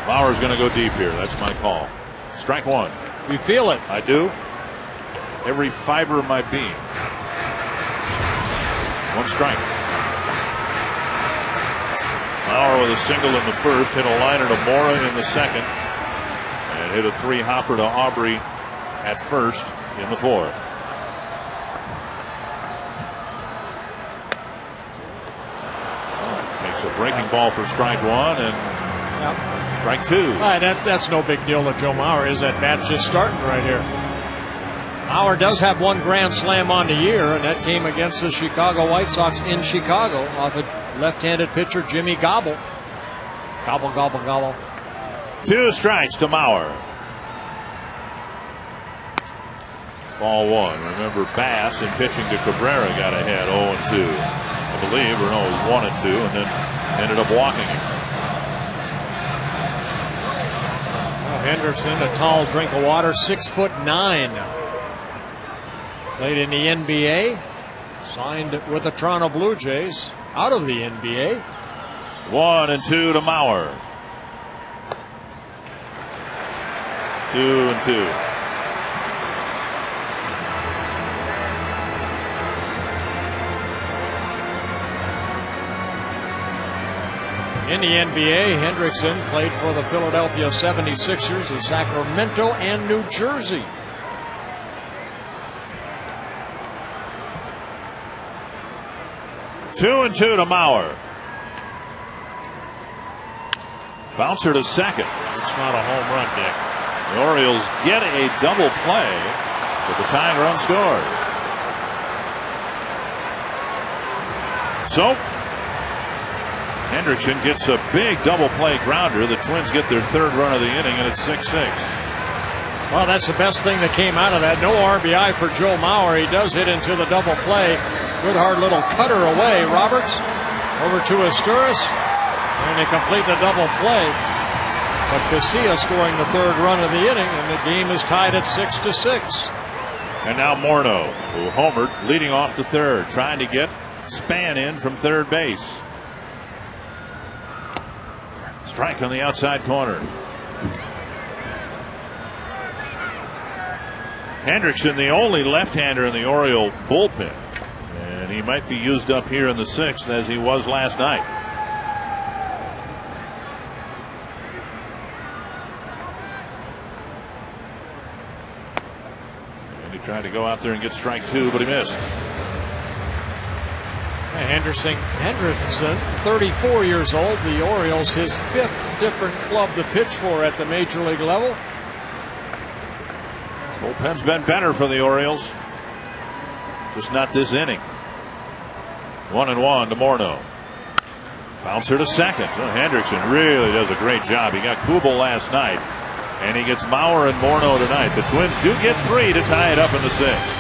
Bauer's going to go deep here. That's my call. Strike 1. You feel it? I do. Every fiber of my being. 1 strike. Bauer with a single in the first, hit a liner to Mora in the second. And hit a 3-hopper to Aubrey at first in the 4th. Takes a breaking ball for strike 1 and strike 2. All right, that's no big deal to Joe Mauer. Is that bat's just starting right here. Mauer does have 1 grand slam on the year, and that came against the Chicago White Sox in Chicago off a left-handed pitcher, Jimmy Gobble. Gobble, gobble, gobble. 2 strikes to Mauer. Ball 1. Remember, Bass in pitching to Cabrera got ahead 0-2, I believe, or no, it was 1-2, and then ended up walking him. Henderson, a tall drink of water, 6'9". Played in the NBA, signed with the Toronto Blue Jays out of the NBA. 1-2 to Mauer. 2-2. In the NBA, Hendrickson played for the Philadelphia 76ers in Sacramento and New Jersey. Two and 2 to Mauer. Bouncer to second. It's not a home run, Dick. The Orioles get a double play, but the tying run scores. So, Hendrickson gets a big double play grounder. The Twins get their third run of the inning, and it's 6-6. Well, that's the best thing that came out of that. No RBI for Joe Mauer. He does hit into the double play. Good hard little cutter away. Roberts over to Asturias, and they complete the double play. But Casilla scoring the third run of the inning, and the game is tied at 6-6. And now Morneau, who homered, leading off the third, trying to get Span in from third base. Strike on the outside corner. Hendrickson, the only left-hander in the Oriole bullpen, and he might be used up here in the sixth as he was last night. And he tried to go out there and get strike two, but he missed. Henderson, 34 years old. The Orioles, his fifth different club to pitch for at the major league level. Bullpen's been better for the Orioles, just not this inning. 1-1 to Morneau. Bouncer to second. Oh, Hendrickson really does a great job. He got Kubel last night, and he gets Mauer and Morneau tonight. The Twins do get 3 to tie it up in the sixth.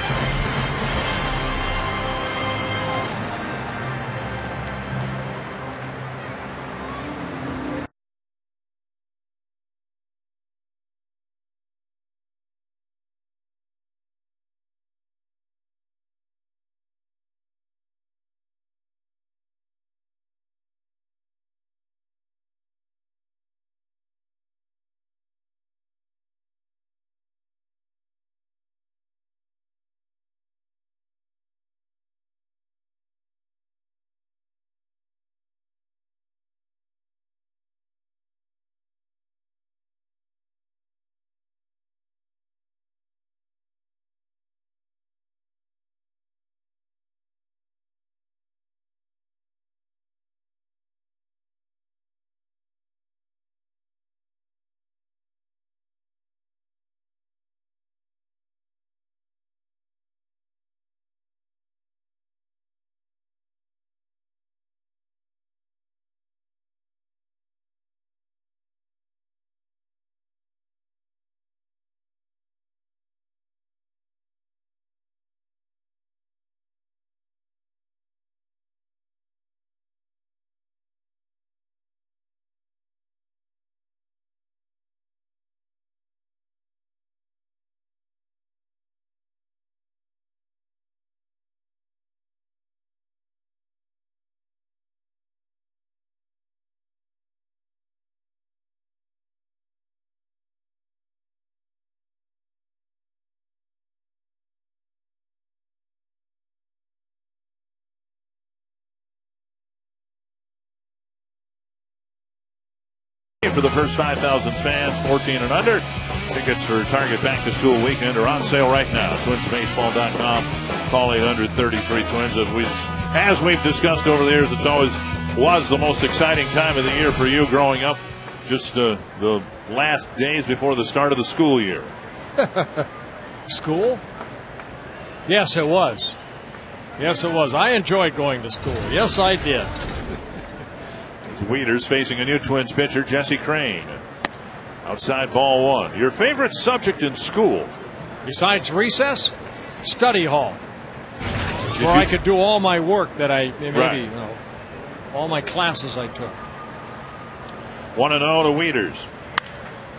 For the first 5,000 fans, 14 and under. Tickets for Target Back to School Weekend are on sale right now. TwinsBaseball.com. Call 800-33-TWINS. As we've discussed over the years, it's always was the most exciting time of the year for you growing up. Just the last days before the start of the school year. School? Yes, it was. Yes, it was. I enjoyed going to school. Yes, I did. Weeders facing a new Twins pitcher, Jesse Crane. Outside ball one. Your favorite subject in school? Besides recess? Study hall. Where I could do all my work that all my classes I took. 1-0 to Weeders.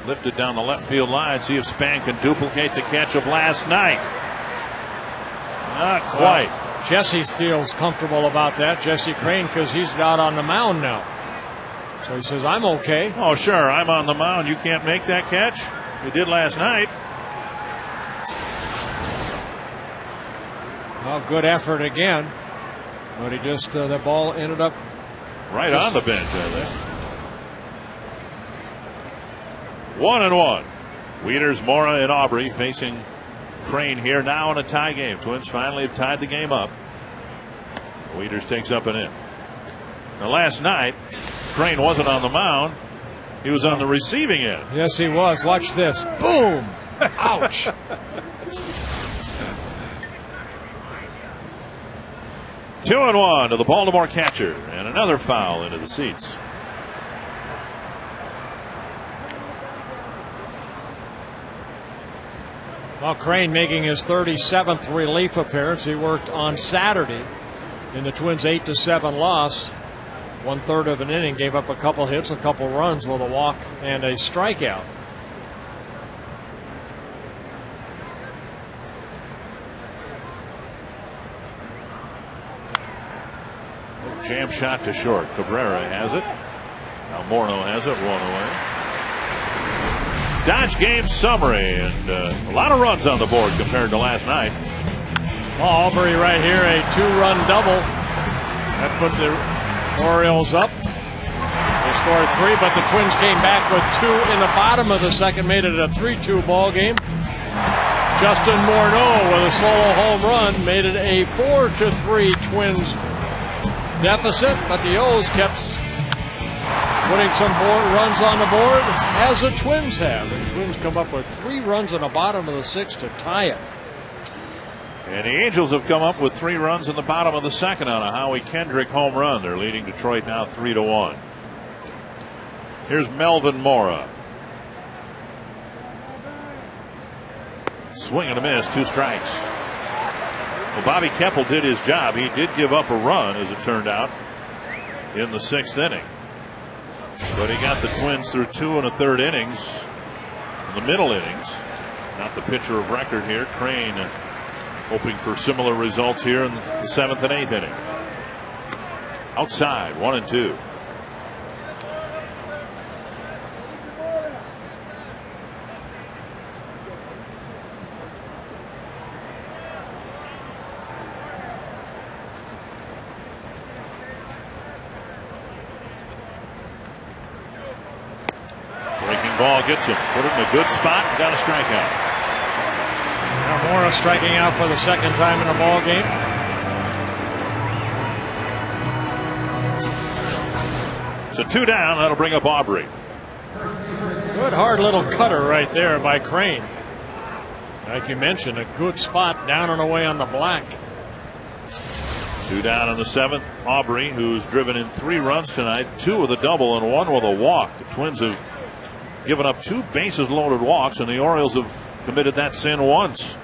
Lifted down the left field line. See if Span can duplicate the catch of last night. Not quite. Well, Jesse feels comfortable about that, Jesse Crane, because he's out on the mound now. So he says, I'm okay. Oh, sure, I'm on the mound. You can't make that catch? You did last night. Well, good effort again. But he just, the ball ended up right on the bench, I think. 1-1. Weeders, Mora, and Aubrey facing Crane here now in a tie game. Twins finally have tied the game up. Weeders takes up an in. Now, last night, Crane wasn't on the mound. He was on the receiving end. Yes, he was. Watch this. Boom. Ouch. 2 2-1 to the Baltimore catcher, and another foul into the seats. Well, Crane making his 37th relief appearance. He worked on Saturday in the Twins' 8-7 loss. 1/3 of an inning, gave up a couple hits, a couple runs with a walk and a strikeout. Jam shot to short. Cabrera has it. Now Morneau has it, 1 away. Dodge game summary, and a lot of runs on the board compared to last night. Aubrey right here, a 2-run double. That put the Orioles up. They scored 3, but the Twins came back with 2 in the bottom of the second, made it a 3-2 ball game. Justin Morneau with a solo home run made it a 4-3 Twins deficit, but the O's kept putting some more runs on the board, as the Twins have. The Twins come up with 3 runs in the bottom of the 6th to tie it. And the Angels have come up with 3 runs in the bottom of the 2nd on a Howie Kendrick home run. They're leading Detroit now 3-1. Here's Melvin Mora. Swing and a miss, 2 strikes. Well, Bobby Keppel did his job. He did give up a run, as it turned out, in the 6th inning. But he got the Twins through 2 1/3 innings, in the middle innings. Not the pitcher of record here. Crane hoping for similar results here in the 7th and 8th innings. Outside, 1-2. Ball gets him, put it in a good spot, and got a strikeout. Now Mora striking out for the 2nd time in the ball game. So 2 down, that'll bring up Aubrey. Good hard little cutter right there by Crane. Like you mentioned, a good spot down and away on the black. 2 down in the 7th. Aubrey, who's driven in 3 runs tonight, 2 with a double and 1 with a walk. The Twins have given up 2 bases loaded walks, and the Orioles have committed that sin once.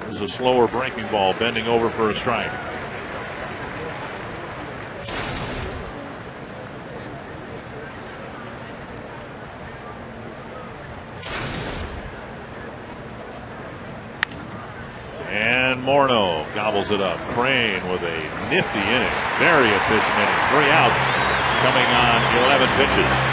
There's a slower breaking ball bending over for a strike. And Morneau gobbles it up. Crane with a nifty inning, very efficient inning. 3 outs coming on 11 pitches.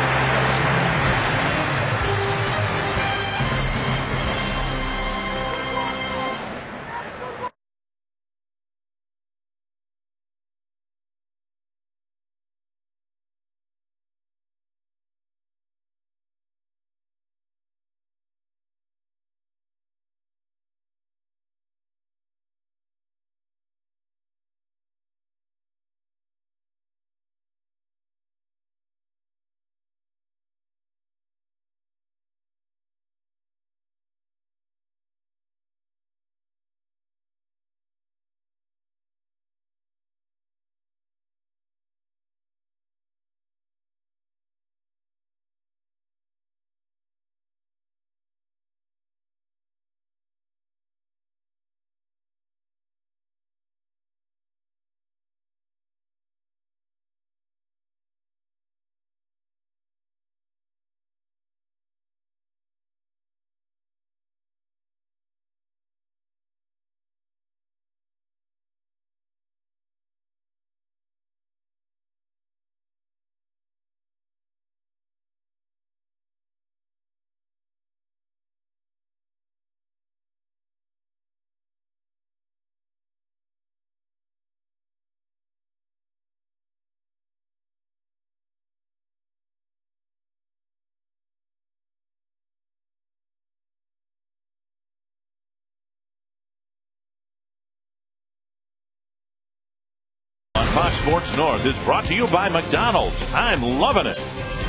Fox Sports North is brought to you by McDonald's. I'm loving it.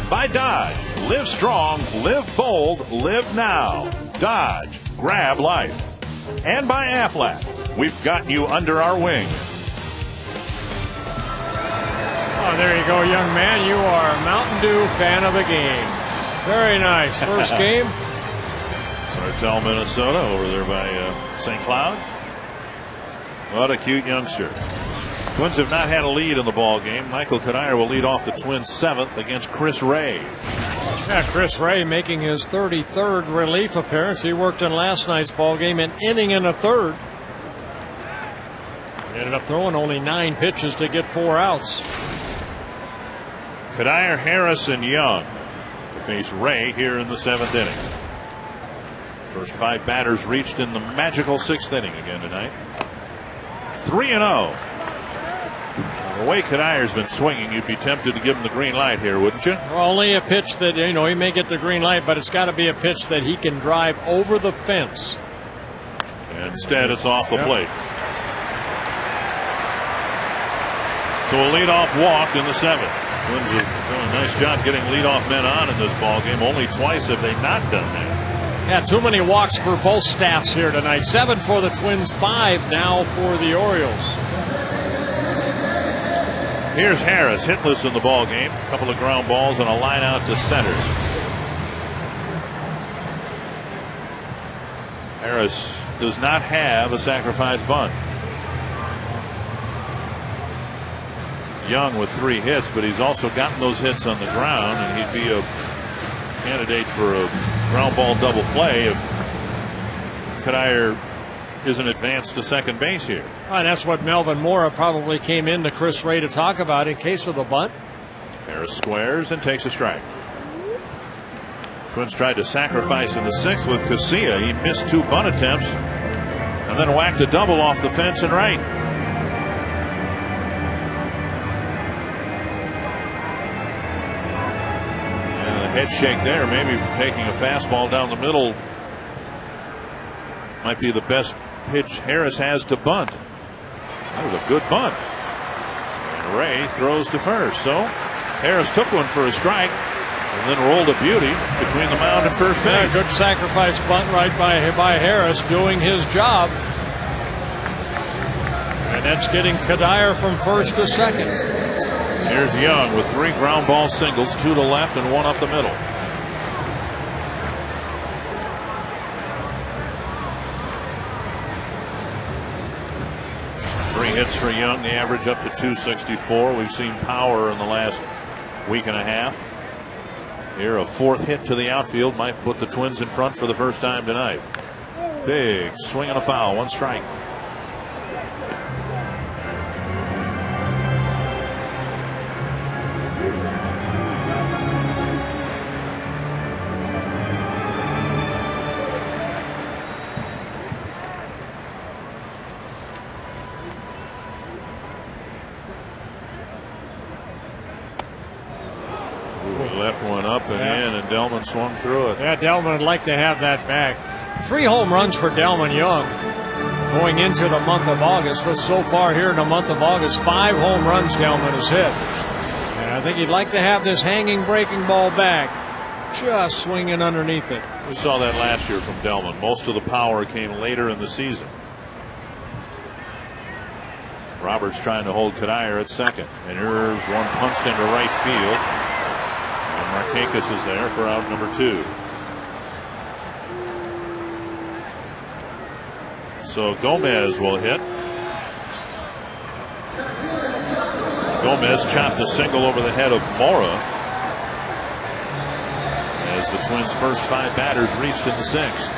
By Dodge. Live strong, live bold, live now. Dodge. Grab life. And by Aflac. We've got you under our wing. Oh, there you go, young man. You are a Mountain Dew fan of the game. Very nice. First game. Sartell, Minnesota, over there by St. Cloud. What a cute youngster. Twins have not had a lead in the ball game. Michael Kadire will lead off the Twins' 7th against Chris Ray. Yeah, Chris Ray making his 33rd relief appearance. He worked in last night's ball game, an inning and a third. He ended up throwing only 9 pitches to get 4 outs. Kadire, Harris, and Young to face Ray here in the 7th inning. First 5 batters reached in the magical 6th inning again tonight. 3-0. The way Kadire's been swinging, you'd be tempted to give him the green light here, wouldn't you? Well, only a pitch that, he may get the green light, but it's got to be a pitch that he can drive over the fence. Instead, it's off the plate. So a leadoff walk in the 7th. Twins have done a nice job getting leadoff men on in this ball game. Only twice have they not done that. Yeah, too many walks for both staffs here tonight. 7 for the Twins, 5 now for the Orioles. Here's Harris, hitless in the ball game. A couple of ground balls and a line out to center. Harris does not have a sacrifice bunt. Young with 3 hits, but he's also gotten those hits on the ground, and he'd be a candidate for a ground ball double play if Kadire isn't advanced to second base here. And that's what Melvin Mora probably came in to Chris Ray to talk about in case of the bunt. Harris squares and takes a strike. Twins tried to sacrifice in the 6th with Casilla. He missed 2 bunt attempts and then whacked a double off the fence and right. And a head shake there, maybe from taking a fastball down the middle. Might be the best pitch Harris has to bunt. That was a good bunt. And Ray throws to first. So Harris took one for a strike and then rolled a beauty between the mound and first base. Yeah, good sacrifice bunt right by Harris, doing his job. And that's getting Kadire from first to second. Here's Young with 3 ground ball singles, 2 to left and 1 up the middle. Hits for Young, the average up to 264. We've seen power in the last week and a half. Here, a 4th hit to the outfield might put the Twins in front for the first time tonight. Big swing and a foul, 1 strike. Left one up and in, and Delman swung through it. Yeah, Delman would like to have that back. 3 home runs for Delman Young going into the month of August, but so far here in the month of August, 5 home runs Delman has hit. And I think he'd like to have this hanging breaking ball back, just swinging underneath it. We saw that last year from Delman. Most of the power came later in the season. Roberts trying to hold Kadire at second, and here's one punched into right field. Markakis is there for out number 2. So Gomez will hit. Gomez chopped a single over the head of Mora as the Twins' first 5 batters reached in the 6th.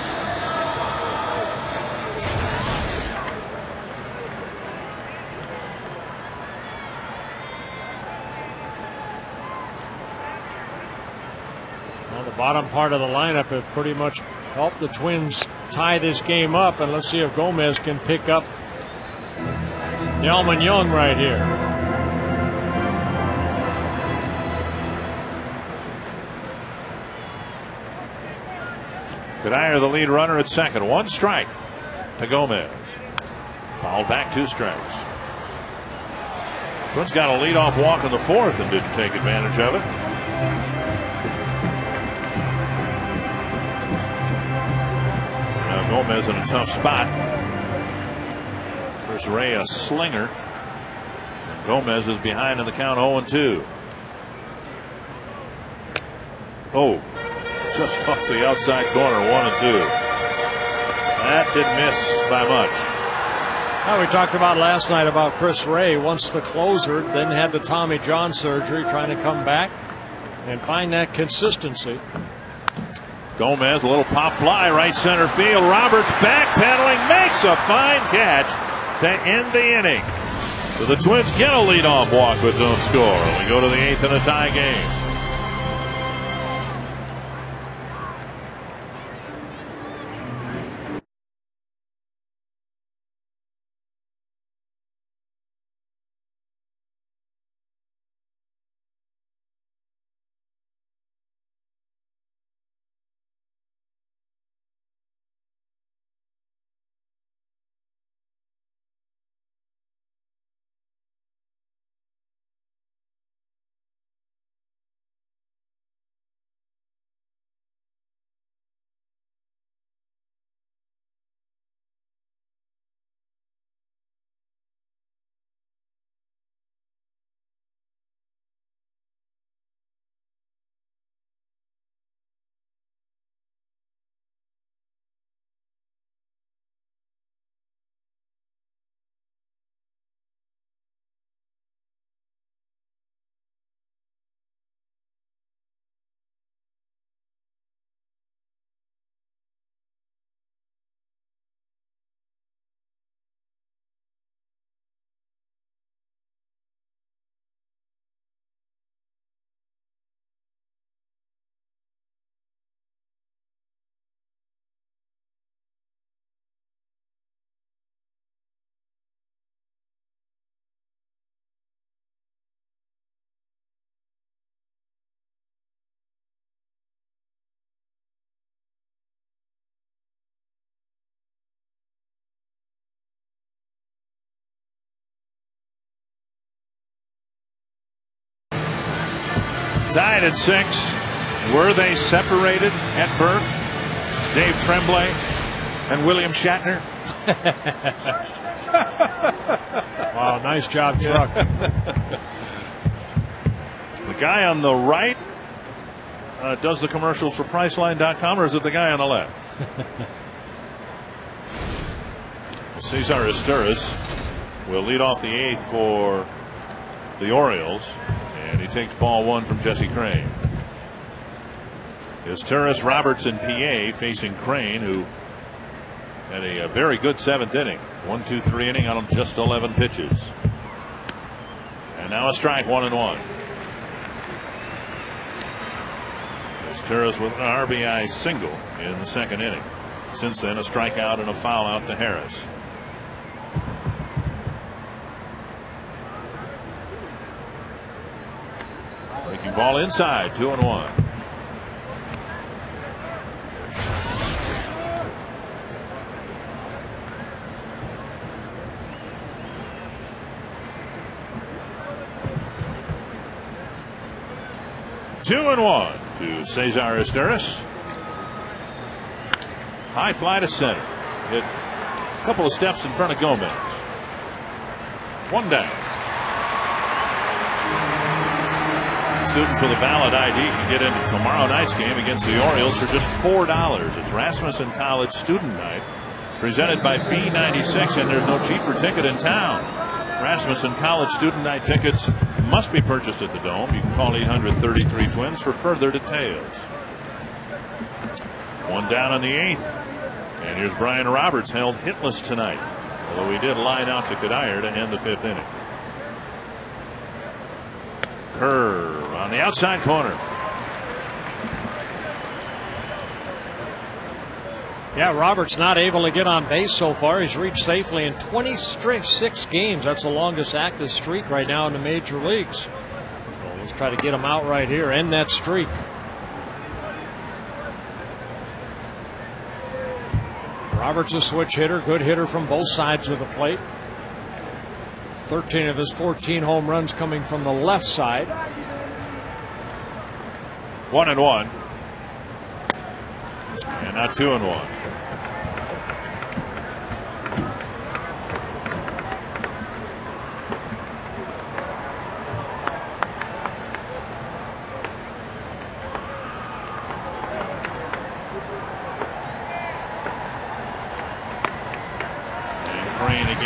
Bottom part of the lineup have pretty much helped the Twins tie this game up, and let's see if Gomez can pick up Delman Young right here. Kadire the lead runner at second. 1 strike to Gomez. Fouled back, 2 strikes. Twins got a leadoff walk in the 4th and didn't take advantage of it. Gomez in a tough spot. There's Ray, a slinger. And Gomez is behind in the count 0-2. Oh, just off the outside corner, 1-2. That didn't miss by much. Now, we talked about last night about Chris Ray, once the closer, then had the Tommy John surgery, trying to come back and find that consistency. Gomez, a little pop fly, right center field. Roberts backpedaling, makes a fine catch to end the inning. So the Twins get a leadoff walk but don't score. We go to the 8th in a tie game. Tied at 6. Were they separated at birth? Dave Tremblay and William Shatner? Wow, nice job, Chuck. The guy on the right does the commercials for Priceline.com, or is it the guy on the left? Cesar Esteuras will lead off the 8th for the Orioles. And he takes ball 1 from Jesse Crane. Esteuras, Roberts, and PA facing Crane, who had a very good 7th inning. 1-2-3 inning on just 11 pitches. And now a strike, 1-1. Esteuras with an RBI single in the 2nd inning. Since then, a strikeout and a foul out to Harris. Breaking ball inside, 2-1. Two and 1 to Cesar Esteuras. High fly to center. Hit a couple of steps in front of Gomez. 1 down. Student for the BAL AT ID can get into tomorrow night's game against the Orioles for just $4. It's Rasmussen College Student Night, presented by B96, and there's no cheaper ticket in town. Rasmussen College Student Night tickets must be purchased at the Dome. You can call 800-33-TWINS for further details. 1 down on the 8th. And here's Brian Roberts, held hitless tonight, although he did line out to Kadire to end the 5th inning. Curve on the outside corner. Yeah, Roberts not able to get on base so far. He's reached safely in 26 games. That's the longest active streak right now in the major leagues. So let's try to get him out right here, end that streak. Roberts a switch hitter, good hitter from both sides of the plate. 13 of his 14 home runs coming from the left side. 1-1. And not 2-1.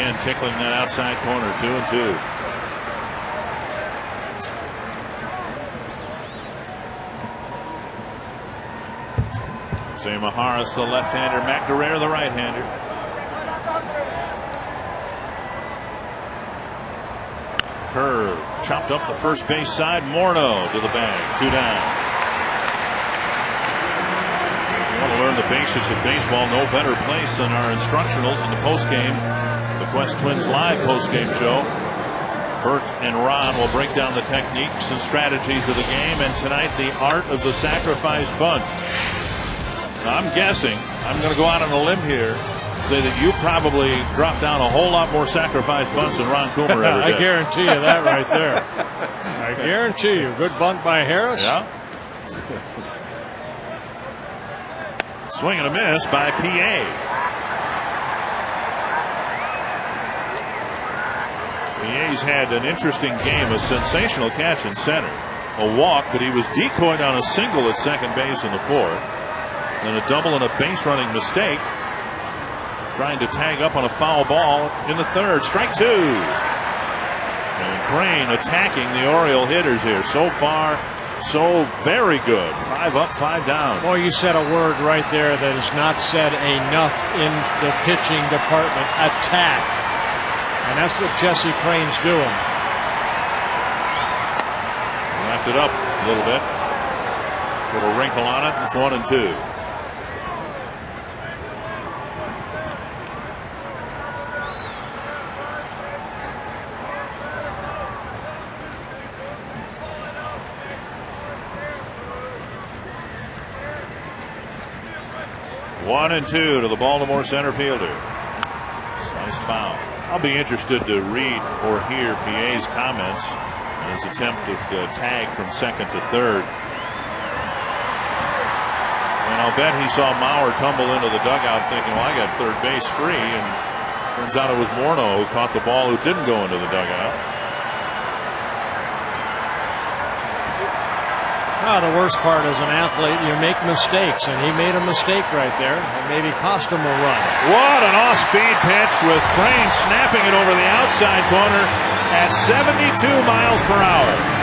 Again, tickling that outside corner, 2-2. Jose Maharis, the left-hander, Matt Guerrero, the right-hander. Curve, chopped up the first base side. Morneau to the bag, 2 down. Want to learn the basics of baseball? No better place than our instructionals in the postgame, the Quest Twins Live postgame show. Bert and Ron will break down the techniques and strategies of the game, and tonight the art of the sacrifice bunt. Now, I'm guessing, I'm going to go out on a limb here, say that you probably dropped down a whole lot more sacrifice bunts than Ron Coomer ever did. I guarantee you that right there. I guarantee you. Good bunt by Harris. Yeah. Swing and a miss by PA. PA's had an interesting game, a sensational catch in center. A walk, but he was decoyed on a single at second base in the fourth. Then a double and a base running mistake. Trying to tag up on a foul ball in the third. Strike 2. And Crane attacking the Oriole hitters here. So far, so very good. 5 up, 5 down. Boy, you said a word right there that is not said enough in the pitching department. Attack. And that's what Jesse Crane's doing. Left it up a little bit. Put a wrinkle on it. It's 1-2. One and 2 to the Baltimore center fielder. Sliced foul. I'll be interested to read or hear PA's comments on his attempt at tag from second to third. And I'll bet he saw Mauer tumble into the dugout thinking, well, I got third base free. And turns out it was Morneau who caught the ball, who didn't go into the dugout. Oh, the worst part as an athlete, you make mistakes, and he made a mistake right there, and maybe cost him a run. What an off-speed pitch with Crane snapping it over the outside corner at 72 miles per hour.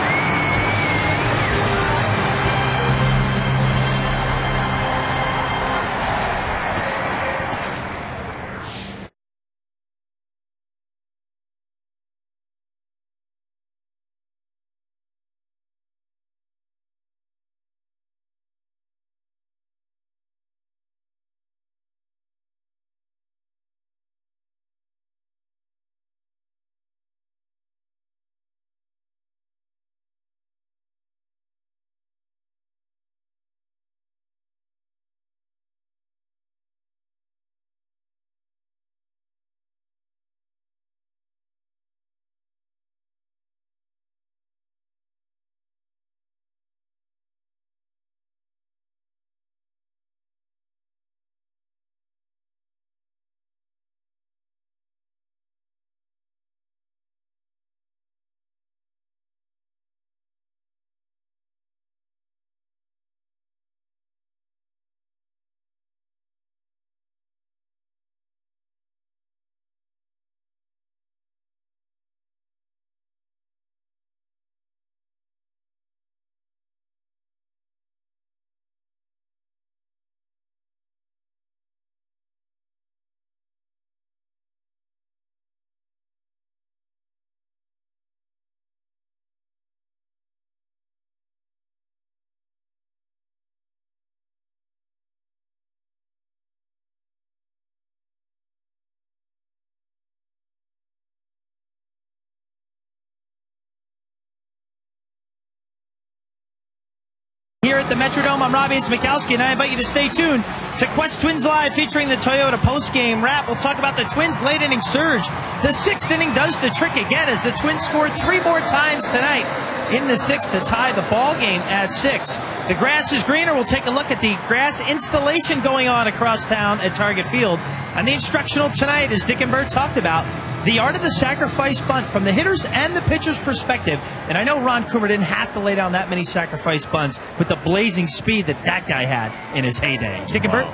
Here at the Metrodome, I'm Robbie Mikowski, and I invite you to stay tuned to Quest Twins Live featuring the Toyota postgame wrap. We'll talk about the Twins' late inning surge. The 6th inning does the trick again as the Twins scored 3 more times tonight in the 6th to tie the ball game at 6. The grass is greener. We'll take a look at the grass installation going on across town at Target Field. And the instructional tonight, as Dick and Bert talked about, the art of the sacrifice bunt from the hitter's and the pitcher's perspective. And I know Ron Coomer didn't have to lay down that many sacrifice bunts with the blazing speed that guy had in his heyday. Dick and Bert?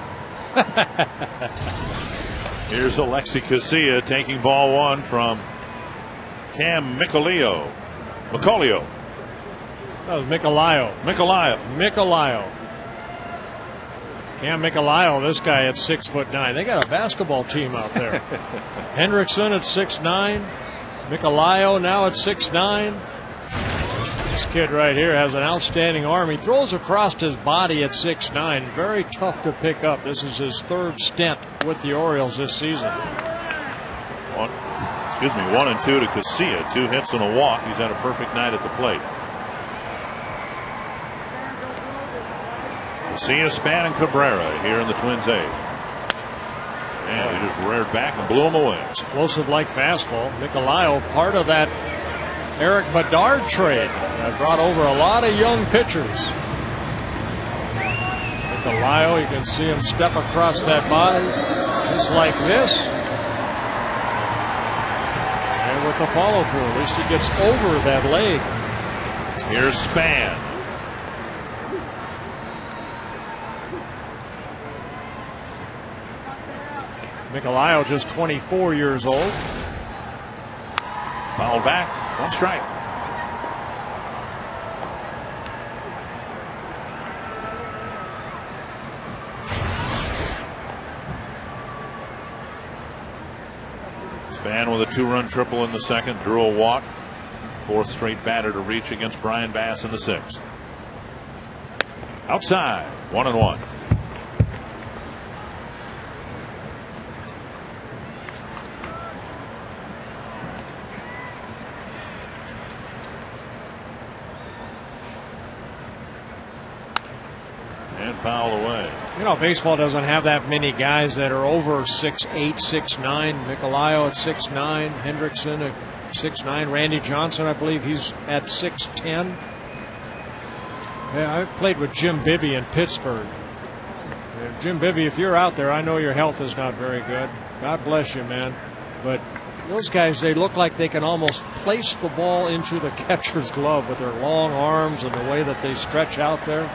Here's Alexi Casilla taking ball one from Cam Micolio. That was Micolio. Cam Micolio, this guy at 6'9". They got a basketball team out there. Hendrickson at 6'9". Micolio now at 6'9". This kid right here has an outstanding arm. He throws across his body at 6'9". Very tough to pick up. This is his third stint with the Orioles this season. 1 and 2 to Casilla. 2 hits and a walk. He's had a perfect night at the plate. Casilla, Span, and Cabrera here in the Twins' eighth. And he just reared back and blew him away. Explosive like fastball. Micolio, part of that Eric Bedard trade that brought over a lot of young pitchers. Micolio, you can see him step across that body just like this. And with the follow through, at least he gets over that leg. Here's Span. Micolio just 24 years old. Foul back. 1 strike. Span with a 2-run triple in the second. Drew a walk. 4th straight batter to reach against Brian Bass in the 6th. Outside. 1-1. And foul away. You know, baseball doesn't have that many guys that are over 6'8", 6'9". Micolio at 6'9", Hendrickson at 6'9", Randy Johnson, I believe he's at 6'10". Yeah, I played with Jim Bibby in Pittsburgh. Jim Bibby, if you're out there, I know your health is not very good. God bless you, man. But those guys, they look like they can almost place the ball into the catcher's glove with their long arms and the way that they stretch out there.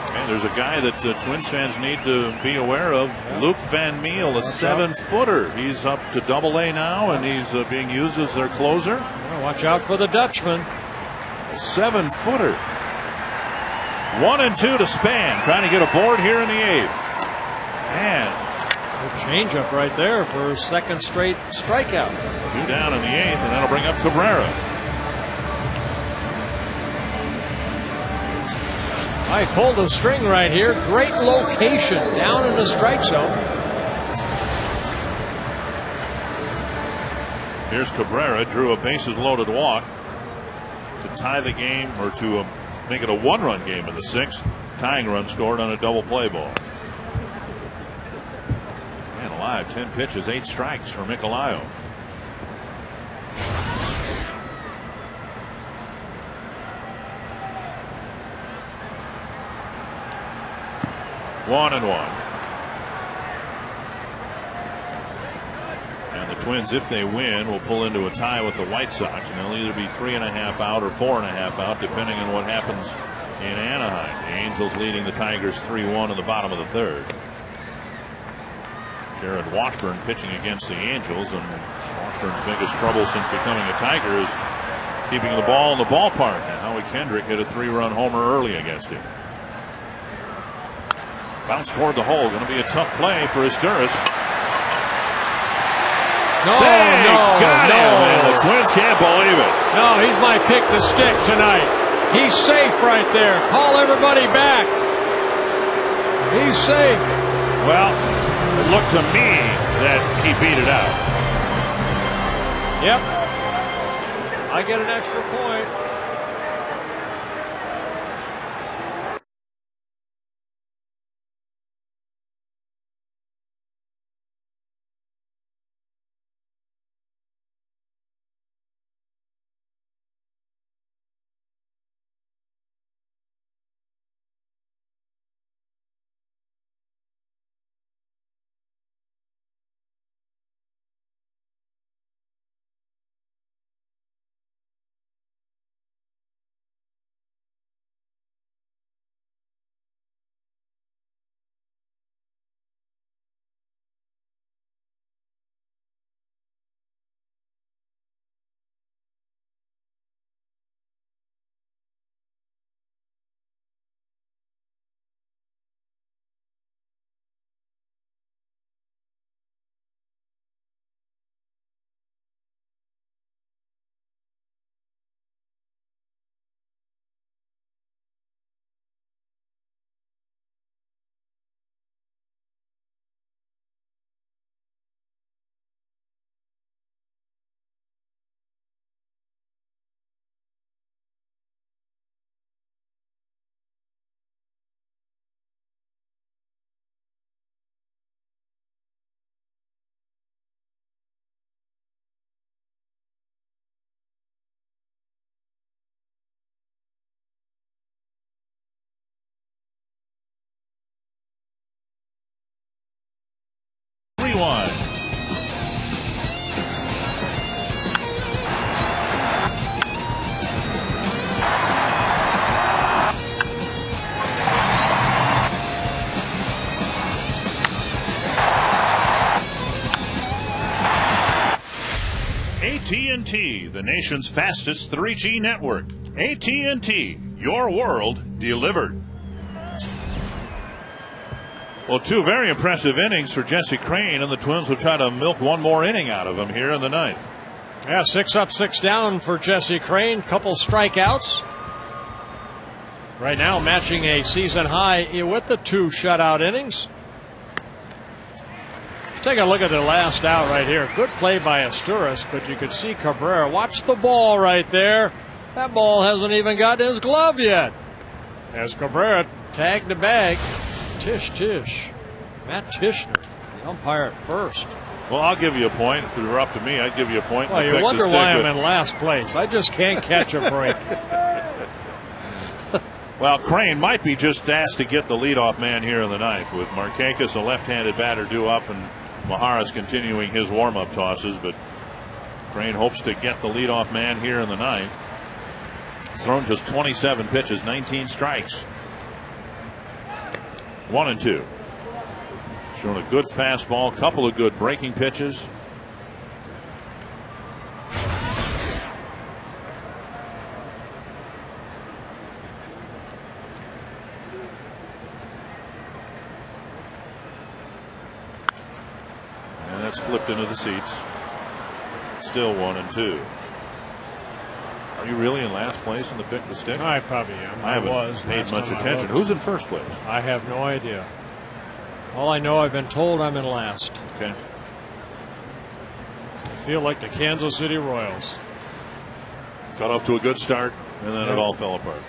And there's a guy that Twins fans need to be aware of. Yeah. Luke Van Meel, a 7-footer. He's up to Double-A now, and he's being used as their closer. Well, watch out for the Dutchman. A 7-footer. 1 and 2 to Span, trying to get a board here in the 8th. And a changeup right there for his 2nd straight strikeout. 2 down in the 8th, and that'll bring up Cabrera. I pulled the string right here. Great location down in the strike zone. Here's Cabrera, drew a bases loaded walk to tie the game, or to make it a 1-run game in the 6th. Tying run scored on a double play ball. And alive, 10 pitches, 8 strikes for Micolio. One and 1. And the Twins, if they win, will pull into a tie with the White Sox, and they'll either be 3.5 out or 4.5 out, depending on what happens in Anaheim. The Angels leading the Tigers 3-1 in the bottom of the 3rd. Jared Washburn pitching against the Angels, and Washburn's biggest trouble since becoming a Tiger is keeping the ball in the ballpark. And Howie Kendrick hit a 3-run homer early against him. Bounce toward the hole. Going to be a tough play for Asturis. No, got him, and the Twins can't believe it. No, he's my pick to stick tonight. He's safe right there. Call everybody back. He's safe. Well, it looked to me that he beat it out. Yep. I get an extra point. 3-1. AT&T, the nation's fastest 3G network. AT&T, your world delivered. Well, two very impressive innings for Jesse Crain, and the Twins will try to milk one more inning out of him here in the ninth. Yeah, 6 up, 6 down for Jesse Crain. Couple strikeouts. Right now matching a season high with the 2 shutout innings. Take a look at the last out right here. Good play by Asturias, but you could see Cabrera. Watch the ball right there. That ball hasn't even gotten his glove yet. As Cabrera tagged the bag. Tish. Matt Tishner, the umpire at first. Well, I'll give you a point. If it were up to me, I'd give you a point. Well, you wonder why I'm in last place. I just can't catch a break. Well, Crain might be just asked to get the leadoff man here in the ninth, with Markakis, a left-handed batter, due up, and Maharas continuing his warm-up tosses. But Crain hopes to get the leadoff man here in the ninth. Thrown just 27 pitches, 19 strikes. 1-2. Showing a good fastball, couple of good breaking pitches. And that's flipped into the seats. Still 1-2. Are you really in last place in the pick the stick? I probably am. I haven't paid much attention. Who's in first place? I have no idea. All I know, I've been told I'm in last. Okay. I feel like the Kansas City Royals. Got off to a good start, and then it all fell apart.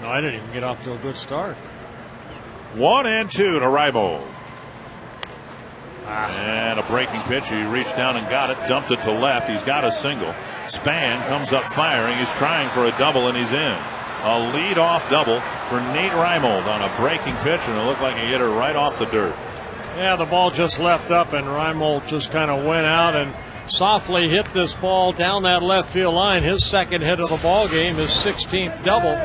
No, I didn't even get off to a good start. 1-2 to Reibold. And a breaking pitch. He reached down and got it, dumped it to left. He's got a single. Span comes up firing. He's trying for a double, and he's in. A lead-off double for Nate Reimold on a breaking pitch, and it looked like he hit her right off the dirt. Yeah, the ball just left up, and Reimold just kind of went out and softly hit this ball down that left field line. His second hit of the ball game, his 16th double.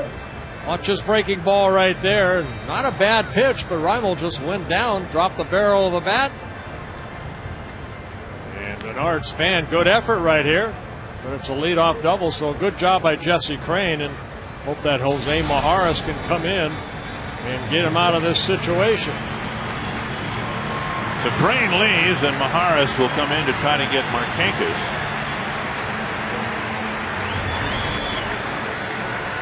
Watch his breaking ball right there. Not a bad pitch, but Reimold just went down, dropped the barrel of the bat. And Bernard Span, good effort right here. But it's a leadoff double, so good job by Jesse Crain, and hope that Jose Maharas can come in and get him out of this situation. So Crain leaves, and Maharas will come in to try to get Markakis.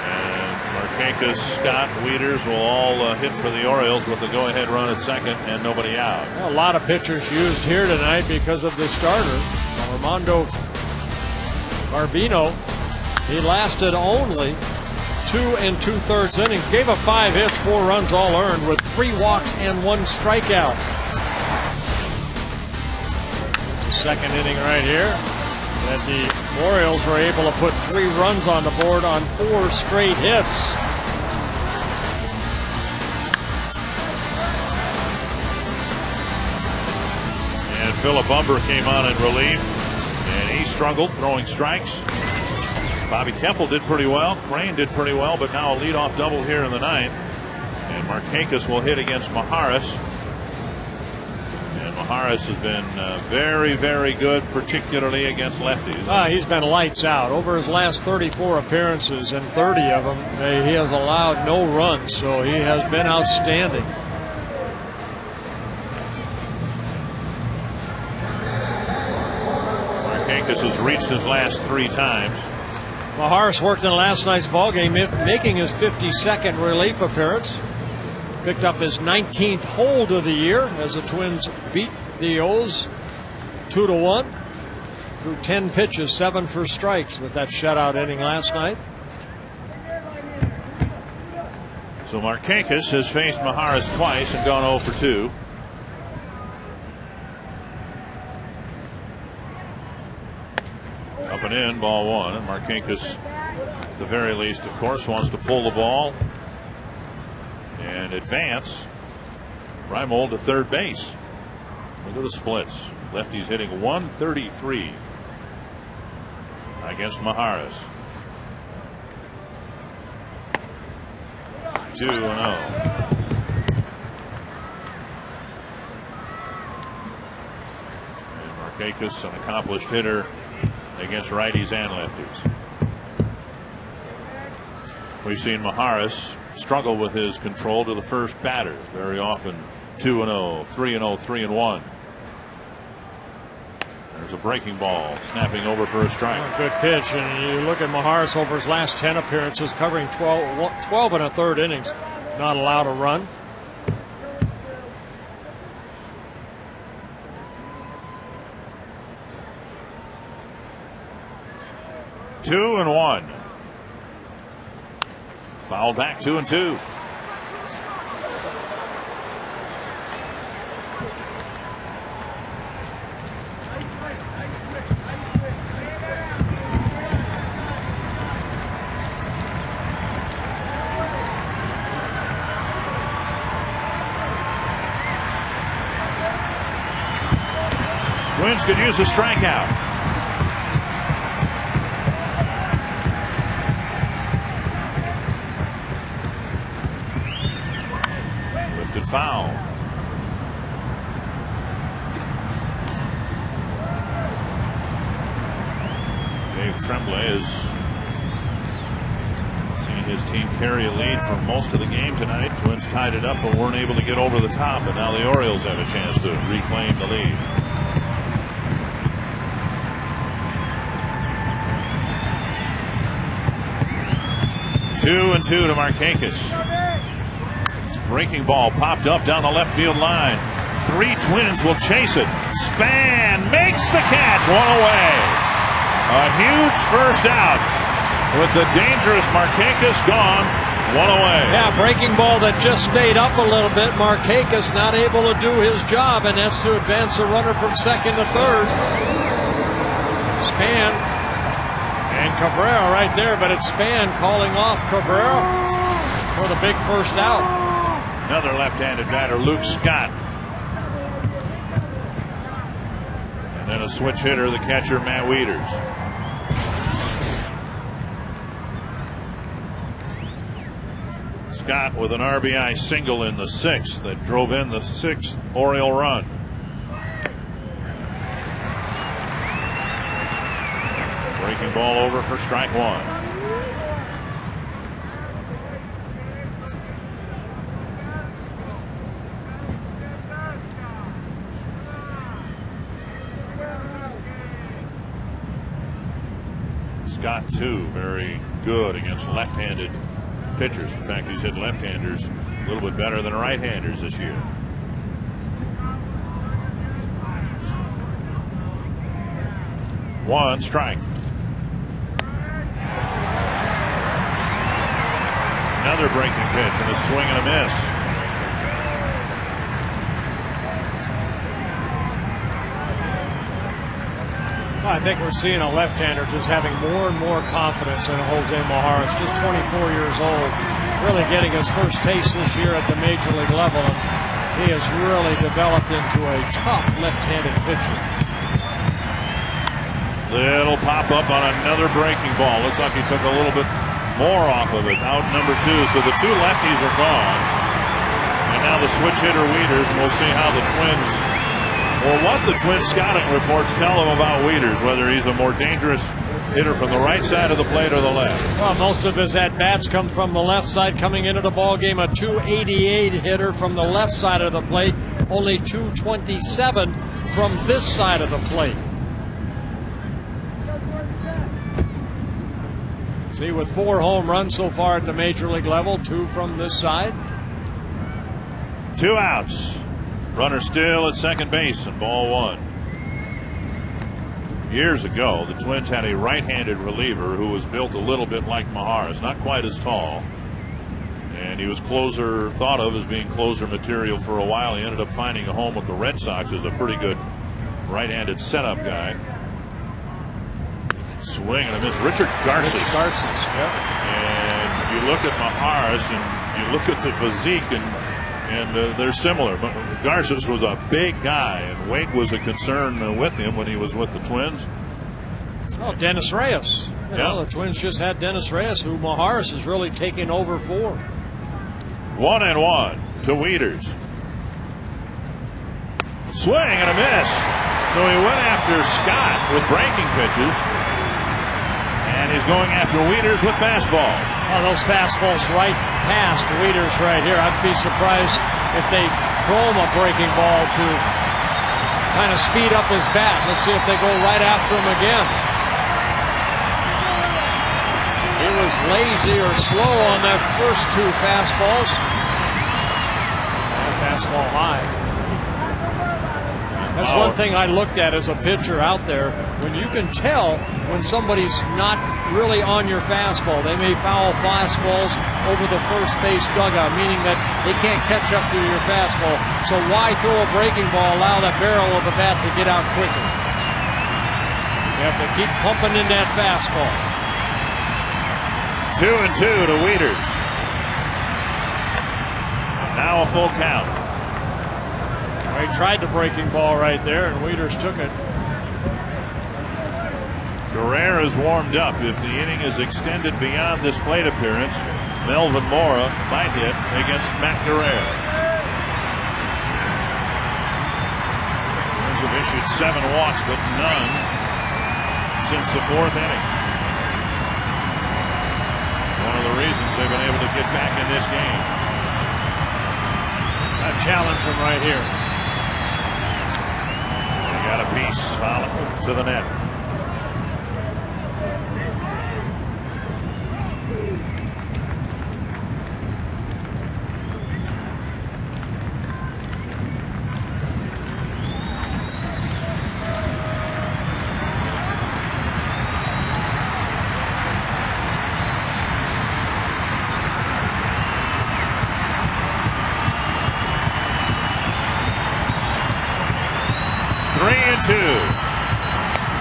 And Markakis, Scott, Wieters will all hit for the Orioles with the go-ahead run at second and nobody out. Well, a lot of pitchers used here tonight because of the starter, Armando Garbino. He lasted only 2 2/3 innings. Gave up 5 hits, 4 runs all earned with 3 walks and 1 strikeout. The second inning right here that the Orioles were able to put 3 runs on the board on 4 straight hits. And Philip Umber came on in relief, and he struggled throwing strikes. Bobby Temple did pretty well. Crain did pretty well, but now a leadoff double here in the ninth. And Markakis will hit against Maharas. And Maharas has been very, very good, particularly against lefties. He's been lights out. Over his last 34 appearances, and 30 of them, he has allowed no runs, so he has been outstanding. Markakis has reached his last 3 times. Maharas worked in last night's ballgame, making his 52nd relief appearance. Picked up his 19th hold of the year as the Twins beat the O's 2-1 through 10 pitches, 7 for strikes with that shutout inning last night. So Markakis has faced Maharas twice and gone 0 for 2. Up and in, ball 1. And Markakis, at the very least, of course, wants to pull the ball and advance Reimold to third base. Look at the splits. Lefties hitting 133 against Maharis. 2-0. Markakis, an accomplished hitter against righties and lefties. We've seen Maharis struggle with his control to the first batter. Very often 2-0, 3-0, 3-1. There's a breaking ball snapping over for a strike. Oh, good pitch. And you look at Maharis over his last 10 appearances, covering 12 and a third innings. Not allowed a run. Two and one. Foul back, 2-2. Twins could use a strikeout. Lifted foul. Dave Tremblay has seen his team carry a lead for most of the game tonight. Twins tied it up but weren't able to get over the top, but now the Orioles have a chance to reclaim the lead. 2-2 to Markakis. Breaking ball popped up down the left field line. Three Twins will chase it. Span makes the catch. One away. A huge first out with the dangerous Markakis gone. One away. Yeah, breaking ball that just stayed up a little bit. Markakis not able to do his job, and that's to advance the runner from second to third. Span and Cabrera right there, but it's Span calling off Cabrera for the big first out. Another left-handed batter, Luke Scott. And then a switch hitter, the catcher, Matt Wieters. Scott with an RBI single in the sixth that drove in the sixth Oriole run. Breaking ball over for strike one. Scott, too, very good against left-handed pitchers. In fact, he's hit left-handers a little bit better than right-handers this year. One strike. Another breaking pitch and a swing and a miss. Well, I think we're seeing a left-hander just having more and more confidence in Jose Maharis, just 24 years old, really getting his first taste this year at the major league level. And he has really developed into a tough left-handed pitcher. Little pop up on another breaking ball. Looks like he took a little bit more off of it. Out number two. So the two lefties are gone. And now the switch hitter Wieters, and we'll see how the Twins, or what the Twins scouting reports tell him about Wieters, whether he's a more dangerous hitter from the right side of the plate or the left. Well, most of his at-bats come from the left side coming into the ball game. A .288 hitter from the left side of the plate. Only .227 from this side of the plate. See, with 4 home runs so far at the major league level, 2 from this side. 2 outs. Runner still at second base and ball 1. Years ago, the Twins had a right-handed reliever who was built a little bit like Maharis, not quite as tall. And he was closer, thought of as being closer material for a while. He ended up finding a home with the Red Sox as a pretty good right-handed setup guy. Swing and a miss. Richard Garces. Yep. And you look at Maharis and you look at the physique, and and they're similar. But Garces was a big guy, and weight was a concern with him when he was with the Twins. Oh, Dennis Reyes. You know, the Twins just had Dennis Reyes, who Maharis is really taking over for. 1-1 to Wieters. Swing and a miss. So he went after Scott with breaking pitches. And he's going after Wieters with fastballs. Oh, those fastballs right past Wieters right here. I'd be surprised if they throw him a breaking ball to kind of speed up his bat. Let's see if they go right after him again. He was lazy or slow on that first 2 fastballs. And fastball high. That's one thing I looked at as a pitcher out there. When you can tell when somebody's not really on your fastball, they may foul fastballs over the first base dugout, meaning that they can't catch up to your fastball. So why throw a breaking ball, allow that barrel of the bat to get out quicker? You have to keep pumping in that fastball. 2-2 to Wieters. Now a full count. He tried the breaking ball right there, and Wieters took it. Guerrero is warmed up. If the inning is extended beyond this plate appearance, Melvin Mora might hit against Matt Guerrero. Twins have issued 7 walks, but none since the 4th inning. One of the reasons they've been able to get back in this game. I challenge him right here. They got a piece, foul to the net.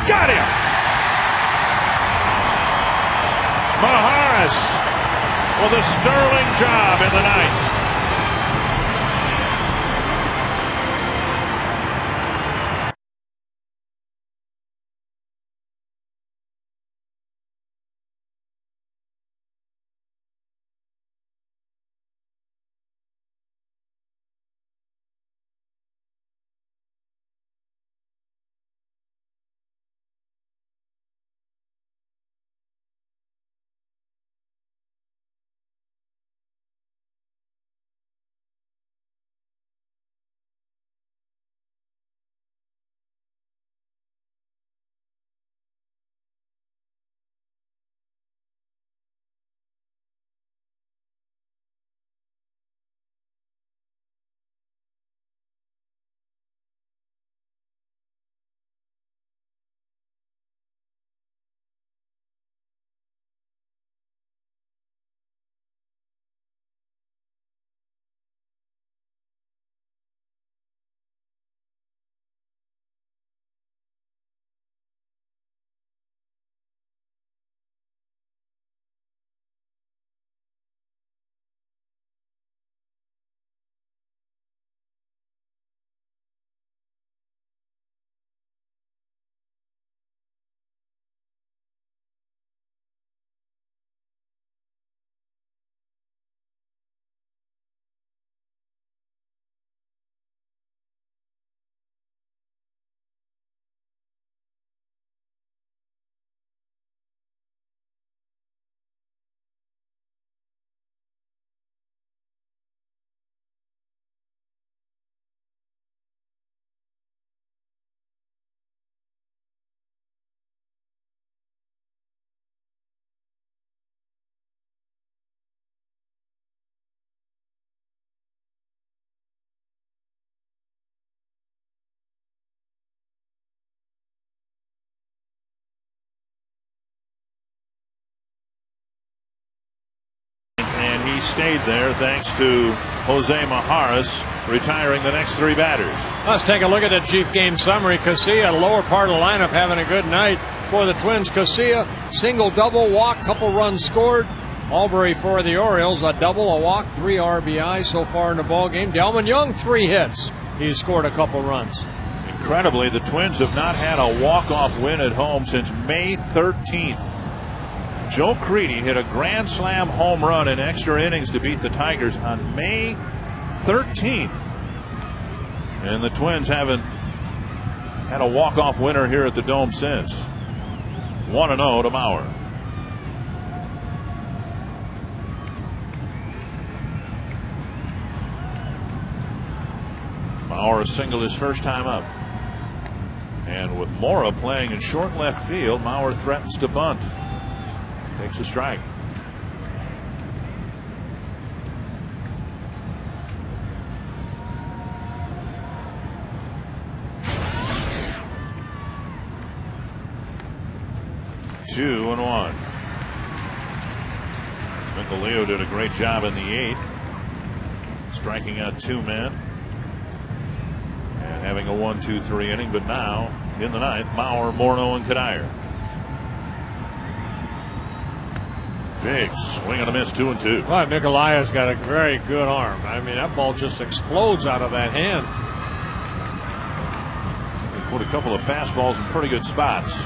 Got him! Maharis with a sterling job in the ninth. And he stayed there thanks to Jose Maharis retiring the next 3 batters. Let's take a look at the Jeep game summary. Casilla, lower part of the lineup, having a good night for the Twins. Casilla, single, double, walk, couple runs scored. Albury for the Orioles, a double, a walk, 3 RBI so far in the ball game. Delman Young, 3 hits. He's scored a couple runs. Incredibly, the Twins have not had a walk-off win at home since May 13th. Joe Creedy hit a grand slam home run in extra innings to beat the Tigers on May 13th. And the Twins haven't had a walk-off winner here at the Dome since. 1-0 to Mauer. Mauer a single his first time up. And with Mora playing in short left field, Mauer threatens to bunt. Takes a strike. Two and one. Leo did a great job in the 8th, striking out 2 men and having a 1-2-3 inning. But now in the 9th, Mauer, Morneau, and Kadire. Big swing and a miss, 2-2. Well, Nikolaev's got a very good arm. I mean, that ball just explodes out of that hand. He put a couple of fastballs in pretty good spots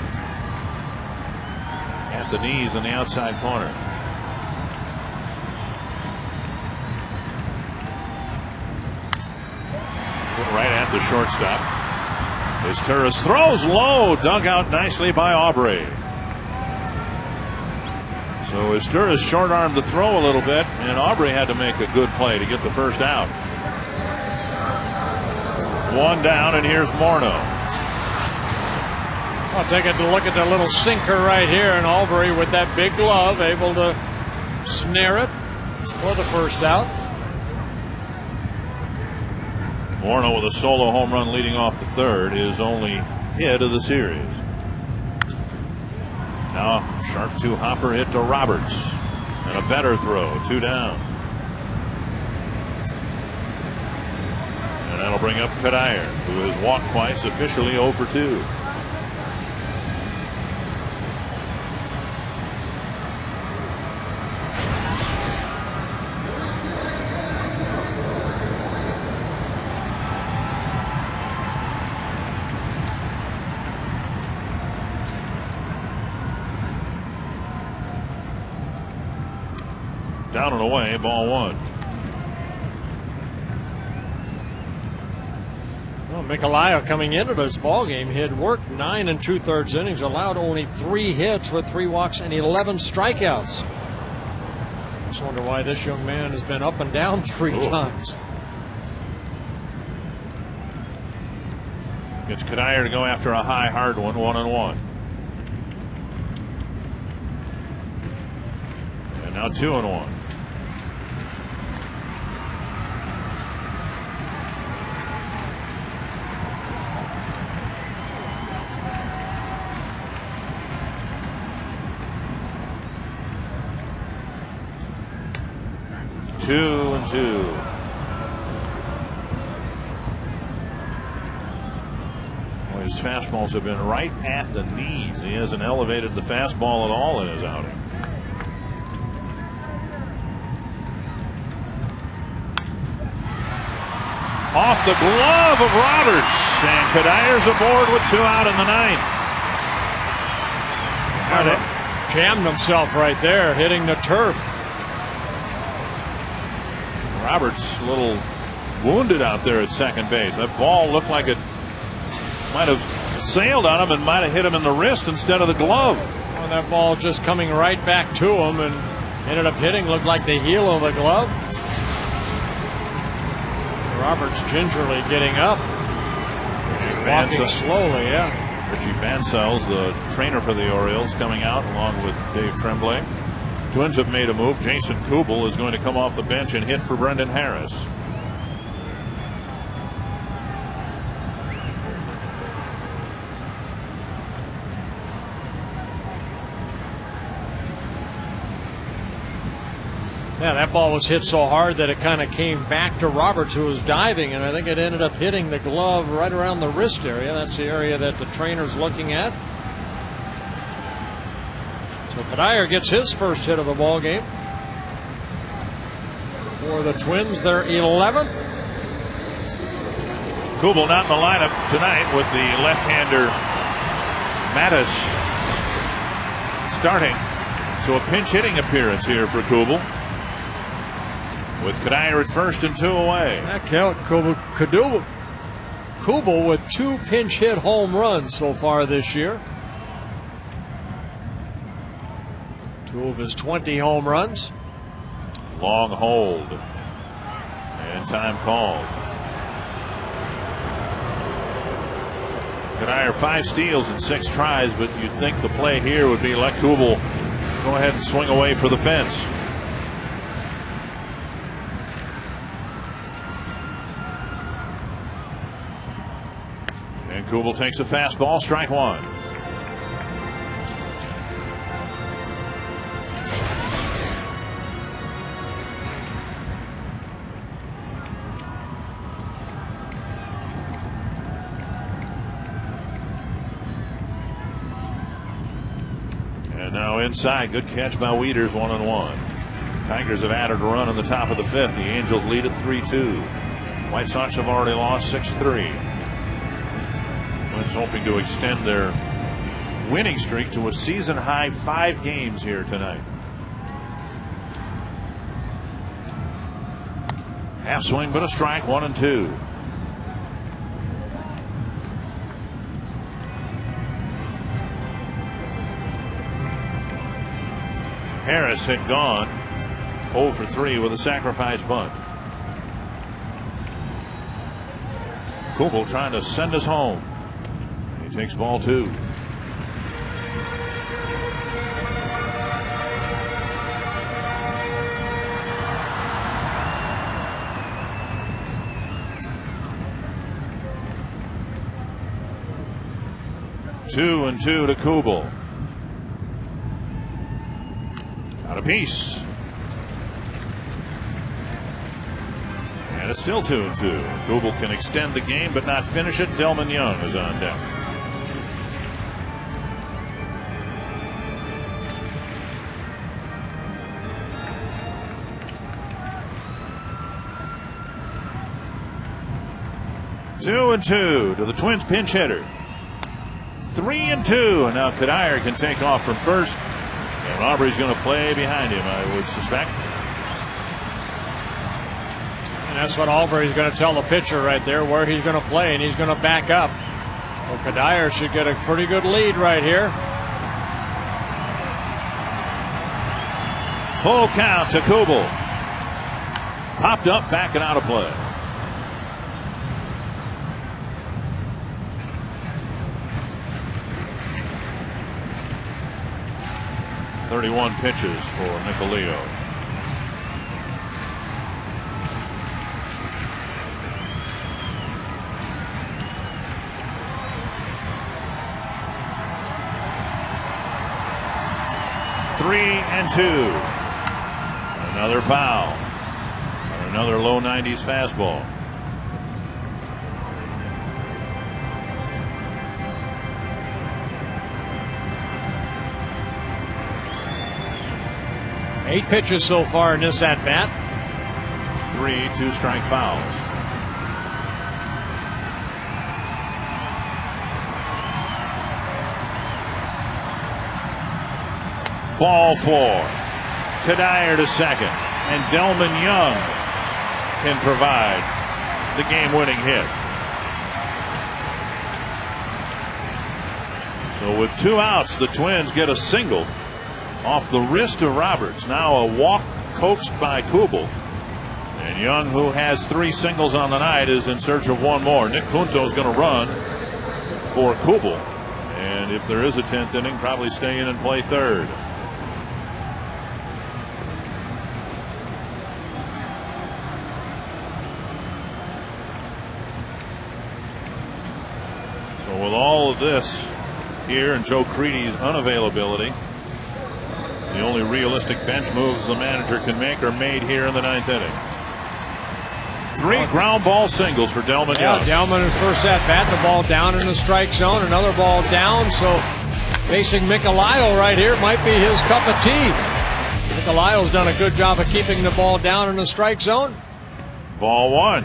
at the knees in the outside corner. Put right at the shortstop. Izturis throws low, dug out nicely by Aubrey. So Izturis short-armed to throw a little bit, and Aubrey had to make a good play to get the first out. 1 down, and here's Morneau. I'll take a look at the little sinker right here, and Albury with that big glove able to snare it for the first out. Morneau with a solo home run leading off the 3rd, his only hit of the series. Now sharp 2 hopper hit to Roberts, and a better throw, 2 down. And that'll bring up Kadire, who has walked twice, officially 0 for 2. Down and away, ball 1. Well, Nikolaev coming into this ball game, he had worked 9 2/3 innings, allowed only 3 hits with 3 walks and 11 strikeouts. Just wonder why this young man has been up and down 3 times. Gets Kadire to go after a high, hard one, 1-1. And now 2-1. Two and 2. Well, his fastballs have been right at the knees. He hasn't elevated the fastball at all in his outing. Off the glove of Roberts, and Kadire's aboard with 2 out in the 9th. Jammed himself right there, hitting the turf. Roberts a little wounded out there at second base. That ball looked like it might have sailed on him and might have hit him in the wrist instead of the glove. Well, that ball just coming right back to him and ended up hitting, looked like the heel of the glove. Roberts gingerly getting up. Walking slowly, yeah. Richie Bancels, the trainer for the Orioles, coming out along with Dave Tremblay. Twins have made a move. Jason Kubel is going to come off the bench and hit for Brendan Harris. Yeah, that ball was hit so hard that it kind of came back to Roberts, who was diving, and I think it ended up hitting the glove right around the wrist area. That's the area that the trainer's looking at. So Kadire gets his first hit of the ball game. for the Twins, their 11th. Kubel not in the lineup tonight with the left-hander Mattis starting. So a pinch hitting appearance here for Kubel, with Kadire at first and 2 away. Kubel with 2 pinch hit home runs so far this year. 2 of his 20 home runs. Long hold. And time called. Kadire 5 steals and 6 tries, but you'd think the play here would be let Kubel go ahead and swing away for the fence. And Kubel takes a fastball, strike 1. And now inside, good catch by Wieters, 1-1. Tigers have added a run in the top of the 5th. The Angels lead at 3-2. White Sox have already lost 6-3. Twins hoping to extend their winning streak to a season high 5 games here tonight. Half swing but a strike, 1-2. Harris had gone 0 for 3 with a sacrifice bunt. Kubel trying to send us home. He takes ball 2. Two and 2 to Kubel. Out a piece. And it's still 2-2. Kubel can extend the game but not finish it. Delman Young is on deck. Two and 2 to the Twins pinch hitter. 3-2, and now Kadire can take off from first. And Aubrey's going to play behind him, I would suspect. And that's what Aubrey's going to tell the pitcher right there, where he's going to play, and he's going to back up. Well, Kadire should get a pretty good lead right here. Full count to Kubel. Popped up, back and out of play. .31 pitches for Nicolio. Three and 2. Another foul. Another low 90s fastball. Eight pitches so far in this at bat. 3 2-strike fouls. Ball 4. Kadire to second, and Delman Young can provide the game-winning hit. So with 2 outs, the Twins get a single off the wrist of Roberts. Now a walk coaxed by Kubel. And Young, who has 3 singles on the night, is in search of one more. Nick Punto is going to run for Kubel. And if there is a 10th inning, probably stay in and play third. So with all of this here and Joe Creedy's unavailability, the only realistic bench moves the manager can make are made here in the 9th inning. 3 ground ball singles for Delman Young. Delman his first at bat, the ball down in the strike zone, another ball down. So facing Nicolio right here might be his cup of tea. Lyle's done a good job of keeping the ball down in the strike zone. Ball one.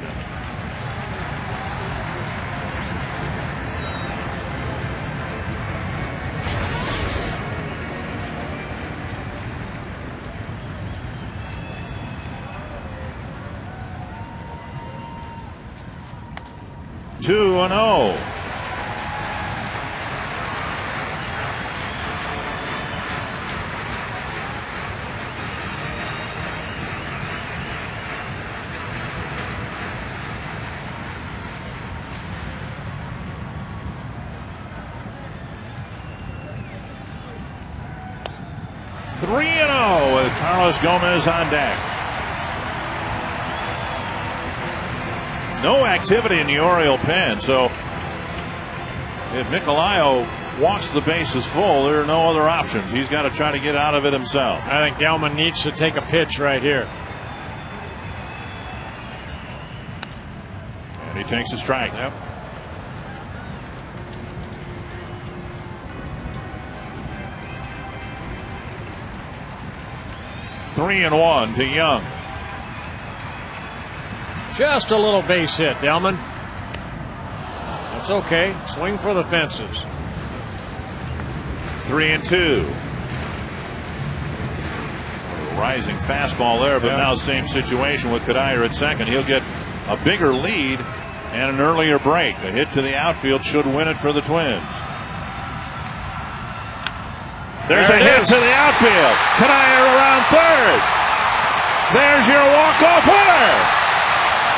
Two and oh. Three and oh with Carlos Gomez on deck. No activity in the Oriole pen, so if Nicolayo walks the bases full, there are no other options. He's got to try to get out of it himself. I think Gelman needs to take a pitch right here. And he takes a strike. Yep. Three and one to Young. Just a little base hit, Delman. That's okay. Swing for the fences. 3 and 2. Rising fastball there, but now same situation with Cuddyer at second. He'll get a bigger lead and an earlier break. A hit to the outfield should win it for the Twins. There's a hit to the outfield. Cuddyer around third. There's your walk-off winner.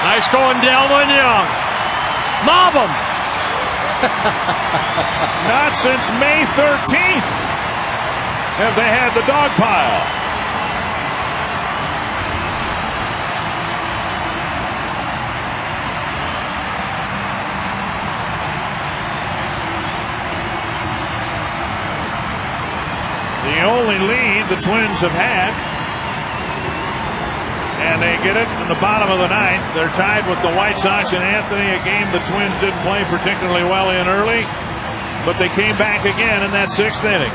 Nice going, Delman Young. Mob him. Not since May 13th have they had the dog pile. The only lead the Twins have had. And they get it in the bottom of the ninth. They're tied with the White Sox and Anthony, a game the Twins didn't play particularly well in early, but they came back again in that sixth inning.